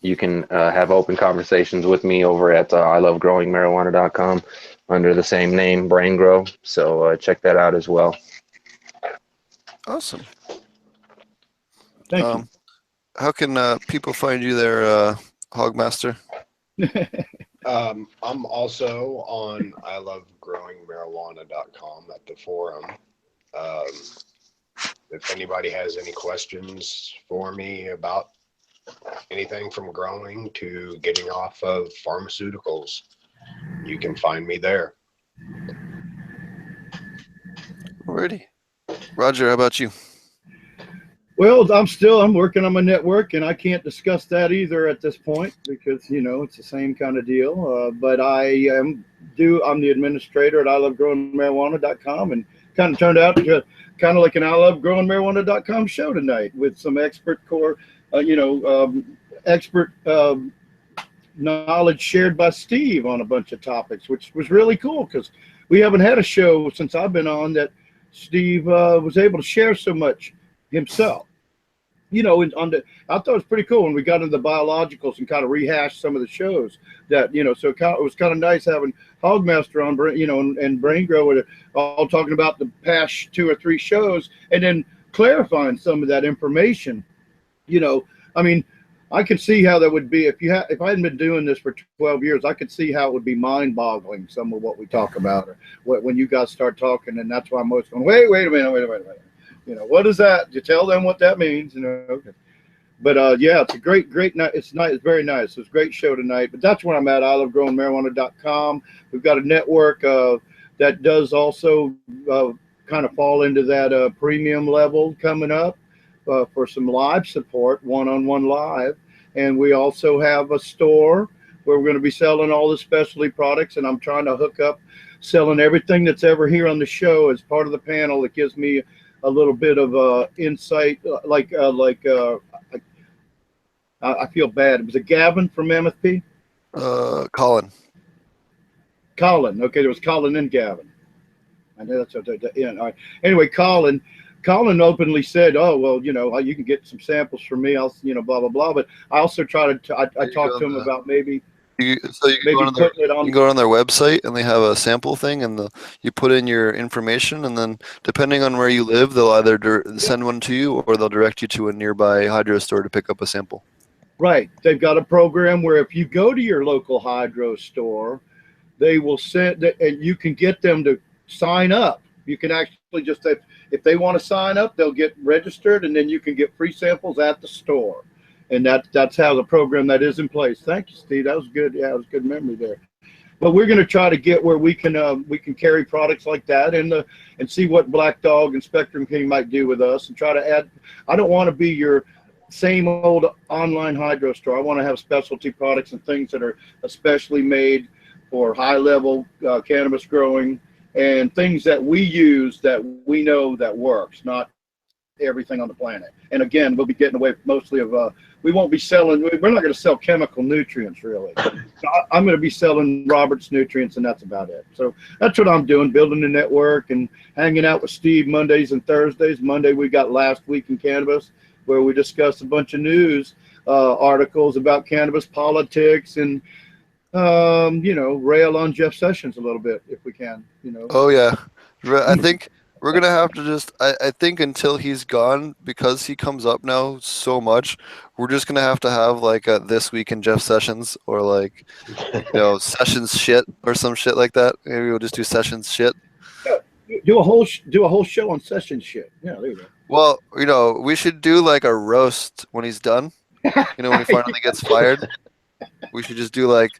you can have open conversations with me over at ilovegrowingmarijuana.com under the same name, Brain Grow. So check that out as well. Awesome. Thank you. How can people find you there, Hogmaster? I'm also on ilovegrowingmarijuana.com at the forum. If anybody has any questions for me about anything from growing to getting off of pharmaceuticals, you can find me there. Alrighty. Roger, how about you? Well, I'm working on my network, and I can't discuss that either at this point because it's the same kind of deal. But I'm the administrator at ilovegrowingmarijuana.com, and kind of turned out to kind of like an ilovegrowingmarijuana.com show tonight with some expert expert knowledge shared by Steve on a bunch of topics, which was really cool because we haven't had a show since I've been on that Steve was able to share so much himself. I thought it was pretty cool when we got into the biologicals and kind of rehashed some of the shows that, so it was kind of nice having Hogmaster on, and Brain Grow all talking about the past 2 or 3 shows and then clarifying some of that information. I could see how that would be if I hadn't been doing this for 12 years. I could see how it would be mind-boggling, some of what we talk about, or when you guys start talking, and that's why I'm always going, wait a minute. What is that? You tell them what that means. But yeah, it's a great night. It's nice. It's very nice. It's a great show tonight. But that's where I'm at. ilovegrowingmarijuana.com. We've got a network that does also kind of fall into that premium level coming up for some live support, one-on-one live. And we also have a store where we're going to be selling all the specialty products. And I'm trying to hook up selling everything that's ever here on the show as part of the panel. That gives me a little bit of insight, I feel bad. Was it Gavin from MFP? Colin. Colin. Okay, there was Colin and Gavin. I know that's what yeah. All right. Anyway, Colin openly said, "Oh well, you can get some samples from me. I'll, blah blah blah." But I also try to. I talked to him about maybe. You can go on their website, and they have a sample thing, and you put in your information, and then depending on where you live, they'll either send one to you or they'll direct you to a nearby hydro store to pick up a sample. Right. They've got a program where if you go to your local hydro store, they will send, and you can get them to sign up. You can actually just, if they want to sign up, they'll get registered, and then you can get free samples at the store. And that's how the program that is in place. Thank you, Steve. That was good. Yeah, it was good memory there. But we're going to try to get where we can carry products like that and see what Black Dog and Spectrum King might do with us, and try to add. I don't want to be your same old online hydro store. I want to have specialty products and things that are especially made for high level cannabis growing, and things that we use that we know that works, not everything on the planet. And again, we'll be getting away mostly of we won't be selling, we're not going to sell chemical nutrients really. I'm going to be selling Robert's nutrients, and that's about it. So that's what I'm doing, building the network and hanging out with Steve Mondays and Thursdays. Monday we got Last Week in Cannabis, where we discuss a bunch of news articles about cannabis politics, and rail on Jeff Sessions a little bit if we can. Oh yeah, I think we're gonna have to just. I think until he's gone, because he comes up now so much, we're just gonna have to have like a This Week in Jeff Sessions, or like Sessions shit or some shit like that. Maybe we'll just do Sessions shit. Yeah, do a whole show on Sessions shit. Yeah, there you go. Well, we should do like a roast when he's done. When he finally gets fired, we should just do like,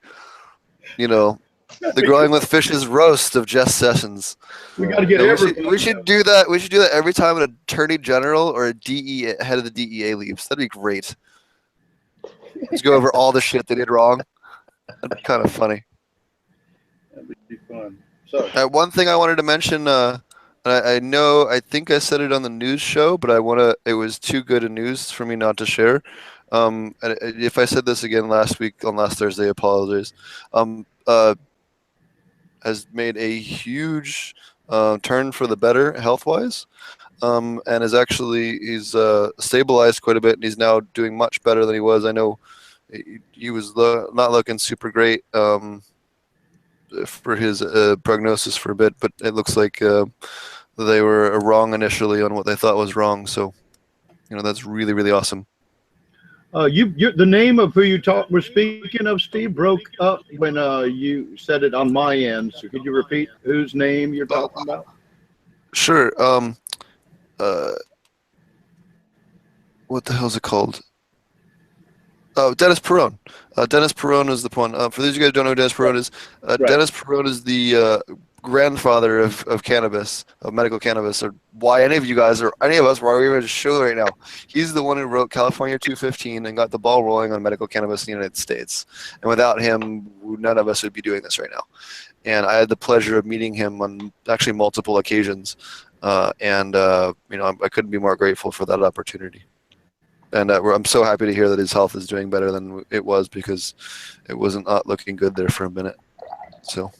the Growing with Fishes roast of Jeff Sessions. We got to get everybody. We should do that. We should do that every time an attorney general or a DEA head of the DEA leaves. That'd be great. Let's go over all the shit they did wrong. That'd be kind of funny. That'd be fun. So one thing I wanted to mention. I think I said it on the news show, but it was too good a news for me not to share. And if I said this again last Thursday, I apologize. Has made a huge turn for the better health-wise, and he's stabilized quite a bit, and he's now doing much better than he was. I know he was not looking super great for his prognosis for a bit, but it looks like they were wrong initially on what they thought was wrong. So, that's really, really awesome. The name of who you were speaking of, Steve, broke up when you said it on my end. So could you repeat whose name you're talking about? Sure. What the hell is it called? Oh, Dennis Perone. Dennis Perone is the one. For those of you guys who don't know who Dennis Perone is, Right. Dennis Perone is the grandfather of cannabis, of medical cannabis, or why any of you guys or any of us why we're in a show right now. He's the one who wrote California 215 and got the ball rolling on medical cannabis in the United States. And without him, none of us would be doing this right now. And I had the pleasure of meeting him on actually multiple occasions. I couldn't be more grateful for that opportunity. And I'm so happy to hear that his health is doing better than it was, because it wasn't not looking good there for a minute. So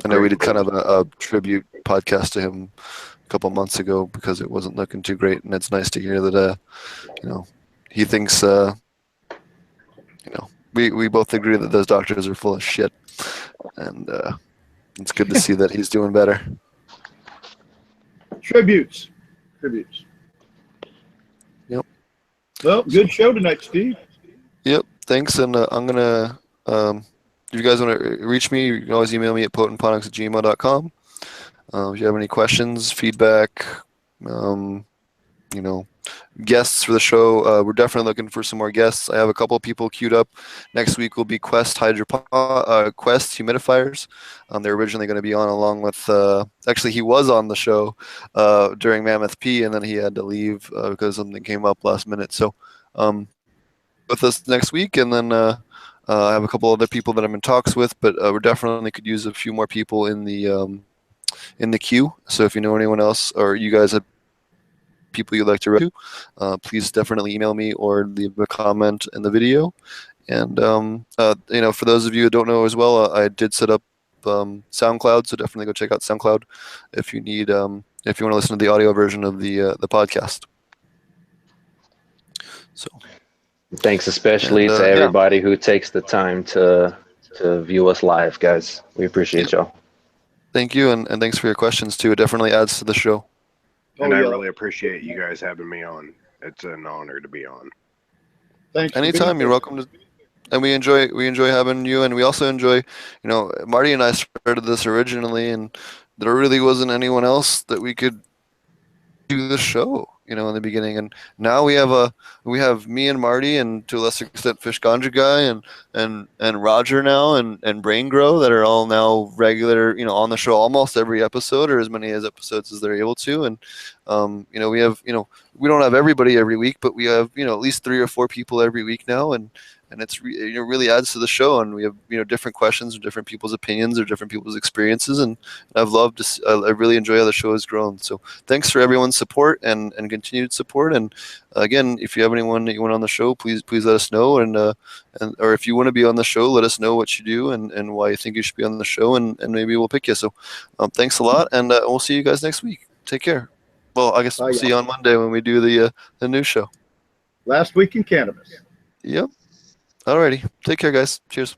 I know we did kind of a tribute podcast to him a couple months ago because it wasn't looking too great, and it's nice to hear that he thinks we both agree that those doctors are full of shit, and it's good to see that he's doing better. Tributes. Yep. Well, good show tonight, Steve. Yep. Thanks, and I'm gonna. If you guys want to reach me, you can always email me at potentponics@gmail.com. If you have any questions, feedback, guests for the show, we're definitely looking for some more guests. I have a couple of people queued up. Next week will be Quest humidifiers. They're originally going to be on along with, actually he was on the show during Mammoth P, and then he had to leave because something came up last minute. So with us next week, and then I have a couple other people that I'm in talks with, but we definitely could use a few more people in the queue. So if you know anyone else, or you guys have people you'd like to write to, please definitely email me or leave a comment in the video. And for those of you who don't know as well, I did set up SoundCloud, so definitely go check out SoundCloud if you need if you want to listen to the audio version of the podcast. So. Thanks especially to everybody who takes the time to view us live, guys. We appreciate y'all. Thank you, and thanks for your questions too. It definitely adds to the show. And I really appreciate you guys having me on. It's an honor to be on. Thanks. Anytime, you're welcome to. And we enjoy having you, and we also enjoy, Marty and I started this originally, and there really wasn't anyone else that we could do the show, in the beginning. And now we have me and Marty, and to a lesser extent Fish Ganja Guy, and Roger now, and Brain Grow, that are all now regular, on the show almost every episode, or as many as episodes as they're able to. And we have, we don't have everybody every week, but we have, at least 3 or 4 people every week now. And it's really adds to the show, and we have different questions or different people's opinions or different people's experiences, and I've loved to I really enjoy how the show has grown. So thanks for everyone's support and continued support. And again, if you have anyone that you want on the show, please let us know, and or if you want to be on the show, let us know what you do and why you think you should be on the show, and maybe we'll pick you. So thanks a lot, and we'll see you guys next week. Take care. Well, I guess we'll see you on Monday when we do the new show. Last week in cannabis. Yep. Alrighty. Take care, guys. Cheers.